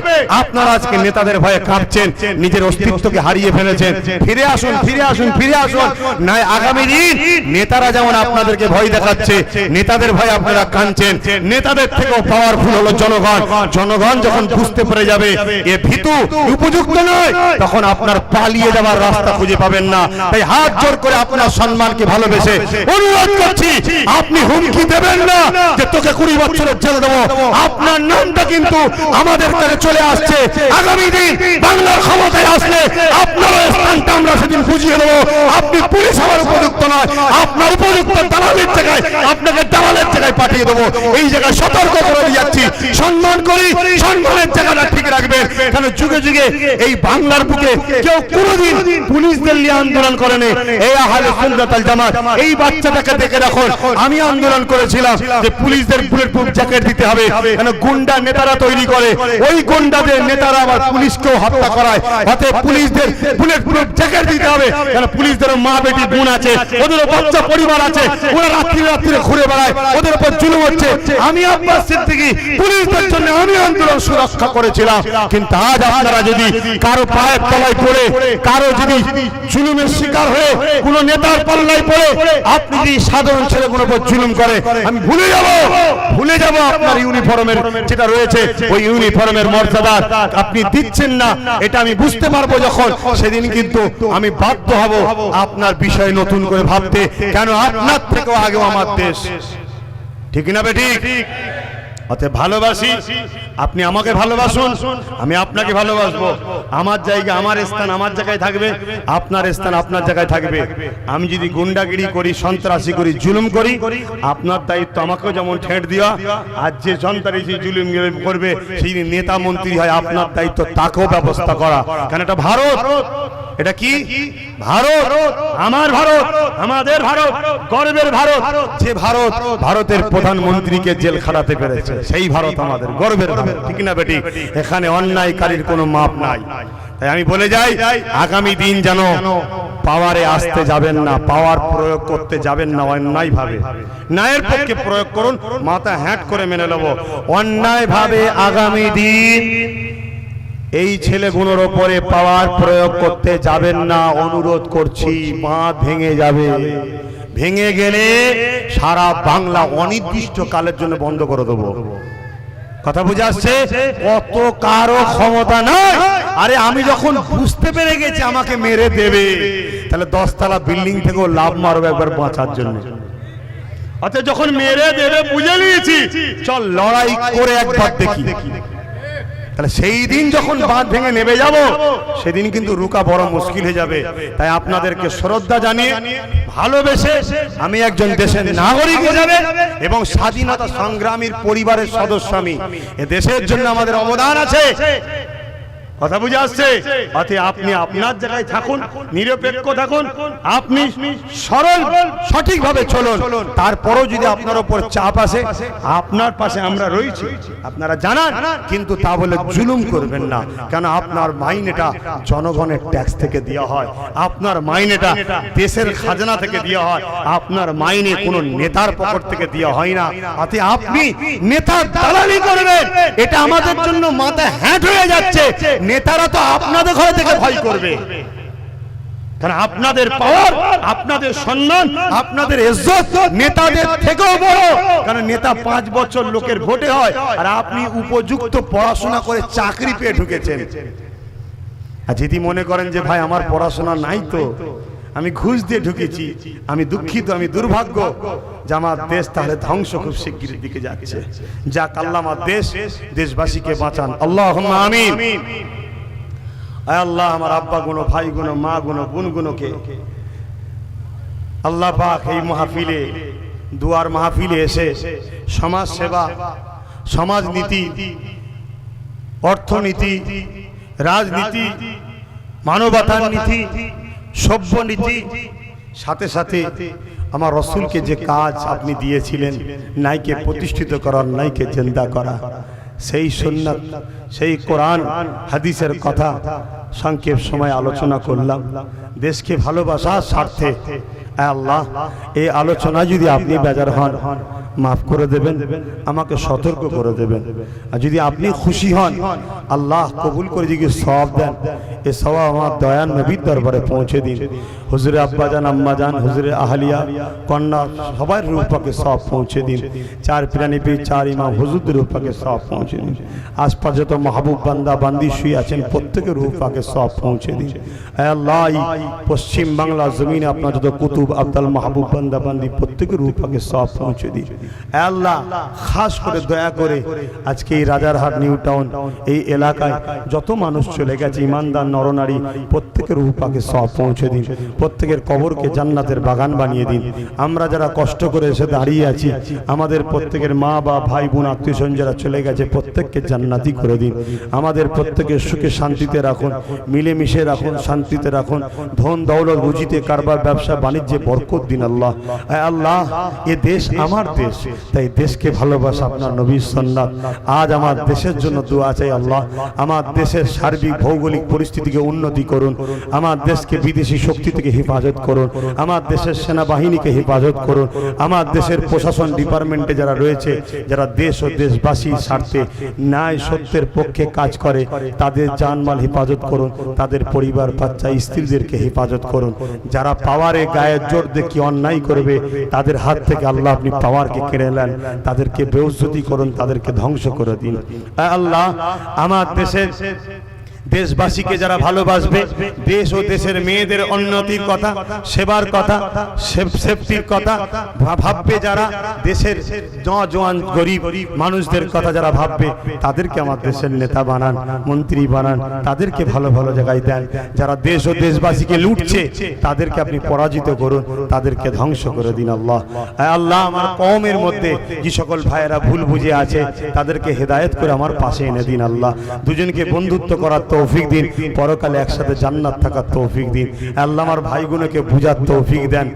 আপনারা আজকে নেতাদের ভয়ে কাঁপছেন, নিজের অস্তিত্বকে হারিয়ে ফেলেছেন। ফিরে আসুন, ফিরে আসুন, ফিরে আসুন। নয় আগামী দিন নেতারা যেমন আপনাদেরকে ভয় দেখাচ্ছে, নেতাদের ভয়ে আপনারা কাঁদছেন, নেতাদের থেকেও পাওয়ারফুল হলো জনগণ। জনগণ যখন বুঝতে পেরে যাবে এ ভীতু উপযুক্ত নয়, তখন আপনার পালিয়ে যাওয়ার রাস্তা খুঁজে পাবেন না। তাই হাত জোর করে আপনার সম্মানকে ভালোবেসে অনুরোধ করছি, আপনি হুমকি দেবেন না যে তোকে 20 বছরের জেল দেবো। আপনার নামটা কিন্তু আমাদের কাছে চলে আসছে। আগামী দিন বাংলার ক্ষমতায় আসলে আপনার স্থানটা আমরা সেদিন বুঝিয়ে দেবো। আপনি পুলিশ হওয়ার উপযুক্ত নয়, আপনার উপযুক্ত দালালের জায়গায়, আপনাকে দালালের জায়গায় পাঠিয়ে দেবো। এই জায়গায় সতর্ক করে যাচ্ছি, সম্মান করি, সম্মানের জায়গাটা ঠিক রাখবেন। কারণ যুগে যুগে এই বাংলার বুকে কেউ কোনোদিন পুলিশদের নিয়ে আন্দোলন করেনি। এই আহলে সুন্নাত ওয়াল জামাত এই বাচ্চাটাকে দেখে রাখুন, আমি আন্দোলন করেছিলাম যে পুলিশদের বুলেট প্রুফ জ্যাকেট দিতে হবে। কেন গুন্ডা নেতারা তৈরি করে, ওই গুন্ডাদের নেতারা আবার পুলিশকেও হত্যা করায়। অতএব পুলিশদের বুলেট প্রুফ জ্যাকেট দিতে হবে। কেন পুলিশদেরও মা বেটি বোন আছে, ওদেরও বাচ্চা পরিবার আছে, ওরা রাত্রি রাত্রি ঘুরে বেড়ায়, ওদের উপর জুলুম হচ্ছে। আমি আব্বাস সিদ্দিকী পুলিশদের জন্য আমি আন্দোলন সুরক্ষা করেছিলাম। কিন্তু আজ আপনারা যদি কারো পায়ের তলায় পড়ে, কারো যদি জুলুমের শিকার হয়ে কোন নেতার পাল্লায় পড়ে আপনি যদি সাধারণ ছেলে কোনো উপর জুলুম করে, আমি ভুলে যাব আপনার ইউনিফর্মের যেটা রয়েছে, ওই ইউনিফর্মের মর্যাদা আপনি দিচ্ছেন না, এটা আমি বুঝতে পারবো যখন, সেদিন কিন্তু আমি বাধ্য হব আপনার বিষয়ে নতুন করে ভাবতে। কেন আপনার থেকেও আগেও আমার দেশ। ঠিক না বেটি? অতএব ভালোবাসি, আপনি আমাকে ভালোবাসুন, আমি আপনাকে ভালোবাসবো। আমার জায়গা আমার স্থান আমার জায়গায় থাকবে, আপনার স্থান আপনার জায়গায় থাকবে। আমি যদি গুন্ডাগিরি করি, সন্ত্রাসী করি, জুলুম করি, আপনার দায়িত্ব আমাকেও যেমন ঠেট দেওয়া, আর যে সন্ত্রাসী জুলুম করবে সেই নেতা মন্ত্রী হয়, আপনার দায়িত্ব তাকেও ব্যবস্থা করা। কারণ এটা ভারত, এটা কি ভারত, আমার ভারত, আমাদের ভারত, গর্বের ভারত। যে ভারত ভারতের প্রধানমন্ত্রীকে জেল খাটাতে পেরেছে, সেই ভারত আমাদের গর্বের ভারত। ঠিক না বেটি? এখানে অন্যায়কারীর কোনো মাপ নাই। তাই আমি বলে যাই, আগামী দিন যেন পাওয়ারে আসতে যাবেন না, পাওয়ার প্রয়োগ করতে যাবেন না অন্যায় ভাবে। ন্যায়ের পক্ষে প্রয়োগ করুন, মাথা হ্যাট করে মেনে নেব। অন্যায় ভাবে আগামী দিন এই ছেলেগুলোর ওপরে পাওয়ার প্রয়োগ করতে যাবেন না, অনুরোধ করছি। বাঁধ ভেঙে যাবে, ভেঙে গেলে সারা বাংলা অনির্দিষ্ট কালের জন্য বন্ধ করে দেবো। কথা বুঝে আসছে? কত কারো ক্ষমতা নাই। আরে আমি যখন বুঝতে পেরে গেছি আমাকে মেরে দেবে, তাহলে 10 তলা বিল্ডিং থেকেও লাভ মারবো একবার বাঁচার জন্য। অর্থাৎ যখন মেরে দেবে বুঝে নিয়েছি, চল লড়াই করে একবার দেখি। তাহলে সেই দিন যখন বাঁধ ভেঙে নেমে যাব সেদিন কিন্তু রুকা বড় মুশকিল হয়ে যাবে। তাই আপনাদেরকে শ্রদ্ধা জানিয়ে ভালোবেসে আমি একজন দেশের নাগরিক হিসেবে এবং স্বাধীনতা সংগ্রামীর পরিবারের সদস্য আমি, এ দেশের জন্য আমাদের অবদান আছে, কথা বুঝে আসছে। অতএব আপনি আপনার জায়গায় থাকুন, নিরপেক্ষ থাকুন, আপনি সরল সঠিকভাবে চলুন। তারপরও যদি আপনার উপর চাপ আসে, আপনার পাশে আমরা রয়েছি, আপনারা জানান, কিন্তু তা বলে জুলুম করবেন না। কেন আপনার মাইনেটা জনগণের ট্যাক্স থেকে দেওয়া হয়, আপনার মাইনেটা দেশের খাজনা থেকে দেওয়া হয়, আপনার মাইনে কোনো নেতার পকেট থেকে দেওয়া হয় না। অতএব আপনি নেতার দালালি করবেন, এটা আমাদের জন্য মাথা হ্যাট হয়ে যাচ্ছে। নেতারা তো আপনাদের ঘরে থেকে ভয় করবে, কারণ আপনাদের পাওয়ার, আপনাদের সম্মান, আপনাদের ইজ্জত নেতাদের থেকেও বড়। কারণ নেতা 5 বছর লোকের ভোটে হয়, আর আপনি উপযুক্ত পড়াশোনা করে চাকরি পেয়ে ঢুকেছেন। আর যদি মনে করেন যে ভাই আমার পড়াশোনা নাই, তো আমি ঘুষ দিয়ে ঢুকেছি, আমি দুঃখিত, আমি দুর্ভাগ্য যে আমার দেশ তাহলে ধ্বংস খুব শিগগির দিকে যাচ্ছে। যাক, আল্লাহ আমার দেশবাসীকে বাঁচান, আল্লাহুম্মা আমিন। আয় আল্লাহ, আমার আব্বা গুনো, ভাই গুনো, মা গুনো, বোন গুনোকে আল্লাহ পাক এই মাহফিলে, দুয়ার মাহফিলে এসে সমাজ সেবা, সমাজনীতি, অর্থনীতি, রাজনীতি, মানবতার নীতি, সভ্য নীতি, সাথে সাথে আমার রসুলকে যে কাজ আপনি দিয়েছিলেন, নাইকে প্রতিষ্ঠিত করার, নাইকে জিন্দা করা, সেই সুন্নাত, সেই কোরআন হাদিসের কথা সংক্ষেপ সময় আলোচনা করলাম দেশকে ভালোবাসার স্বার্থে। আল্লাহ, এই আলোচনা যদি আপনি বেজার হন, মাফ করে দেবেন, আমাকে সতর্ক করে দেবেন। আর যদি আপনি খুশি হন, আল্লাহ কবুল করে যদি সওয়াব দেন, এই সওয়াব আমার দয়ার নবীর দরবারে পৌঁছে দিন। হুজুরে আব্বাজান, আম্মাজান, হুজুরে আহলিয়া, কন্যা, সবার রূপাকে সওয়াব পৌঁছে দিন। 4 পিরানি পীর, 4 ইমাম হুজুরদের রূপাকে সওয়াব পৌঁছে দিন। আশপাশ যত মাহবুব বান্দা বান্দি শুয়ে আছেন, প্রত্যেকের রূপাকে সওয়াব পৌঁছে দিন। হে আল্লাহ, পশ্চিম বাংলা জমিনে আপনার যত কুতুব, আব্দুল মাহবুব বান্দা বান্দি, প্রত্যেকের রূপাকে সওয়াব পৌঁছে দিন। হে আল্লাহ, খাস করে দয়া করে আজকে এই রাজারহাট নিউ টাউন এই এলাকায় যত মানুষ চলে গেছে, ইমানদার নরনারী, প্রত্যেকের রূপাকে সওয়াব পৌঁছে দিন। প্রত্যেকের কবরকে জান্নাতের বাগান বানিয়ে দিন। আমরা যারা কষ্ট করে এসে দাঁড়িয়ে আছি, আমাদের প্রত্যেকের মা বা ভাই বোন আত্মীয়স্বজন যারা চলে গেছে, প্রত্যেককে জান্নাতি করে দিন। আমাদের প্রত্যেকের সুখে শান্তিতে রাখুন, মিলেমিশে রাখুন, শান্তিতে রাখুন। ধন দৌলত রুজিতে, কারবার, ব্যবসা বাণিজ্যে বরকত দিন আল্লাহ। আল্লাহ, এ দেশ আমার দেশ, তাই দেশকে ভালোবাসা আপনার নবীর সুন্নাত। আজ আমার দেশের জন্য দোয়া চাই আল্লাহ। আমার দেশের সার্বিক ভৌগোলিক পরিস্থিতিকে উন্নতি করুন, আমার দেশকে বিদেশি শক্তি থেকে হেফাজত করুন, আমার দেশের সেনাবাহিনীকে হেফাজত করুন, আমার দেশের প্রশাসন ডিপার্টমেন্টে যারা রয়েছে, যারা দেশ ও দেশবাসীর স্বার্থে ন্যায় সত্যের পক্ষে কাজ করে, তাদের জানমাল হেফাজত করুন, তাদের পরিবার, বাচ্চা, স্ত্রীদেরকে হেফাজত করুন। যারা পাওয়ারে গায়ের জোর দেখি অন্যায় করবে, তাদের হাত থেকে আল্লাহ আপনি পাওয়ারকে কেড়ে নেন, তাদেরকে বেইজ্জতি করুন, তাদেরকে ধ্বংস করে দিন। আল্লাহ, আমার দেশের দেশবাসীকে যারা ভালোবাসবে, দেশ ও দেশের মেয়েদের উন্নতির কথা, সেবার কথা, সেফটির কথা ভাববে, যারা দেশের জওয়ান গরিব মানুষদের কথা যারা ভাববে, তাদেরকে আমার দেশের নেতা বানান, মন্ত্রী বানান, তাদেরকে ভালো ভালো জায়গায় দেন। যারা দেশ ও দেশবাসীকে লুটছে, তাদেরকে আপনি পরাজিত করুন, তাদেরকে ধ্বংস করে দিন আল্লাহ। আল্লাহ, আমার কওমের মধ্যে যে সকল ভাইয়েরা ভুল বুঝে আছে, তাদেরকে হেদায়েত করে আমার পাশে এনে দিন আল্লাহ। দুজনকে বন্ধুত্ব করার তৌফিক দিন, পরকালে একসাথে জান্নাত থাকার তৌফিক দিন আল্লাহ। আমার ভাইগুলোকে বুঝার তৌফিক দেন।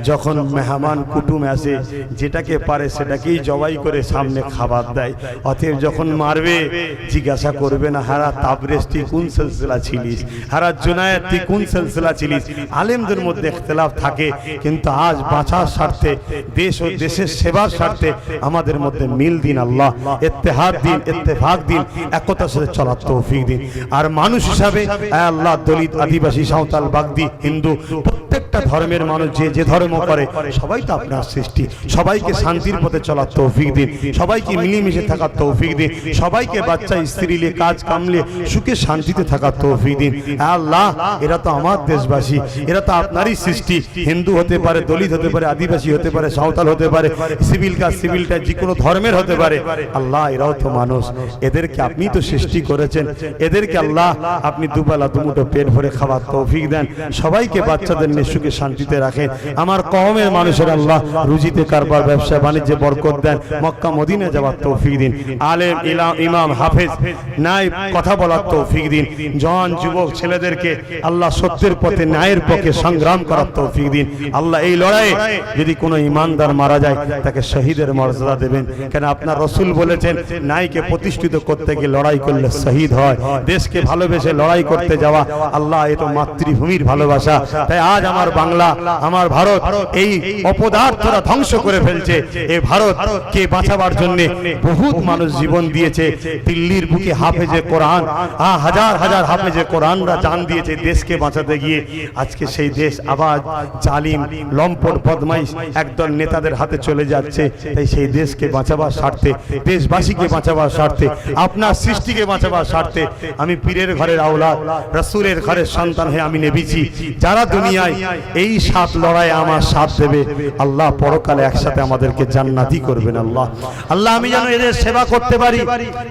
যখন মেহমান কুটুম আসে, যেটাকে পারে সেটাকেই জবাই করে সামনে খাবার দেয়। অতএব যখন মারবে, জিজ্ঞাসা করবে না হারা তাবরেজ তুই কোন সিলসিলা ছিলিস, হারা জুনায়েদ তুই কোন সিলসিলা ছিলিস। আলেমদের মধ্যে ইখতিলাফ থাকে, কিন্তু আজ বাঁচার স্বার্থে, দেশ ও দেশের সেবার স্বার্থে আমাদের মধ্যে মিল দিন আল্লাহ, ইত্তেহাদ দিন, ইত্তেফাক দিন, একতার সাথে চলার তৌফিক দিন। আর মানুষ হিসাবে আল্লাহ, দলিত, আদিবাসী, সাঁওতাল, বাগদি, হিন্দু, প্রত্যেক প্রত্যেকটা ধর্মের মানুষ যে যে ধর্ম করে সবাই তো আপনার সৃষ্টি, সবাইকে শান্তির পথে চলার তৌফিক দিন, সবাইকে মিলেমিশে থাকার তৌফিক দিন, সবাইকে বাচ্চা স্ত্রী নিয়ে কাজ কামলে সুখে শান্তিতে থাকার তৌফিক দিন। আল্লাহ, এরা তো আমার দেশবাসী, এরা তো আপনারই সৃষ্টি। হিন্দু হতে পারে, দলিত হতে পারে, আদিবাসী হতে পারে, সাঁওতাল হতে পারে, সিভিলটা যে কোনো ধর্মের হতে পারে। আল্লাহ, এরাও তো মানুষ, এদেরকে আপনি তো সৃষ্টি করেছেন, এদেরকে আল্লাহ আপনি দুবেলা দুমুঠো পেট ভরে খাওয়ার তৌফিক দেন, সবাইকে বাচ্চাদের নিয়ে সুখে শান্তিতে রাখেন। আমার কওমের মানুষের আল্লাহ রুজিতে কারবার ব্যবসা বাণিজ্যে বরকত দেন, মক্কা মদিনা যাওয়ার তৌফিক দিন, আলেম ইমাম হাফেজ নায়েব কথা বলার তৌফিক দিন, জওয়ান যুবক ছেলেদেরকে আল্লাহ সত্যের পথে ন্যায়ের পক্ষে সংগ্রাম করার তৌফিক দিন। আল্লাহ, এই লড়াইয়ে যদি কোনো ইমানদার মারা যায় তাকে শহীদের মর্যাদা দেবেন, কেন আপনার রাসূল বলেছেন ন্যায়কে প্রতিষ্ঠিত করতে গিয়ে লড়াই করলে শহীদ হয়। দেশকে ভালোবেসে লড়াই করতে যাওয়া, আল্লাহ এ তো মাতৃভূমির ভালোবাসা। তাই আজ আমার বাংলা, আমার ভারত এই অপদার্থরা ধ্বংস করে ফেলছে। এই ভারতকে বাঁচাবার জন্য বহুত মানুষ জীবন দিয়েছে। দিল্লির বুকে হাফেজে কোরআন, হাজার হাজার হাফেজে কোরআনরা জান দিয়েছে দেশকে বাঁচাতে গিয়ে। আজকে সেই দেশ আবার জালিম লম্পট বদমাইশ একদল নেতাদের হাতে চলে যাচ্ছে। তাই সেই দেশকে বাঁচাবার স্বার্থে, দেশবাসীকে বাঁচাবার স্বার্থে, আপনার সৃষ্টিকে বাঁচাবার স্বার্থে আমি পীরের ঘরের আওলাদ, রাসূলের ঘরের সন্তান হয়ে আমি নেমেছি। যারা দুনিয়ায় এই সাথ লড়াই আমার সাথ দেবে, আল্লাহ পরকালে একসাথে আমাদেরকে জান্নাতি করবেন। আল্লাহ, আমি যেন এদের সেবা করতে পারি,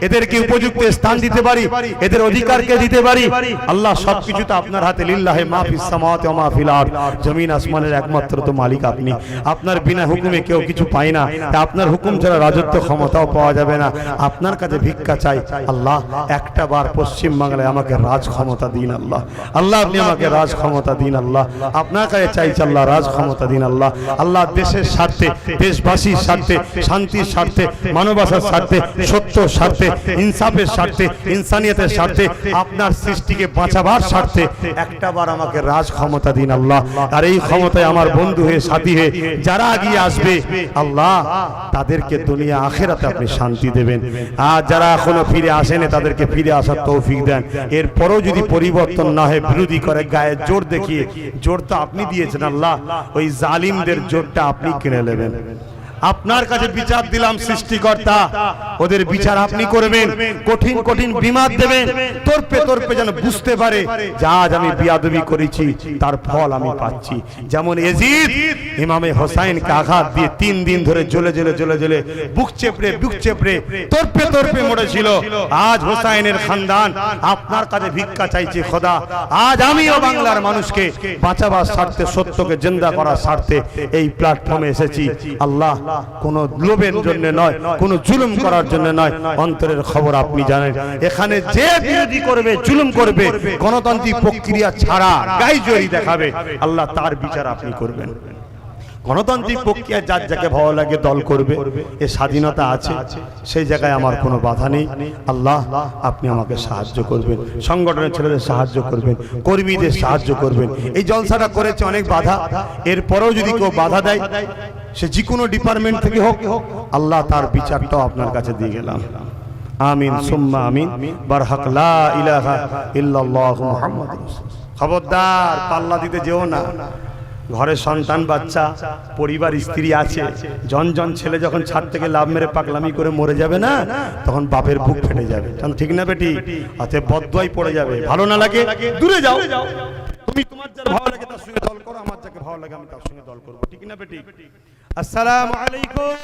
এদেরকে উপযুক্ত স্থান দিতে পারি, এদের অধিকারকে দিতে পারি। আল্লাহ, সবকিছু তো আপনার হাতে। লিল্লাহি মা ফিস সামাওয়াতি ওয়া মা ফিল আরদ, জমিন আসমানের একমাত্র তো মালিক আপনি। আপনার বিনা হুকুমে কেউ কিছু পায় না, আপনার হুকুম ছাড়া রাজত্ব ক্ষমতাও পাওয়া যাবে না। আপনার কাছে ভিক্ষা চাই আল্লাহ, একটা বার পশ্চিম বাংলায় আমাকে রাজ ক্ষমতা দিন। আল্লাহ, আপনি আমাকে রাজ ক্ষমতা দিন। আল্লাহ, আপনার কাছে চাইছি আল্লাহ, রাজ ক্ষমতা দিন। আল্লাহ, দেশের স্বার্থে, দেশবাসীর স্বার্থে, শান্তির স্বার্থে, মানবতার স্বার্থে, সত্যর স্বার্থে, ইনসাফের স্বার্থে, ইনসানিয়তের স্বার্থে, আপনার সৃষ্টিকে বাঁচাবার স্বার্থে একটা বার আমাকে রাজ ক্ষমতা দিন। আল্লাহ, আর এই ক্ষমতায় আমার বন্ধু হয়ে, সাথী হয়ে যারা এগিয়ে আসবে আল্লাহ, তাদেরকে দুনিয়া আখিরাতে আপনি শান্তি দেবেন। আর যারা এখনো ফিরে আসেনি তাদেরকে ফিরে আসার তৌফিক দেন। এরপরও যদি পরিবর্তন না হয়, বিরোধী করে গায়ের জোর দেখিয়ে, জোর তো আপনি দিয়েছেন আল্লাহ, ওই জালিমদের জোরটা আপনি কিনে নেবেন। আপনার কাছে বিচার দিলাম সৃষ্টিকর্তা, ওদের বিচার আপনি করবেন, কঠিন কঠিন বিমাদ দেবেন, তোরপে যেন বুঝতে পারে যে আজ আমি বিয়াদবি করেছি, তার ফল আমি পাচ্ছি। যেমন এজিদ ইমামে হোসাইনকে আঘাত দিয়ে 3 দিন ধরে জ্বলে বুক চেপড়ে তোরপে মরেছিল। আজ হোসাইনের খানদান আপনার কাছে ভিক্ষা চাইছে খোদা। আজ আমিও বাংলার মানুষকে বাঁচাবার স্বার্থে, সত্যকে জিন্দা করার স্বার্থে এই প্ল্যাটফর্মে এসেছি। আল্লাহ, কোন লোভের জন্য নয়, কোন জুলুম করার জন্য নয়, অন্তরের খবর আপনি জানেন। এখানে যে বিরোধী করবে, জুলুম করবে, গণতান্ত্রিক প্রক্রিয়া ছাড়া গাইজোরি দেখাবে, আল্লাহ তার বিচার আপনি করবেন। গণতান্ত্রিক প্রক্রিয়া যার যাকে ভালো লাগে দল করবে, এ স্বাধীনতা আছে, সেই জায়গায় আমার কোনো বাধা নেই। আল্লাহ, আপনি আমাকে সাহায্য করবেন, সংগঠনের ছেলেদের সাহায্য করবেন, কর্মীদের সাহায্য করবেন। এই জলসাটা করেছে অনেক বাধা, এরপরেও যদি কেউ বাধা দেয়, সে যে কোনো ডিপার্টমেন্ট থেকে হোক, আল্লাহ তার বিচারটাও আপনার কাছে দিয়ে গেলাম। আমিন সুম্মা আমিন। বারহাক লা ইলাহা ইল্লাল্লাহু মুহাম্মাদুর রাসূলুল্লাহ। খবরদার পাল্লা দিতে যেও না। ঘরে সন্তান, বাচ্চা, পরিবার, স্ত্রী আছে, জন ছেলে যখন ছাদ থেকে লাভ মেরে পাগলামি করে মরে যাবে না, তখন বাপের বুক ফেটে যাবে। ঠিক না বেটি? অতএব বদদুয়াই পড়ে যাবে। ভালো না লাগে দূরে যাও। তুমি তোমার যার ভালো লাগে তার সঙ্গে দল করো, আমার যাকে ভালো লাগে আমি তার সঙ্গে দল করবো। ঠিক না বেটি? আসসালামু আলাইকুম।